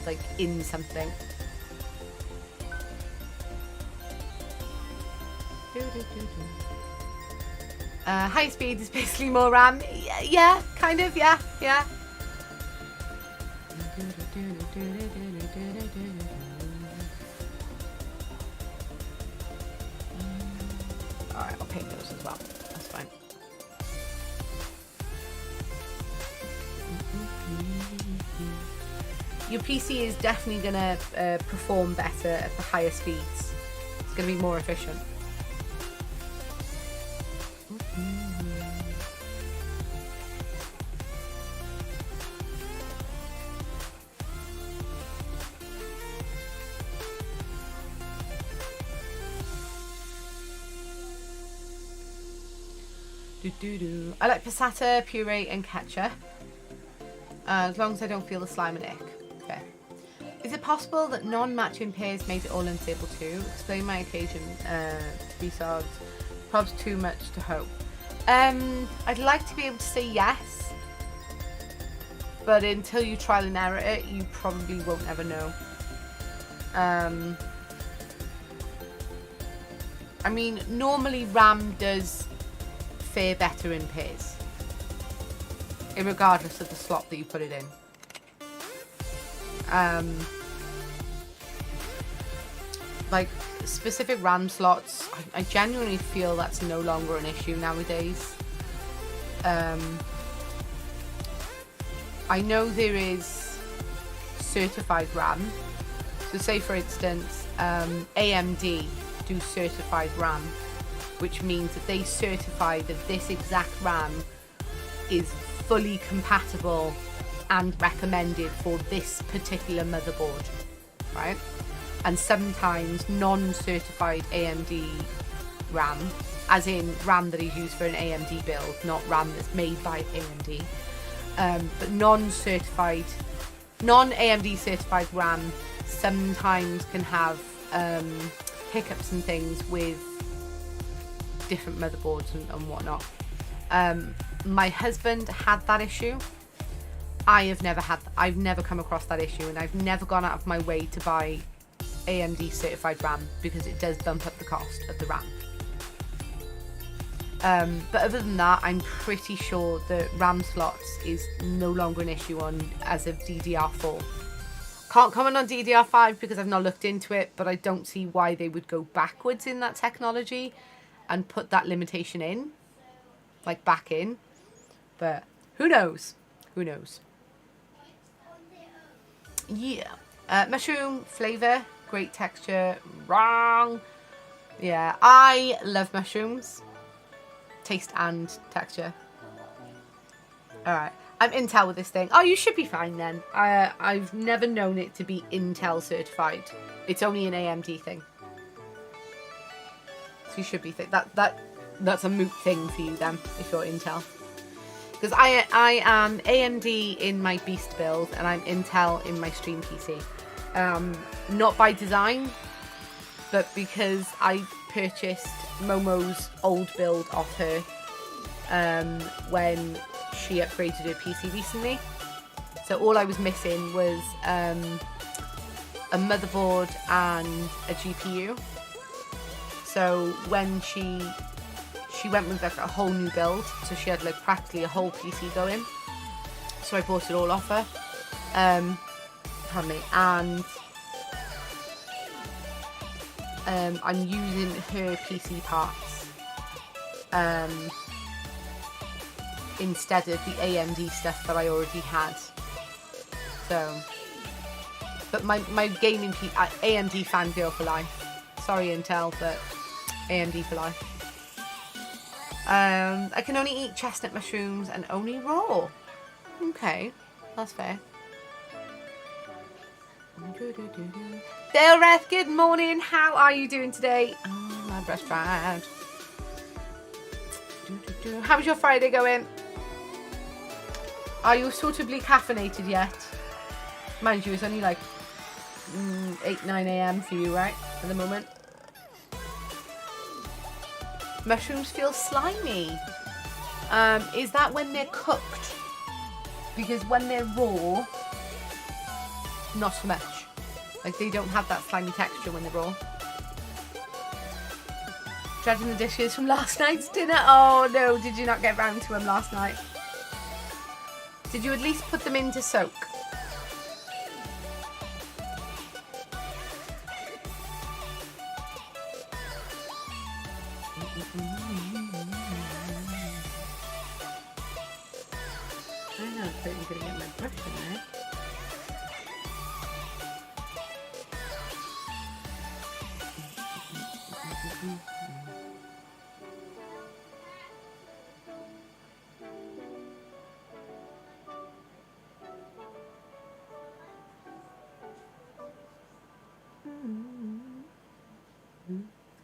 [SPEAKER 2] like in something. High speed is basically more RAM. Yeah, kind of, yeah. Alright, I'll paint those as well. That's fine. Your PC is definitely going to perform better at the higher speeds. It's going to be more efficient. I like passata, puree and ketchup. As long as I don't feel the slime and ick. Okay. Is it possible that non-matching pairs made it all unstable too? Explain my occasion to be solved. Probs too much to hope. I'd like to be able to say yes. But until you trial and error it, you probably won't ever know. I mean, normally RAM does fare better in pairs, regardless of the slot that you put it in. Like specific RAM slots, I genuinely feel that's no longer an issue nowadays. I know there is certified RAM. So say for instance, AMD do certified RAM, which means that they certify that this exact RAM is fully compatible and recommended for this particular motherboard, right? And sometimes non-certified AMD RAM, as in RAM that is used for an AMD build, not RAM that's made by AMD, but non-AMD certified RAM sometimes can have hiccups and things with different motherboards and whatnot. My husband had that issue. I've never come across that issue, and I've never gone out of my way to buy AMD certified RAM because it does bump up the cost of the RAM. But other than that, I'm pretty sure that RAM slots is no longer an issue as of DDR4. Can't comment on DDR5 because I've not looked into it, but I don't see why they would go backwards in that technology and put that limitation in, like back in. But who knows? Who knows? Yeah. Mushroom flavour, great texture. Wrong. Yeah, I love mushrooms. Taste and texture. Alright. I'm Intel with this thing. Oh, you should be fine then. I've never known it to be Intel certified. It's only an AMD thing. So you should be that's a moot thing for you then, if you're Intel. Because I am AMD in my Beast build and I'm Intel in my Stream PC. Not by design, but because I purchased Momo's old build off her when she upgraded her PC recently. So all I was missing was a motherboard and a GPU. So when she went with like a whole new build, so she had like practically a whole PC going. So I bought it all off her. Pardon me. And I'm using her PC parts instead of the AMD stuff that I already had. So, but my gaming AMD fangirl for life. Sorry Intel, but AMD for life. I can only eat chestnut mushrooms and only raw. Okay, that's fair. Dale Reth, good morning. How are you doing today? Oh, my breast dried. How's your Friday going? Are you suitably caffeinated yet? Mind you, it's only like 8, 9 a.m. for you, right? At the moment. Mushrooms feel slimy. Is that when they're cooked? Because when they're raw, not so much. Like they don't have that slimy texture when they're raw. Dreading the dishes from last night's dinner. Oh no, did you not get round to them last night? Did you at least put them in to soak? I know, I thought you were going to get my brush in there.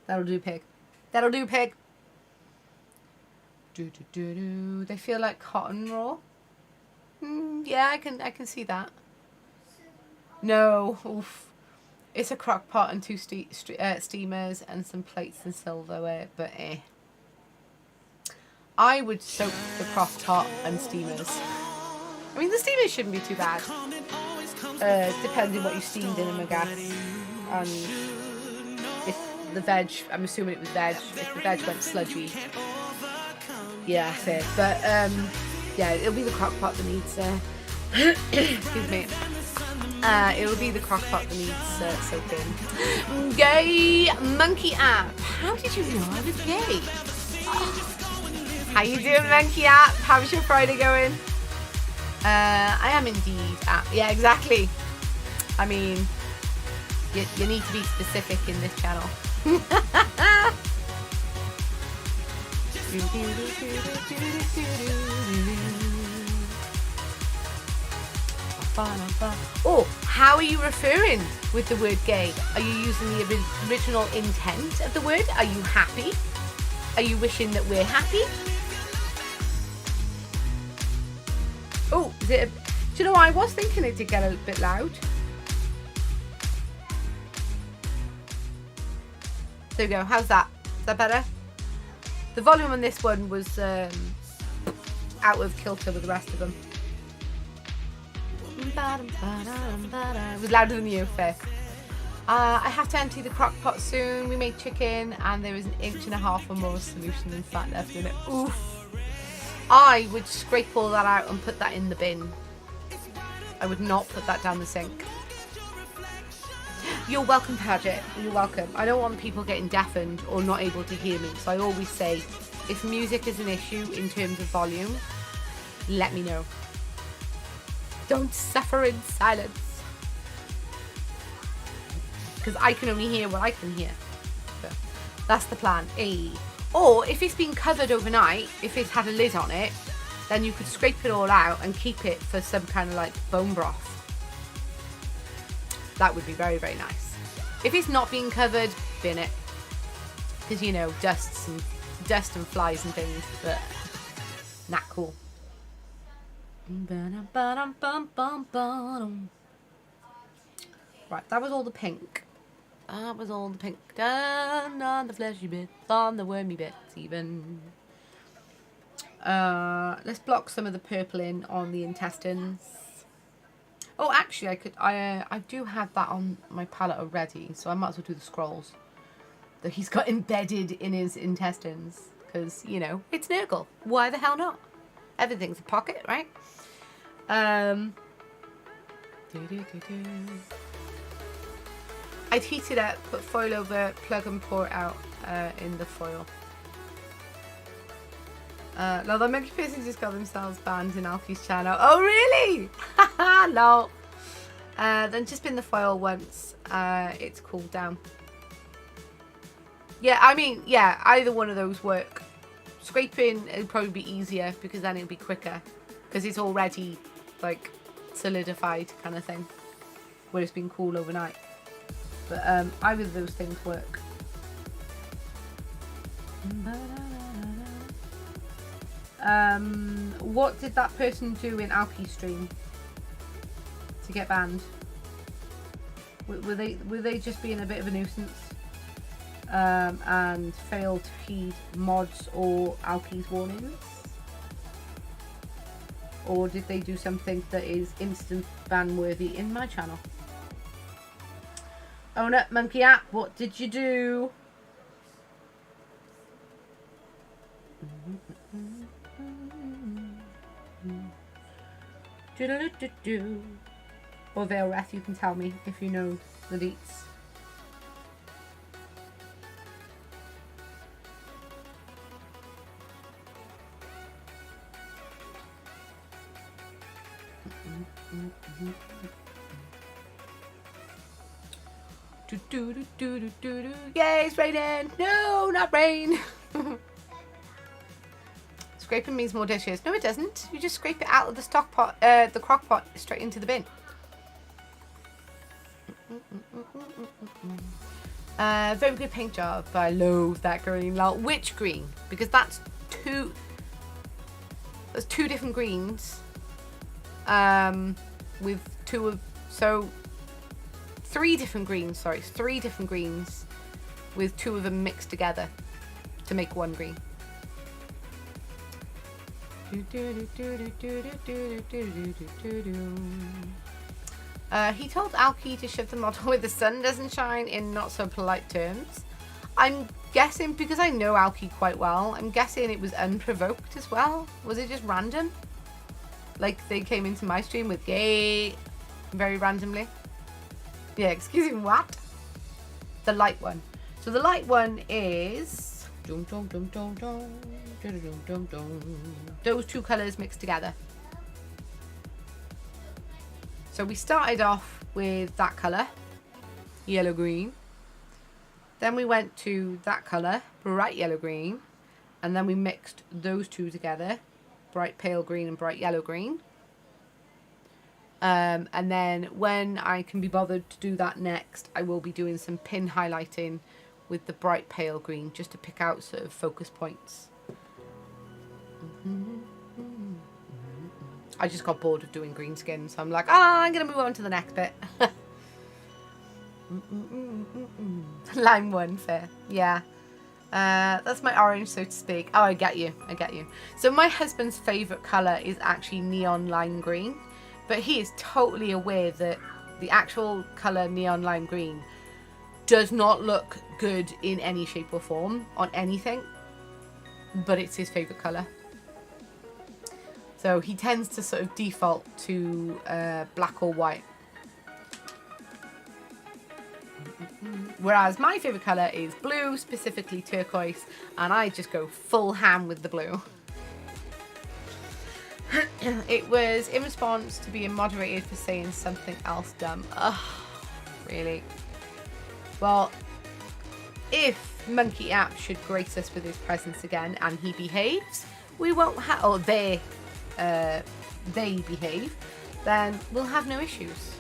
[SPEAKER 2] That'll do, pig. That'll do, pig. They feel like cotton raw. Yeah, I can see that. No, oof. It's a crock pot and 2 steamers and some plates and silverware, but I would soak the crock pot and steamers. I mean, the steamers shouldn't be too bad. Depending what you steamed in them, I guess. And if the veg, I'm assuming it was veg. If the veg went sludgy, yeah, fair. But yeah, it'll be the crock pot that needs. Excuse me. It'll be the crock pot that needs soaking. Gay monkey app. How did you know I was gay? Oh. How you doing, Monkey App? How's your Friday going? I am indeed app. Yeah, exactly. I mean, you need to be specific in this channel. Oh, how are you referring with the word gay? Are you using the original intent of the word? Are you happy? Are you wishing that we're happy? Oh, is it? Do you know what? I was thinking it did get a bit loud. There we go. How's that? Is that better? The volume on this one was out of kilter with the rest of them. It was louder than you, fair. I have to empty the crock pot soon. We made chicken and there is 1.5 inches or more solution and fat left in it. Oof. I would scrape all that out and put that in the bin. I would not put that down the sink. You're welcome, Paget. You're welcome. I don't want people getting deafened or not able to hear me. So I always say, if music is an issue in terms of volume, let me know. Don't suffer in silence. Because I can only hear what I can hear. So that's the plan. Or if it's been covered overnight, if it's had a lid on it, then you could scrape it all out and keep it for some kind of like bone broth. That would be very, very nice. If it's not being covered, bin it. Because, you know, dust and flies and things. But not cool. Right, that was all the pink. That was all the pink. Done on the fleshy bits, on the wormy bits even. Let's block some of the purple in on the intestines. Oh, actually, I do have that on my palette already, so I might as well do the scrolls that he's got embedded in his intestines. Because, you know, it's Nurgle. Why the hell not? Everything's a pocket, right? I'd heat it up, put foil over, plug and pour it out in the foil. No, the monkey person just got themselves banned in Alfie's channel. Oh, really? Haha, no. Then just spin the foil once it's cooled down. Yeah, I mean, yeah, either one of those work. Scraping, it'd probably be easier because then it'd be quicker. Because it's already, like, solidified kind of thing. Where it's been cool overnight. But either of those things work. What did that person do in Alfie's stream to get banned? Were they just being a bit of a nuisance and failed to heed mods or Alfie's warnings? Or did they do something that is instant ban worthy in my channel? Own up, Monkey App, what did you do? Or Veilwrath, you can tell me if you know the deets. Yay, it's raining! No, not rain! Scraping means more dishes. No, it doesn't. You just scrape it out of the stock pot, the crock pot, straight into the bin. Very good paint job. I love that green. Which green? Because that's two. There's two different greens. With two of three different greens. Sorry, 3 different greens, with 2 of them mixed together to make one green. He told Alki to shove the model where the sun doesn't shine in not so polite terms. I'm guessing, because I know Alki quite well, I'm guessing it was unprovoked as well. Was it just random? Like they came into my stream with gay very randomly? Yeah, excuse me, what? The light one. So the light one is Those two colours mixed together. So we started off with that colour, yellow green. Then we went to that colour, bright yellow green. And then we mixed those two together, bright pale green and bright yellow green. And then when I can be bothered to do that next, I will be doing some pin highlighting with the bright pale green, just to pick out sort of focus points. I just got bored of doing green skin, so I'm like, I'm going to move on to the next bit. Line 1, fair. Yeah. That's my orange, so to speak. Oh, I get you. I get you. So my husband's favourite colour is actually neon lime green. But he is totally aware that the actual colour neon lime green does not look good in any shape or form on anything. But it's his favourite colour. So he tends to sort of default to black or white. Whereas my favourite colour is blue, specifically turquoise. And I just go full ham with the blue. It was in response to being moderated for saying something else dumb. Ugh, really? Well, if Monkey App should grace us with his presence again and he behaves, we won't have, or they behave, then we'll have no issues.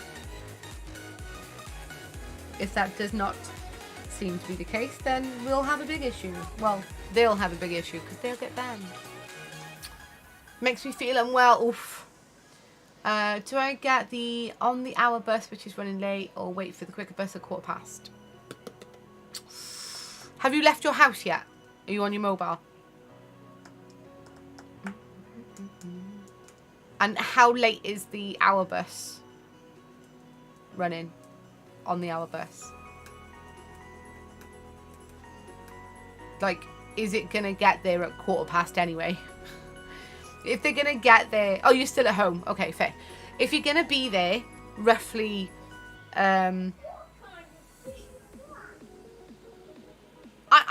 [SPEAKER 2] If that does not seem to be the case, then we'll have a big issue. Well, they'll have a big issue because they'll get banned. Makes me feel unwell. Oof. Do I get the on the hour bus, which is running late, or wait for the quicker bus at 1:15? Have you left your house yet? Are you on your mobile? And how late is the hour bus running on the hour bus? Like, is it going to get there at 1:15 anyway? If they're going to get there... Oh, you're still at home. Okay, fair. If you're going to be there, roughly...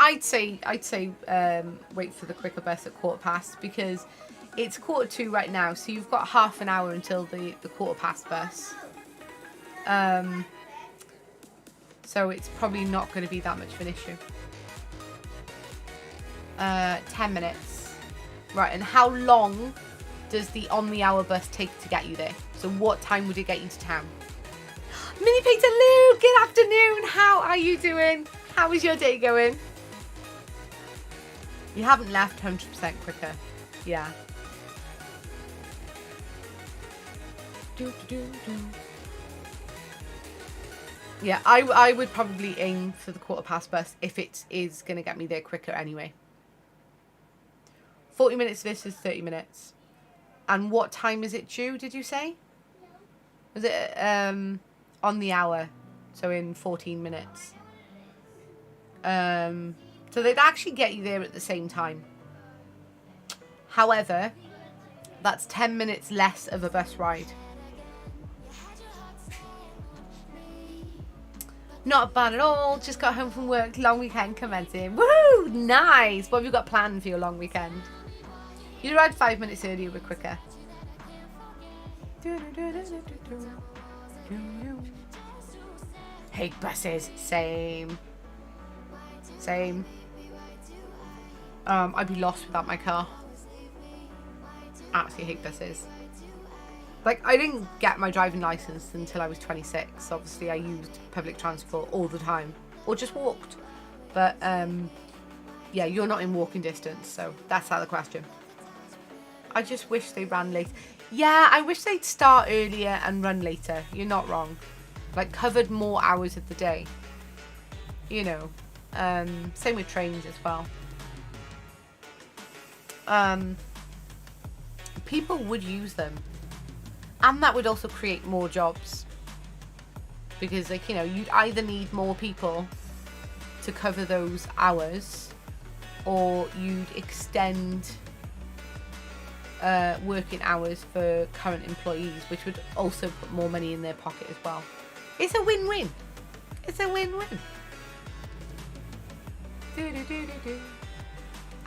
[SPEAKER 2] I'd say wait for the quicker bus at 1:15 because it's 1:45 right now. So you've got half an hour until the 1:15 bus. So it's probably not going to be that much of an issue. 10 minutes. Right, and how long does the on-the-hour bus take to get you there? So what time would it get you to town? Mini Peter Lou, good afternoon. How are you doing? How is your day going? You haven't left 100% quicker. Yeah. Yeah, I would probably aim for the 1:15 bus if it is going to get me there quicker anyway. 40 minutes versus 30 minutes. And what time is it due, did you say? Was it on the hour? So in 14 minutes. So they'd actually get you there at the same time. However, that's 10 minutes less of a bus ride. Not bad at all. Just got home from work. Long weekend commencing. Woohoo! Nice. What have you got planned for your long weekend? You'd arrived 5 minutes earlier, but quicker. Hate buses. Same. Same. I'd be lost without my car. Absolutely hate buses. Like, I didn't get my driving license until I was 26. Obviously, I used public transport all the time. Or just walked. But, yeah, you're not in walking distance, so that's out of the question. I just wish they ran late. Yeah, I wish they'd start earlier and run later. You're not wrong. Like, covered more hours of the day. You know. Same with trains as well. People would use them. And that would also create more jobs. Because, like, you know, you'd either need more people to cover those hours, or you'd extend working hours for current employees, which would also put more money in their pocket as well. It's a win-win. It's a win-win.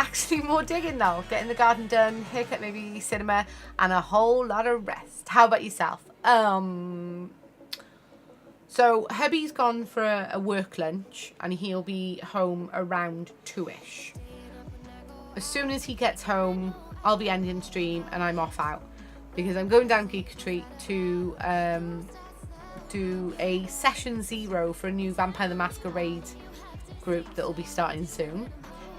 [SPEAKER 2] actually more digging now. Getting the garden done, haircut maybe, cinema, and a whole lot of rest. How about yourself? So hubby's gone for a work lunch and he'll be home around 2ish. As soon as he gets home, I'll be ending stream and I'm off out because I'm going down Geek Retreat to do a session 0 for a new Vampire the Masquerade group that will be starting soon.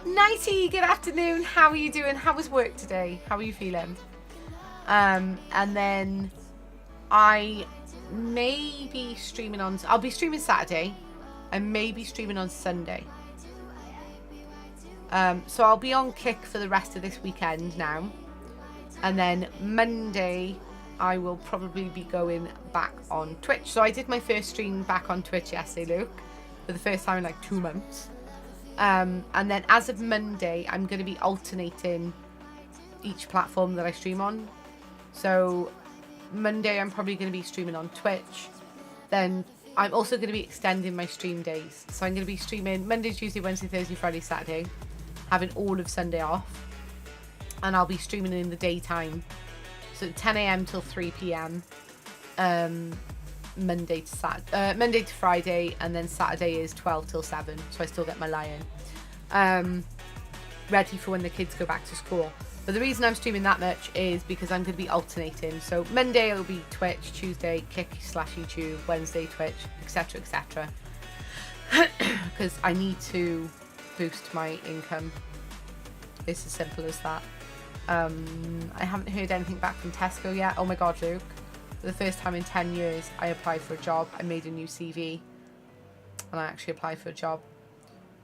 [SPEAKER 2] Nighty, good afternoon. How are you doing? How was work today? How are you feeling? And then I may be streaming on... I'll be streaming Saturday. I may be streaming on Sunday. So I'll be on Kick for the rest of this weekend now. And then Monday, I will probably be going back on Twitch. So I did my first stream back on Twitch yesterday, Luke. For the first time in like 2 months. And then as of Monday, I'm going to be alternating each platform that I stream on. So Monday, I'm probably going to be streaming on Twitch. Then I'm also going to be extending my stream days. So I'm going to be streaming Monday, Tuesday, Wednesday, Thursday, Friday, Saturday. Having all of Sunday off. And I'll be streaming in the daytime. So 10 a.m. till 3 p.m. Monday to Friday, and then Saturday is 12 till 7, so I still get my lie in. Ready for when the kids go back to school. But the reason I'm streaming that much is because I'm going to be alternating. So Monday it'll be Twitch, Tuesday Kick/YouTube, Wednesday Twitch, etc, etc. Because I need to boost my income. It's as simple as that. I haven't heard anything back from Tesco yet. Oh my god, Luke. For the first time in 10 years, I applied for a job. I made a new CV. And I actually applied for a job.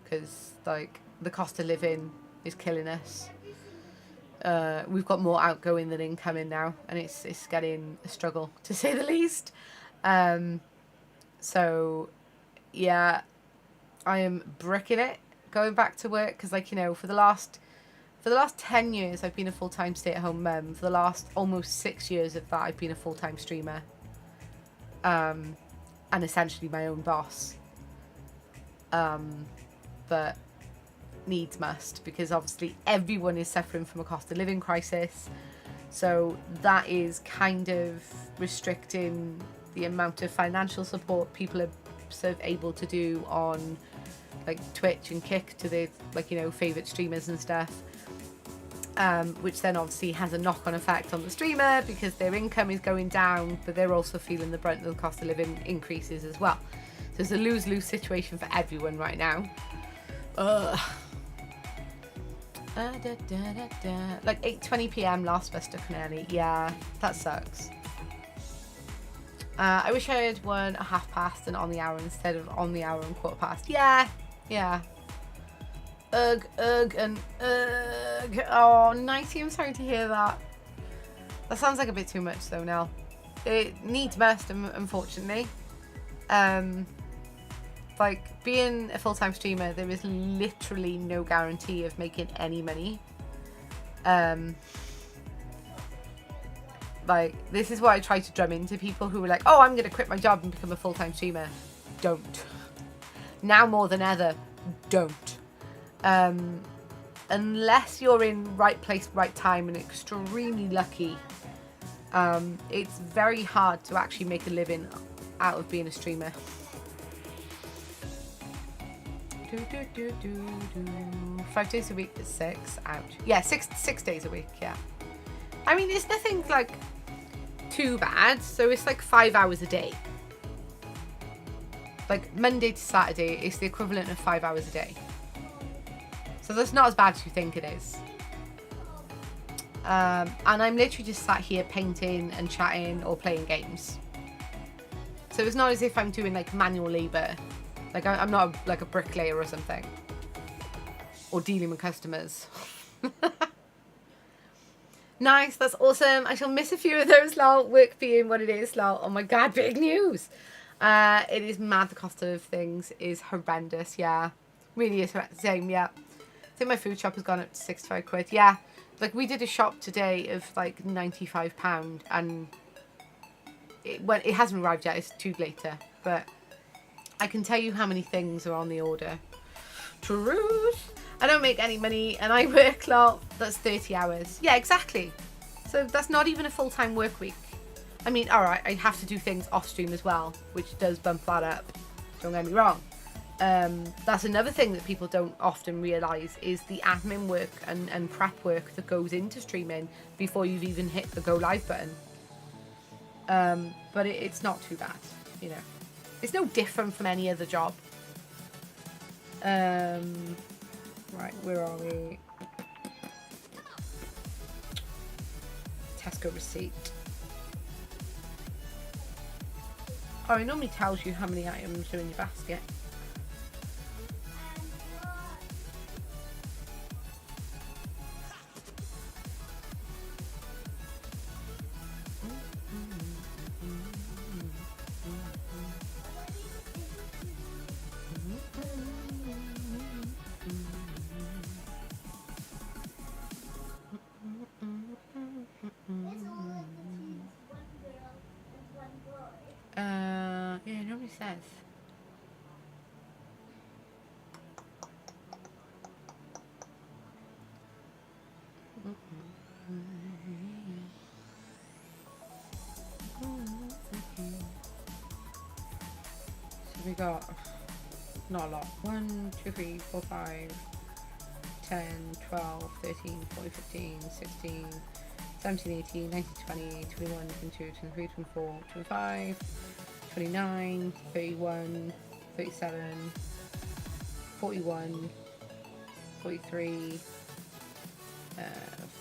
[SPEAKER 2] Because, like, the cost of living is killing us. We've got more outgoing than incoming now. And it's getting a struggle, to say the least. So, yeah. I am bricking it. Going back to work. Because, like, you know, for the last 10 years, I've been a full-time stay-at-home mum. For the last almost 6 years of that, I've been a full-time streamer. And essentially my own boss. But needs must, because obviously everyone is suffering from a cost of living crisis. So that is kind of restricting the amount of financial support people are sort of able to do on like Twitch and Kick to their, like, you know, favourite streamers and stuff. Which then obviously has a knock-on effect on the streamer because their income is going down, but they're also feeling the brunt of the cost of living increases as well. So it's a lose-lose situation for everyone right now. Like 8:20 p.m. last bus to Canary. Yeah, that sucks. I wish I had won a half past and on the hour instead of on the hour and quarter past. Yeah. Ugh, and ugh. Oh, Nighty, I'm sorry to hear that. That sounds like a bit too much though, Nell. It needs must, unfortunately. Like, being a full-time streamer, there is literally no guarantee of making any money. Like, this is what I try to drum into people who are like, oh, I'm going to quit my job and become a full-time streamer. Don't. Now more than ever, don't. Unless you're in right place, right time and extremely lucky, it's very hard to actually make a living out of being a streamer. 5 days a week is 6. Ouch. Yeah, six days a week, yeah. I mean, it's nothing like too bad. So it's like 5 hours a day. Like Monday to Saturday is the equivalent of 5 hours a day. So that's not as bad as you think it is. And I'm literally just sat here painting and chatting or playing games. So it's not as if I'm doing like manual labour. Like I'm not like a bricklayer or something. Or dealing with customers. Nice, that's awesome. I shall miss a few of those, lol. Work being what it is, lol. Oh my god, big news. It is mad. The cost of things is horrendous, yeah. Really is same, yeah. I think my food shop has gone up to 65 quid. Yeah, like we did a shop today of like £95 and it hasn't arrived yet, it's too later. But I can tell you how many things are on the order. Truth. I don't make any money and I work a lot. That's 30 hours. Yeah, exactly. So that's not even a full-time work week. I mean, all right, I have to do things off stream as well, which does bump that up. Don't get me wrong. That's another thing that people don't often realise is the admin work and prep work that goes into streaming before you've even hit the go live button. But it's not too bad, you know. It's no different from any other job. Right, where are we? Tesco receipt. Oh, it normally tells you how many items are in your basket. Yeah, it normally says. So we got not a lot. 1, 2, 3, 4, 5, 10, 12, 13, 14, 15, 16, 17, 18, 19, 20, 21, 22, 23, 24, 25, 29, 31, 37, 41, 43,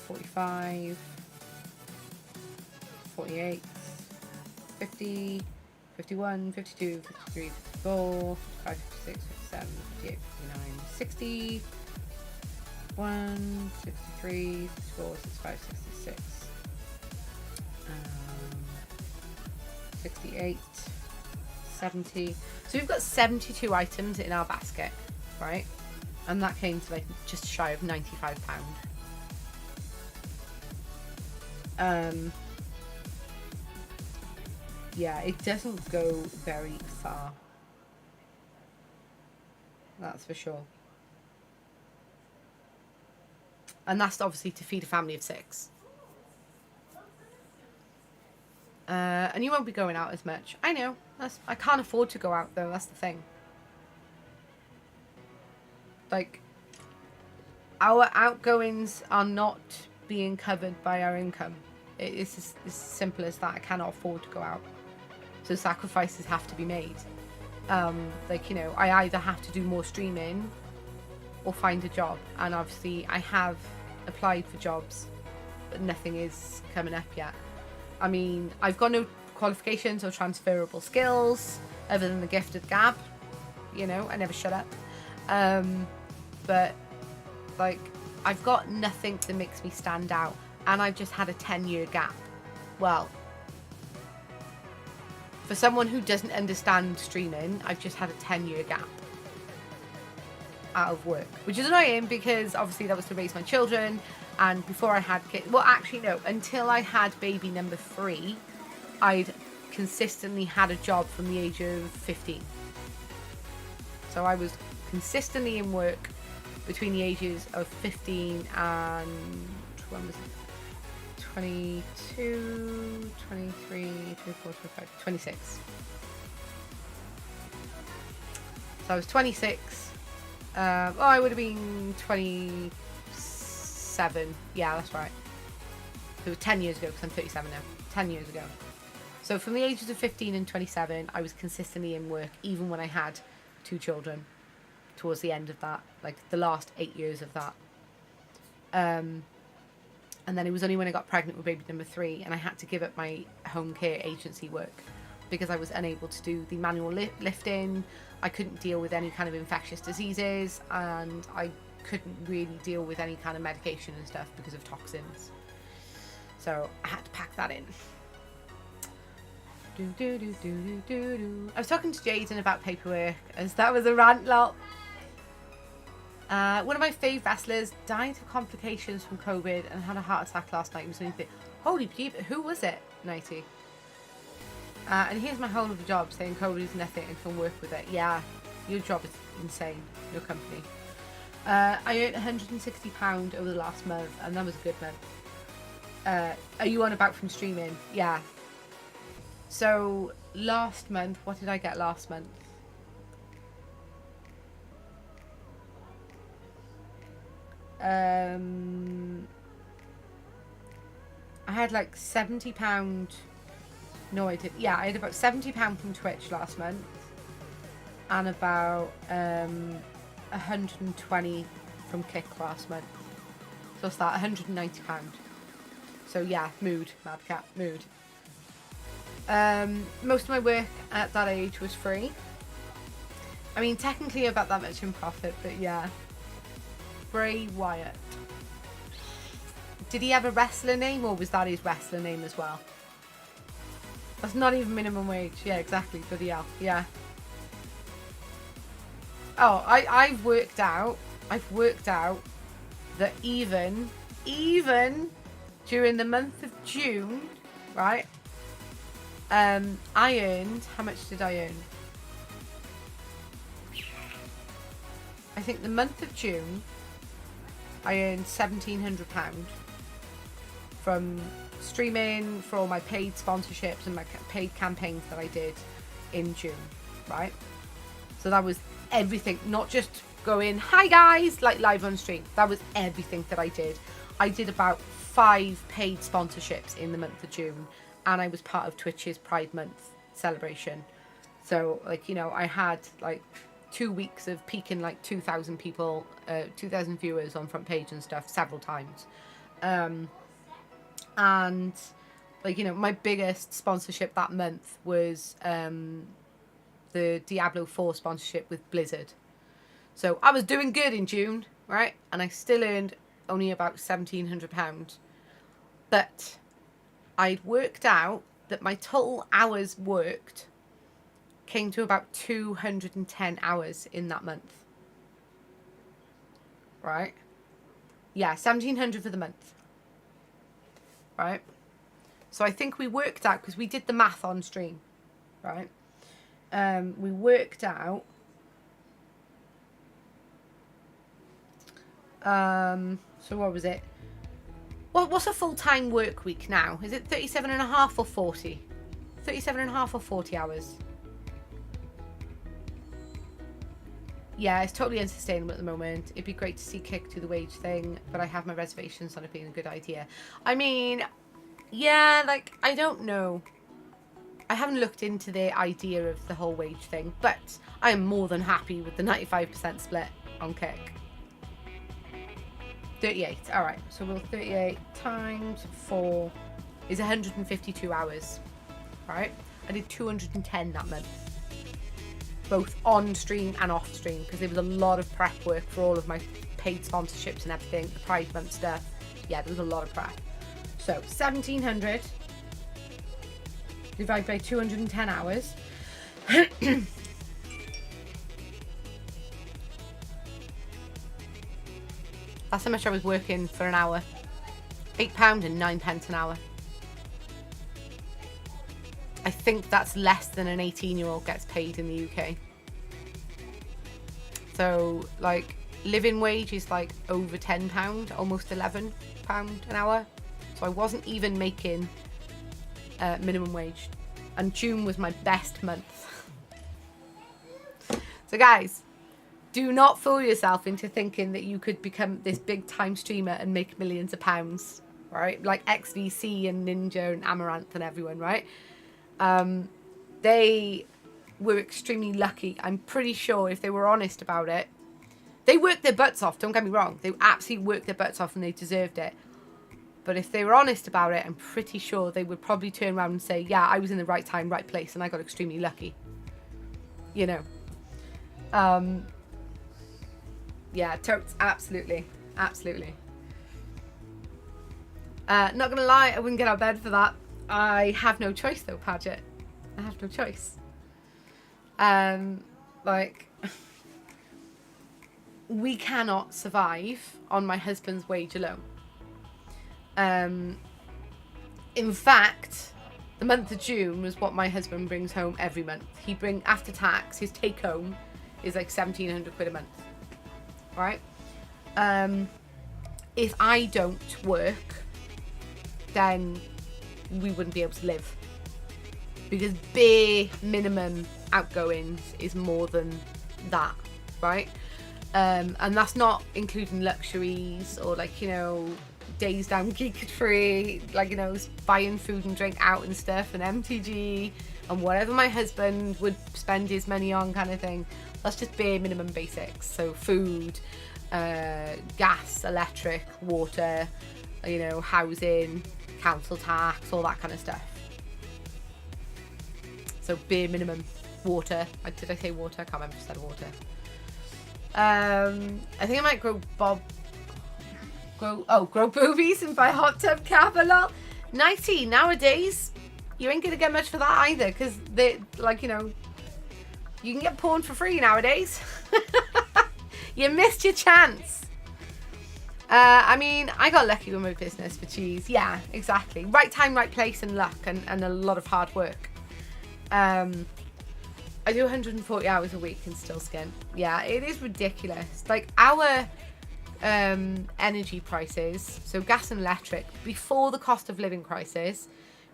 [SPEAKER 2] 45, 48, 50, 51, 52, 53, 54, 55, 56, 57, 58, 59, 60, 1, 63, 64, 65, 66, 68, 70. So we've got 72 items in our basket, right? And that came to like just shy of £95. Yeah, it doesn't go very far. That's for sure. And that's obviously to feed a family of 6. And you won't be going out as much. I know. I can't afford to go out though. That's the thing. Like, our outgoings are not being covered by our income. It's as simple as that. I cannot afford to go out. So sacrifices have to be made. Like, you know, I either have to do more streaming or find a job. And obviously I have applied for jobs, but nothing is coming up yet. I mean, I've got no qualifications or transferable skills other than the gift of gab. You know, I never shut up. But, like, I've got nothing that makes me stand out. And I've just had a 10-year gap. Well, for someone who doesn't understand streaming, I've just had a 10-year gap out of work. Which is annoying because, obviously, that was to raise my children. And before I had kids, well, actually, no, until I had baby number 3, I'd consistently had a job from the age of 15. So I was consistently in work between the ages of 15 and, when was it? 22, 23, 24, 25, 26. So I was 26. I would have been 27. Yeah, that's right. It was 10 years ago because I'm 37 now. 10 years ago. So from the ages of 15 and 27, I was consistently in work, even when I had 2 children. Towards the end of that, like the last 8 years of that. And then it was only when I got pregnant with baby number 3 and I had to give up my home care agency work because I was unable to do the manual lifting. I couldn't deal with any kind of infectious diseases, and I couldn't really deal with any kind of medication and stuff because of toxins. So I had to pack that in. I was talking to Jaden about paperwork, as that was a rant lot. One of my fave wrestlers died of complications from COVID and had a heart attack last night. Holy peep, who was it? 90. And here's my whole other job saying COVID is nothing and can work with it. Yeah, your job is insane. Your company. I earned £160 over the last month, and that was a good month. Are you on about from streaming? Yeah. So last month, what did I get last month? I had like £70. No, I did. Yeah, I had about £70 from Twitch last month, and about 120 from Kick last month. So what's that? £190. So yeah, mood, madcap, mood. Most of my work at that age was free. I mean, technically about that much in profit, but yeah. Bray Wyatt. Did he have a wrestler name, or was that his wrestler name as well? That's not even minimum wage. Yeah, exactly. Bloody hell. Yeah. Oh, I've worked out that even during the month of June, right? I earned, how much did I earn? I think the month of June, I earned £1,700 from streaming, for all my paid sponsorships and my paid campaigns that I did in June, right? So that was everything, not just going, hi guys, like live on stream. That was everything that I did. I did about 5 paid sponsorships in the month of June, and I was part of Twitch's Pride Month celebration. So, like, you know, I had like 2 weeks of peaking like 2,000 people, 2,000 viewers on front page and stuff several times. And like, you know, my biggest sponsorship that month was the Diablo 4 sponsorship with Blizzard. So I was doing good in June, right? And I still earned only about £1,700. But I'd worked out that my total hours worked came to about 210 hours in that month. Right? Yeah, 1,700 for the month. Right? So I think we worked out, because we did the math on stream, right? We worked out so what was it? What's a full-time work week now? Is it 37.5 or 40? 37.5 or 40 hours? Yeah, it's totally unsustainable at the moment. It'd be great to see Kick do the wage thing, but I have my reservations on it being a good idea. I mean, yeah, like, I don't know. I haven't looked into the idea of the whole wage thing, but I am more than happy with the 95% split on Kick. 38. All right, so we'll 38 times 4 is 152 hours, right? I did 210 that month, both on stream and off stream, because there was a lot of prep work for all of my paid sponsorships and everything, the Pride Month stuff. Yeah, there was a lot of prep. So 1,700 divided by 210 hours. That's how much I was working for an hour. £8 and 9p an hour. I think that's less than an 18-year-old gets paid in the UK. So, like, living wage is like over £10, almost £11 an hour. So I wasn't even making minimum wage. And June was my best month. So guys, do not fool yourself into thinking that you could become this big time streamer and make millions of pounds, right? Like XVC and Ninja and Amaranth and everyone, right? They were extremely lucky. I'm pretty sure if they were honest about it, they worked their butts off, don't get me wrong. They absolutely worked their butts off and they deserved it. But if they were honest about it, I'm pretty sure they would probably turn around and say, yeah, I was in the right time, right place, and I got extremely lucky. You know. Yeah, totes, absolutely. Absolutely. Not gonna lie, I wouldn't get out of bed for that. I have no choice though, Padgett. I have no choice. Like, we cannot survive on my husband's wage alone. In fact, the month of June was what my husband brings home every month. After tax, his take home is like 1,700 quid a month, right? If I don't work, then we wouldn't be able to live. Because bare minimum outgoings is more than that, right? And that's not including luxuries or like, you know, days down geek free, like, you know, buying food and drink out and stuff and MTG and whatever my husband would spend his money on kind of thing. That's just bare minimum basics. So food, gas, electric, water, you know, housing, council tax, all that kind of stuff. So bare minimum. Water. Did I say water? I can't remember if I said water. I think I might grow boobies and buy hot tub cap a lot. 90 nowadays, you ain't gonna get much for that either, because they, like, you know, you can get porn for free nowadays. You missed your chance. I mean, I got lucky with my business for cheese. Yeah, exactly. Right time, right place, and luck, and a lot of hard work. I do 140 hours a week and still skin. Yeah, it is ridiculous. Like, our energy prices, so gas and electric, before the cost of living crisis,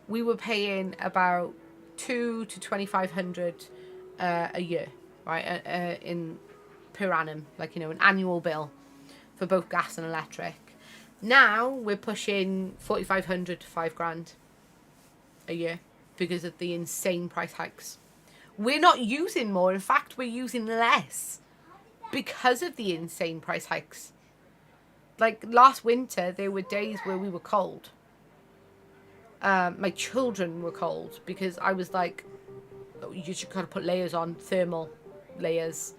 [SPEAKER 2] we were paying about $2,000 to $2,500 a year, right? In per annum, like, you know, an annual bill for both gas and electric. Now we're pushing $4,500 to $5,000 a year because of the insane price hikes. We're not using more. In fact, we're using less because of the insane price hikes. Like last winter, there were days where we were cold. My children were cold because I was like, oh, you should kind of put layers on, thermal layers.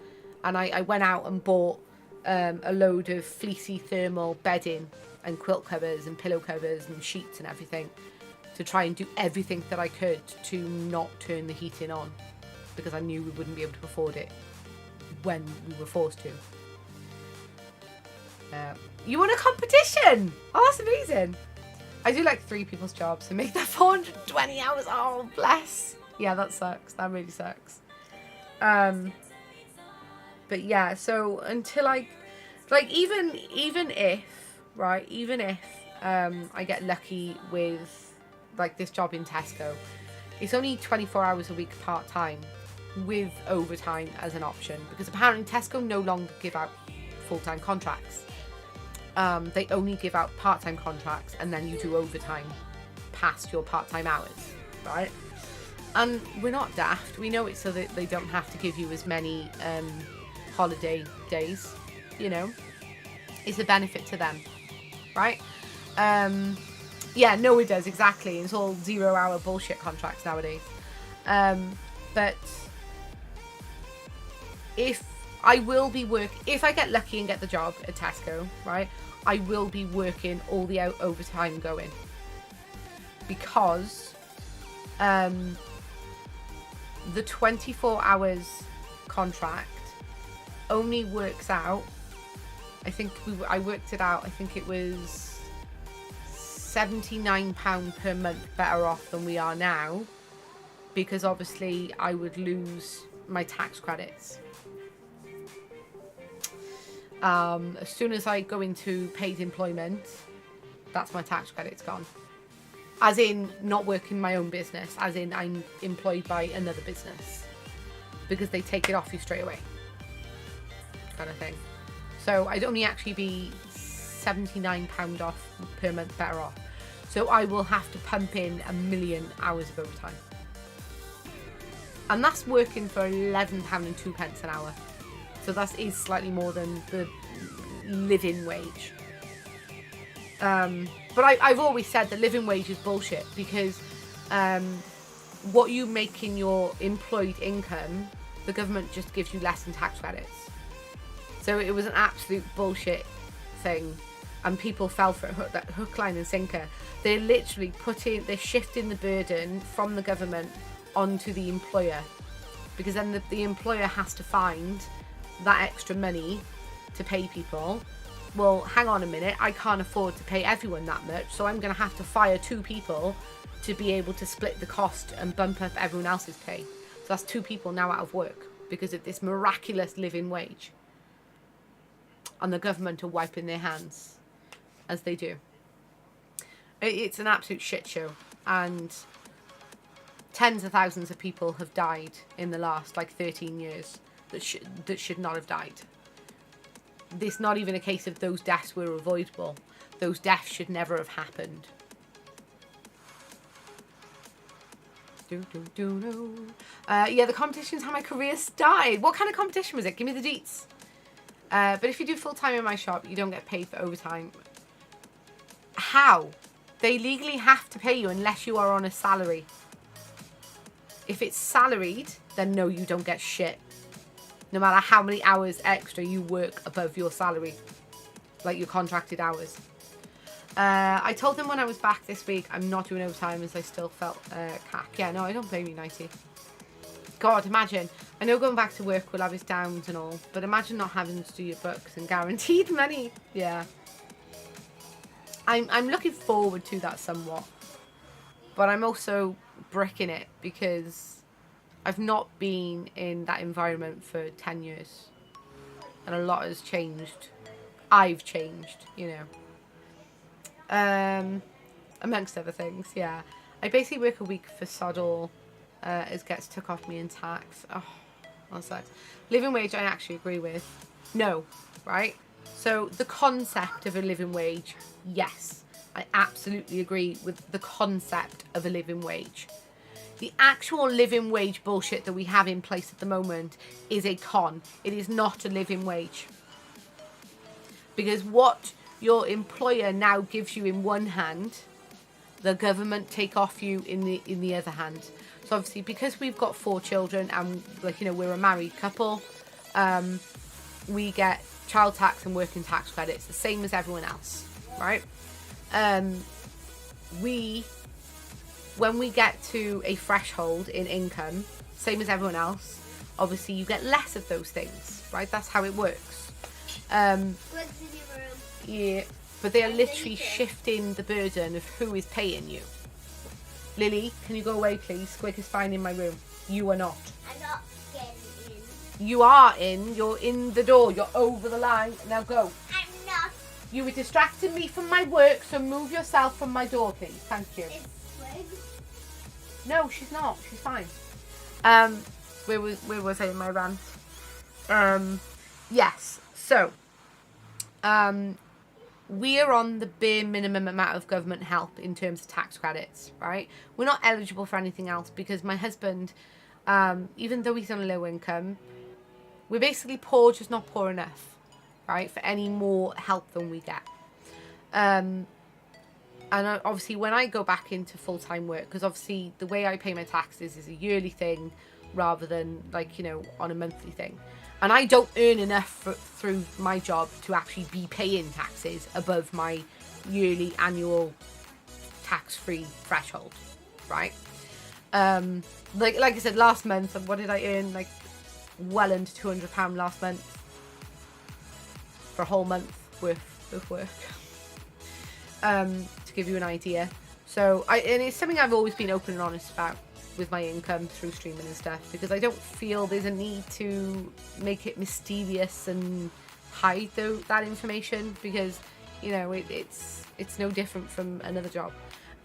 [SPEAKER 2] And I went out and bought a load of fleecy thermal bedding and quilt covers and pillow covers and sheets and everything to try and do everything that I could to not turn the heating on, because I knew we wouldn't be able to afford it when we were forced to. You want a competition? Oh, that's amazing. I do like 3 people's jobs and make that 420 hours. Oh, bless. Yeah, that sucks. That really sucks. But yeah, so until I, like, even if I get lucky with like this job in Tesco, it's only 24 hours a week part-time with overtime as an option, because apparently Tesco no longer give out full-time contracts. They only give out part-time contracts, and then you do overtime past your part-time hours, right? And we're not daft. We know it so that they don't have to give you as many holiday days, you know. It's a benefit to them, right? Yeah, no, it does, exactly. It's all 0-hour bullshit contracts nowadays. But if I get lucky and get the job at Tesco, right, I will be working all the overtime going, because the 24 hours contract only works out, I worked it out, I think it was £79 per month better off than we are now, because obviously I would lose my tax credits. As soon as I go into paid employment, that's my tax credits gone. As in, not working my own business, as in I'm employed by another business, because they take it off you straight away, kind of thing. So I'd only actually be £79 off per month better off. So I will have to pump in 1 million hours of overtime. And that's working for £11.02 an hour. So that is slightly more than the living wage. But I've always said that living wage is bullshit, because what you make in your employed income, the government just gives you less in tax credits. So it was an absolute bullshit thing, and people fell for it, that hook, line and sinker. They're literally they're shifting the burden from the government onto the employer, because then the employer has to find that extra money to pay people. Well, hang on a minute, I can't afford to pay everyone that much, so I'm going to have to fire 2 people to be able to split the cost and bump up everyone else's pay. So that's 2 people now out of work because of this miraculous living wage. and the government are wiping their hands, as they do. It's an absolute shit show, and tens of thousands of people have died in the last 13 years that should not have died. It's not even a case of those deaths were avoidable. Those deaths should never have happened. Yeah, the competition's how my career started. What kind of competition was it? Give me the deets. But if you do full-time in my shop, you don't get paid for overtime. How? They legally have to pay you unless you are on a salary. If it's salaried, then no, you don't get shit. No matter how many hours extra you work above your salary. Like your contracted hours. I told them when I was back this week, I'm not doing overtime as I still felt cack. Yeah, no, I don't blame you, 90. God, imagine. I know going back to work will have its downs and all, but imagine not having to do your books and guaranteed money. Yeah. I'm looking forward to that somewhat. But I'm also bricking it because I've not been in that environment for 10 years. And a lot has changed. I've changed, you know. Amongst other things, yeah. I basically work a week for sod all. It gets took off me in tax. Oh, that sucks. Living wage I actually agree with. No, right? So the concept of a living wage, yes. I absolutely agree with the concept of a living wage. The actual living wage bullshit that we have in place at the moment is a con. It is not a living wage. Because what your employer now gives you in one hand, the government take off you in the other hand. So obviously, because we've got 4 children and we're a married couple, we get child tax and working tax credits, the same as everyone else, right? When we get to a threshold in income, same as everyone else, obviously you get less of those things, right? That's how it works. Yeah, but they are literally shifting the burden of who is paying you. Lily, can you go away, please? Squeak is fine in my room. You are not.
[SPEAKER 3] I'm not getting in.
[SPEAKER 2] You are in. You're in the door. You're over the line. Now go.
[SPEAKER 3] I'm not.
[SPEAKER 2] You were distracting me from my work, so move yourself from my door, please. Thank you.
[SPEAKER 3] Is Swig?
[SPEAKER 2] No, she's not. She's fine. Where was I in my rant? Yes. So, we are on the bare minimum amount of government help in terms of tax credits, right? We're not eligible for anything else because my husband, even though he's on a low income, we're basically poor, just not poor enough, right, for any more help than we get. And obviously when I go back into full-time work, because obviously the way I pay my taxes is a yearly thing rather than on a monthly thing. And I don't earn enough through my job to actually be paying taxes above my yearly annual tax-free threshold, right? Like I said, last month, what did I earn? Well under £200 last month for a whole month worth of work. To give you an idea. So, and it's something I've always been open and honest about with my income through streaming and stuff, because I don't feel there's a need to make it mysterious and hide that information, because it's no different from another job.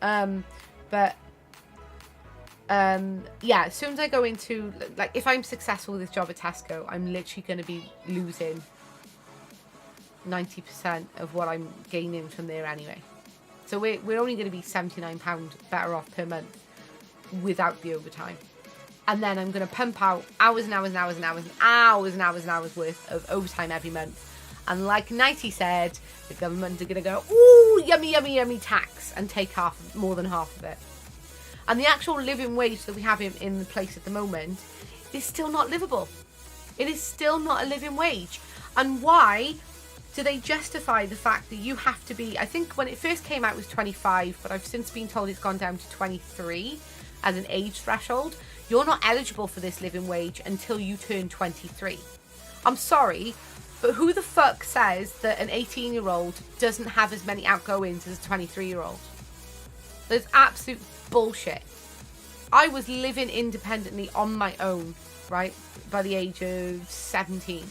[SPEAKER 2] Yeah, as soon as I go into if I'm successful with this job at Tesco, I'm literally going to be losing 90% of what I'm gaining from there anyway. So we're only going to be £79 better off per month without the overtime. And then I'm going to pump out hours and hours and hours and hours and hours and hours and hours worth of overtime every month. And like Nighty said, the government are going to go, ooh, yummy, yummy, yummy tax, and take more than half of it. And the actual living wage that we have in place at the moment is still not livable. It is still not a living wage. And why do they justify the fact that you have to be, I think when it first came out it was 25, but I've since been told it's gone down to 23 as an age threshold. You're not eligible for this living wage until you turn 23. I'm sorry, but who the fuck says that an 18-year-old doesn't have as many outgoings as a 23-year-old? That's absolute bullshit. I was living independently on my own, right, by the age of 17.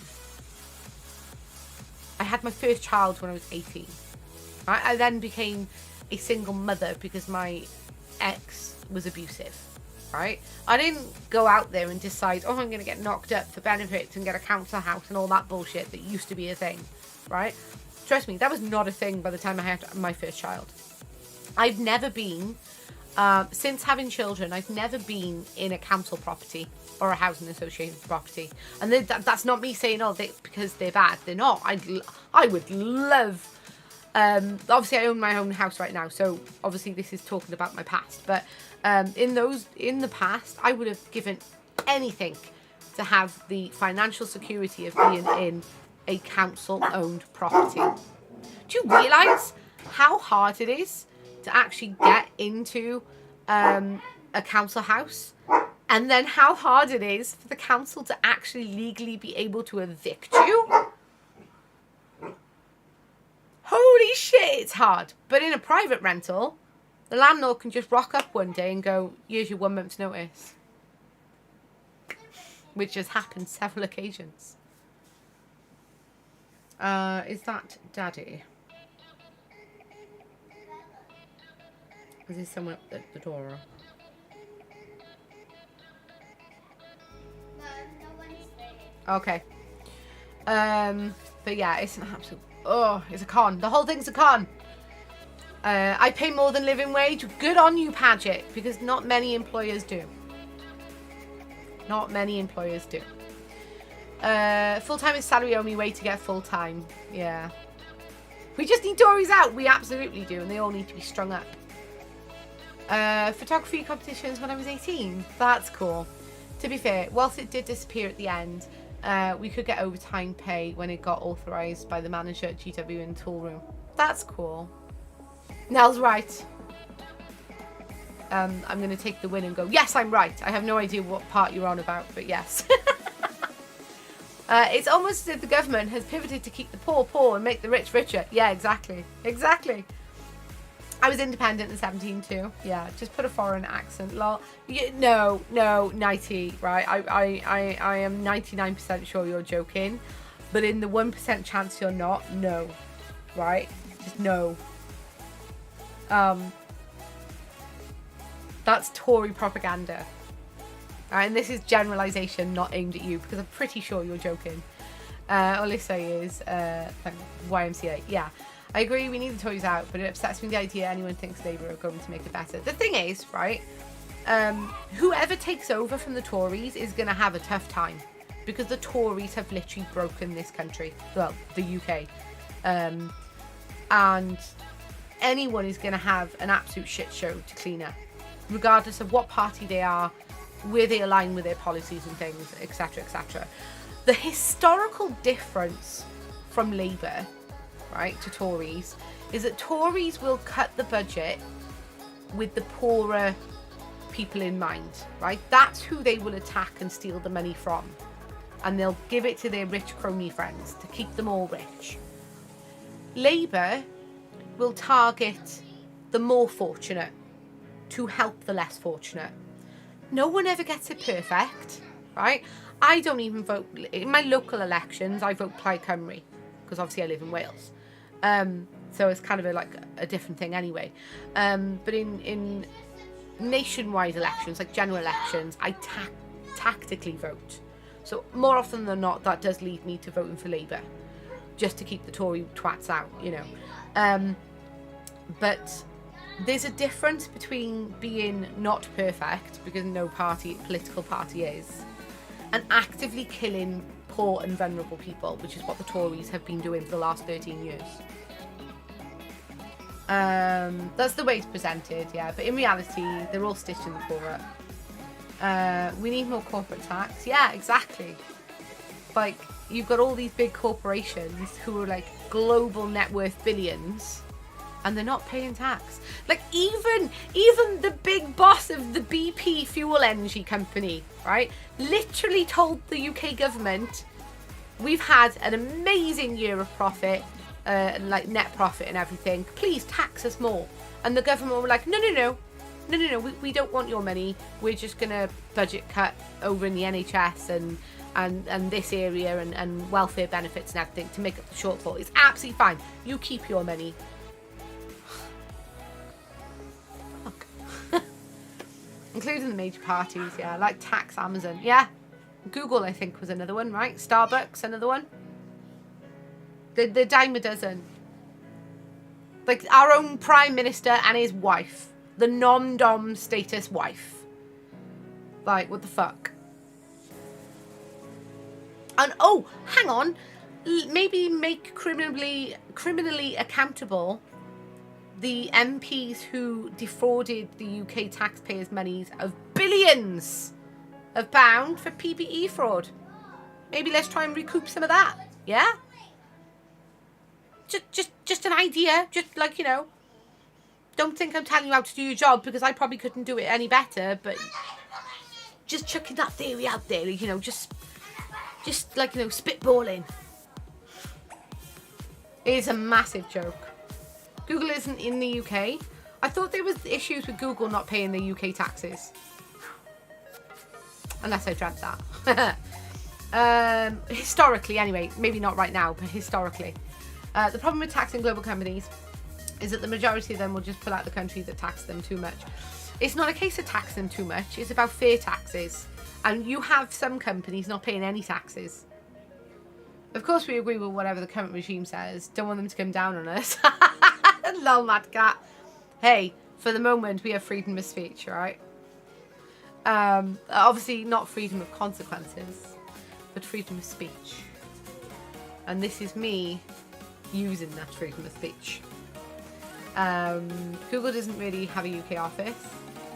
[SPEAKER 2] I had my first child when I was 18. Right? I then became a single mother because my ex was abusive. Right? I didn't go out there and decide, oh, I'm going to get knocked up for benefits and get a council house and all that bullshit that used to be a thing. Right? Trust me, that was not a thing by the time I had my first child. I've never been, since having children, I've never been in a council property or a housing association property. And that's not me saying, oh, because they're bad. They're not. I would love, obviously I own my own house right now, so obviously this is talking about my past. But in the past, I would have given anything to have the financial security of being in a council-owned property. Do you realise how hard it is to actually get into a council house? And then how hard it is for the council to actually legally be able to evict you? Holy shit, it's hard. But in a private rental, the landlord can just rock up one day and go, here's your 1 month's notice. Which has happened several occasions. Is that Daddy? Is there someone at the door?
[SPEAKER 3] No one's there.
[SPEAKER 2] Okay. But yeah, it's an absolute... Oh, it's a con. The whole thing's a con. I pay more than living wage. Good on you, Paget, because not many employers do. Not many employers do. Full-time is salary only way to get full-time. Yeah. We just need Tories out. We absolutely do. And they all need to be strung up. Photography competitions when I was 18. That's cool. To be fair, whilst it did disappear at the end, we could get overtime pay when it got authorised by the manager at GW in Tool Room. That's cool. Nell's right. I'm going to take the win and go, yes, I'm right. I have no idea what part you're on about, but yes. It's almost as if the government has pivoted to keep the poor poor and make the rich richer. Yeah, exactly. Exactly. I was independent in 17 too. Yeah, just put a foreign accent. Lol. No, 90, right? I am 99% sure you're joking. But in the 1% chance you're not, no. Right? Just no. That's Tory propaganda. And this is generalisation, not aimed at you, because I'm pretty sure you're joking. All I say is, YMCA, yeah. I agree, we need the Tories out, but it upsets me the idea anyone thinks Labour are going to make it better. The thing is, right, whoever takes over from the Tories is going to have a tough time, because the Tories have literally broken this country, well, the UK. And anyone is going to have an absolute shit show to clean up, regardless of what party they are, where they align with their policies and things, etc., etc. The historical difference from Labour, right, to Tories, is that Tories will cut the budget with the poorer people in mind, right? That's who they will attack and steal the money from. And they'll give it to their rich crony friends to keep them all rich. Labour will target the more fortunate to help the less fortunate. No one ever gets it perfect, right? I don't even vote in my local elections. I vote Plaid Cymru because obviously I live in Wales, so it's kind of a different thing anyway. But in nationwide elections, like general elections, I tactically vote. So more often than not, that does lead me to voting for Labour, just to keep the Tory twats out, you know. But there's a difference between being not perfect, because no political party is, and actively killing poor and vulnerable people, which is what the Tories have been doing for the last 13 years. That's the way it's presented, yeah. But in reality, they're all stitched in the poor up. We need more corporate tax. Yeah, exactly. Like, you've got all these big corporations who are like global net worth billions, and they're not paying tax. Like, even the big boss of the BP fuel energy company, right, literally told the UK government, we've had an amazing year of profit, like net profit and everything, please tax us more. And the government were like, no, no, we don't want your money. We're just going to budget cut over in the NHS and this area and welfare benefits and everything to make up the shortfall. It's absolutely fine. You keep your money. Fuck. Including the major parties, yeah, like tax Amazon, yeah. Google, I think, was another one, right? Starbucks, another one. The dime a dozen. Like our own Prime Minister and his wife. The nom-dom status wife. Like, what the fuck? And, oh, hang on. Maybe make criminally accountable the MPs who defrauded the UK taxpayers' monies of billions of pounds for PPE fraud. Maybe let's try and recoup some of that. Yeah? Just an idea. Just like, you know, don't think I'm telling you how to do your job because I probably couldn't do it any better, but just chucking that theory out there, you know, just like, you know, spitballing. It is a massive joke. Google isn't in the UK. I thought there was issues with Google not paying the UK taxes. Unless I dreamt that. Historically, anyway. Maybe not right now, but historically. The problem with taxing global companies is that the majority of them will just pull out the country that tax them too much. It's not a case of taxing them too much. It's about fair taxes. And you have some companies not paying any taxes. Of course, we agree with whatever the current regime says. Don't want them to come down on us. Lol, mad cat. Hey, for the moment, we have freedom of speech, right? Obviously, not freedom of consequences, but freedom of speech. And this is me using that freedom of speech. Google doesn't really have a UK office.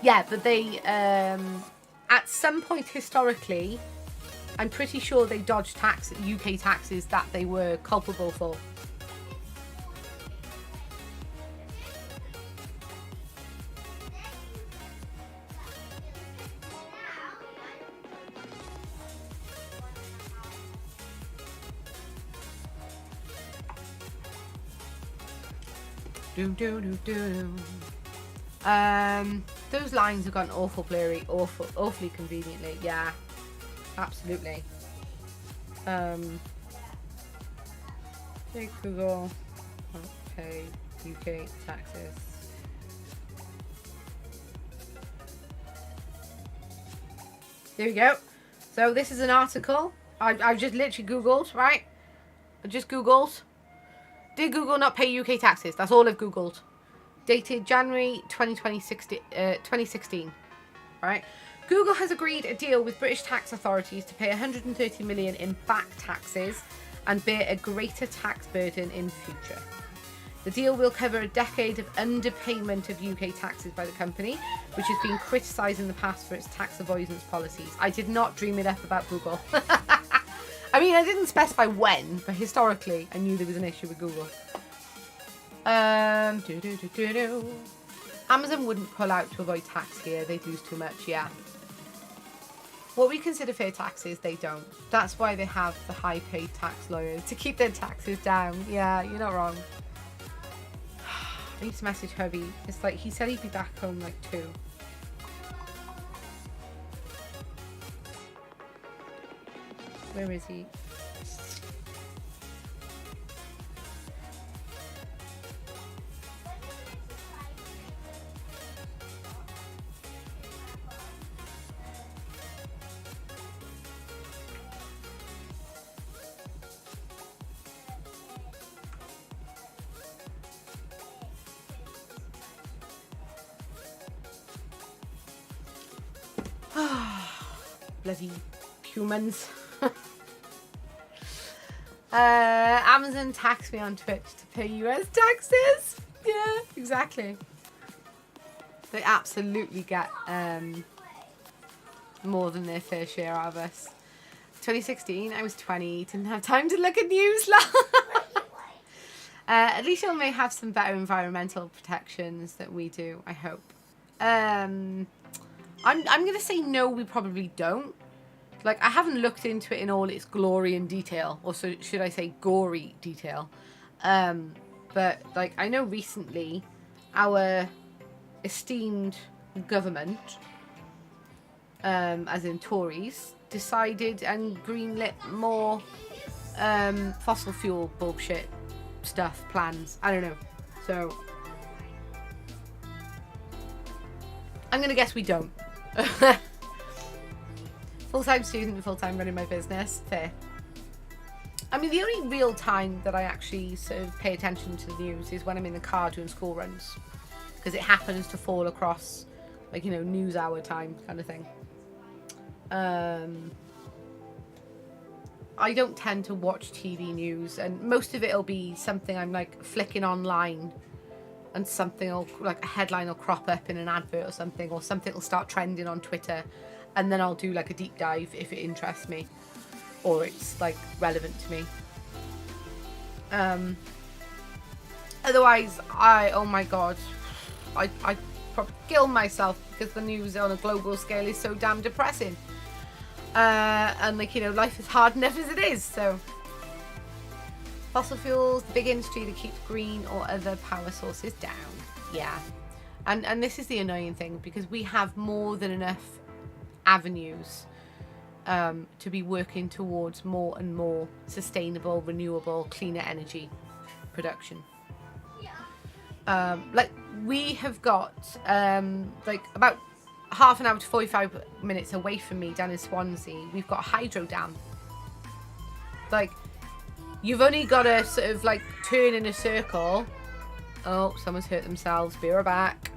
[SPEAKER 2] Yeah, but they, at some point historically, I'm pretty sure they dodged UK taxes that they were culpable for. Those lines have gotten awful blurry, awfully conveniently. Yeah, absolutely. Hey Google, can't pay UK taxes. There we go. So this is an article. I've just literally Googled, right? I just Googled. Did Google not pay UK taxes? That's all I've Googled. Dated January 2016. Right? Google has agreed a deal with British tax authorities to pay 130 million in back taxes and bear a greater tax burden in the future. The deal will cover a decade of underpayment of UK taxes by the company, which has been criticised in the past for its tax avoidance policies. I did not dream it up about Google. I mean, I didn't specify when, but historically, I knew there was an issue with Google. Amazon wouldn't pull out to avoid tax here. They'd lose too much, yeah. What we consider fair taxes, they don't. That's why they have the high-paid tax lawyers, to keep their taxes down. Yeah, you're not wrong. I need to message hubby. It's like, he said he'd be back home like 2. Where is he? Bloody humans. Amazon taxed me on Twitch to pay US taxes. Yeah, exactly. They absolutely get more than their fair share out of us. 2016, I was 20, didn't have time to look at news. At least you may have some better environmental protections that we do, I hope. I'm going to say no, we probably don't. Like, I haven't looked into it in all its glory and detail, or so should I say gory detail. But, like, I know recently our esteemed government, as in Tories, decided and greenlit more fossil fuel bullshit stuff, plans. I don't know. So I'm gonna guess we don't. Full-time student, full-time running my business. Fair. I mean, the only real time that I actually sort of pay attention to the news is when I'm in the car doing school runs, because it happens to fall across, like, you know, news hour time kind of thing. I don't tend to watch TV news, and most of it'll be something I'm like flicking online, and something will, like a headline will crop up in an advert or something will start trending on Twitter, and then I'll do like a deep dive if it interests me or it's like relevant to me. Otherwise, oh my god, I probably kill myself because the news on a global scale is so damn depressing. And like, you know, life is hard enough as it is. So fossil fuels, the big industry that keeps green or other power sources down. Yeah. And this is the annoying thing, because we have more than enough avenues to be working towards more and more sustainable, renewable, cleaner energy production. Like we have got like about half an hour to 45 minutes away from me down in Swansea, we've got a hydro dam. Like, you've only got to sort of like turn in a circle. Oh, someone's hurt themselves. Be right back.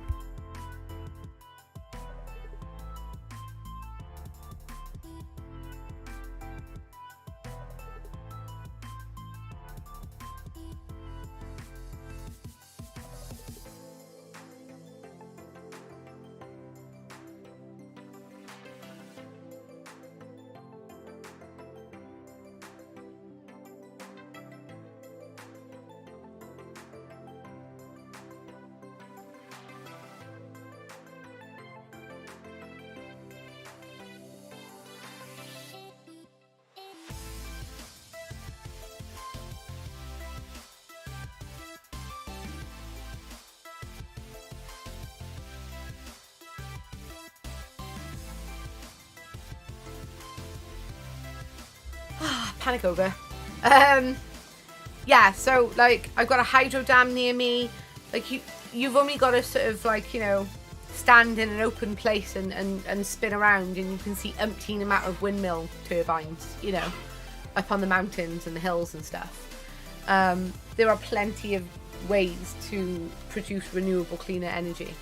[SPEAKER 2] Panic over. Yeah, so like I've got a hydro dam near me. Like you've only got to sort of like, you know, stand in an open place and spin around, and you can see umpteen amount of windmill turbines, you know, up on the mountains and the hills and stuff. There are plenty of ways to produce renewable, cleaner energy.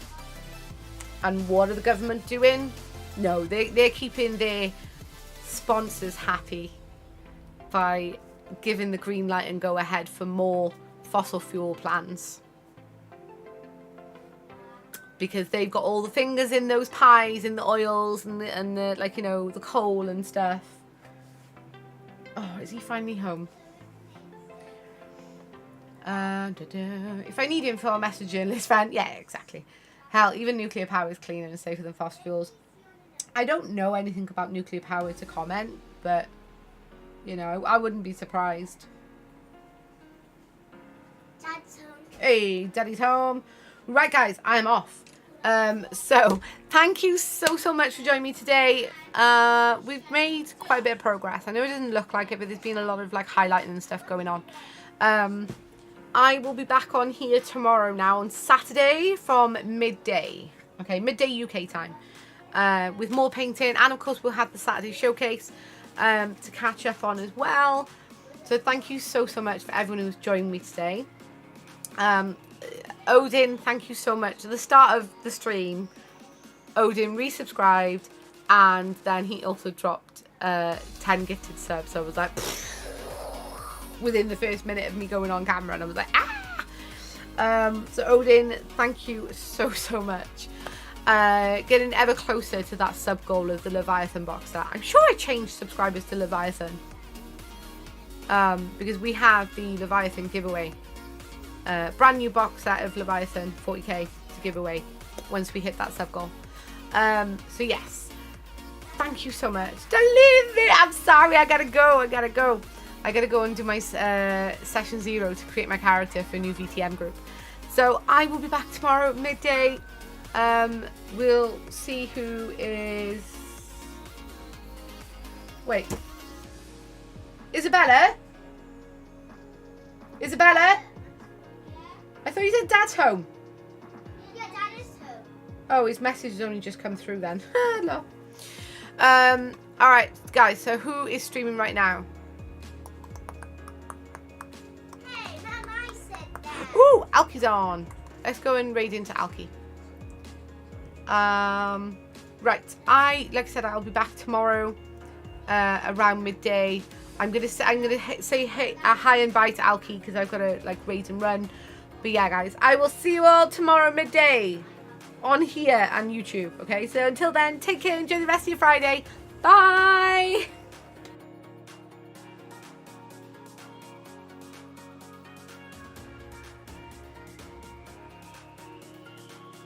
[SPEAKER 2] And what are the government doing? No, they're keeping their sponsors happy by giving the green light and go ahead for more fossil fuel plans, because they've got all the fingers in those pies, in the oils and the like, you know, the coal and stuff. Oh, is he finally home? If I need info, I'll message you, Liz fan. Yeah, exactly. Hell, even nuclear power is cleaner and safer than fossil fuels. I don't know anything about nuclear power to comment, but you know, I wouldn't be surprised.
[SPEAKER 3] Dad's home.
[SPEAKER 2] Hey, Daddy's home. Right, guys, I'm off. So thank you so much for joining me today. We've made quite a bit of progress. I know it doesn't look like it, but there's been a lot of like highlighting and stuff going on. I will be back on here tomorrow now on Saturday from midday. Okay, midday UK time. With more painting, and of course we'll have the Saturday showcase to catch up on as well. So thank you so much for everyone who's joined me today. Odin, thank you so much. At the start of the stream, Odin resubscribed, and then he also dropped 10 gifted subs. So I was like, within the first minute of me going on camera, and I was like, ah! So Odin, thank you so much. Getting ever closer to that sub goal of the Leviathan box set. I'm sure I changed subscribers to Leviathan, because we have the Leviathan giveaway, brand new box set of Leviathan 40k to give away once we hit that sub goal. So yes, thank you so much. Don't leave me. I'm sorry. I gotta go and do my session 0 to create my character for a new VTM group. So I will be back tomorrow at midday. We'll see who is... Wait. Isabella? Isabella? I thought you said Dad's home.
[SPEAKER 3] Yeah, Dad is home.
[SPEAKER 2] Oh, his message has only just come through then. No. Alright, guys, so who is streaming right now?
[SPEAKER 3] Hey, Mum, I said that.
[SPEAKER 2] Ooh, Alki's on. Let's go and raid into Alki. Right, like I said, I'll be back tomorrow around midday. I'm gonna say hey, a hi and bye to Alki because I've got to like raid and run. But yeah, guys, I will see you all tomorrow midday on here and YouTube. Okay, so until then, take care, enjoy the rest of your Friday. Bye.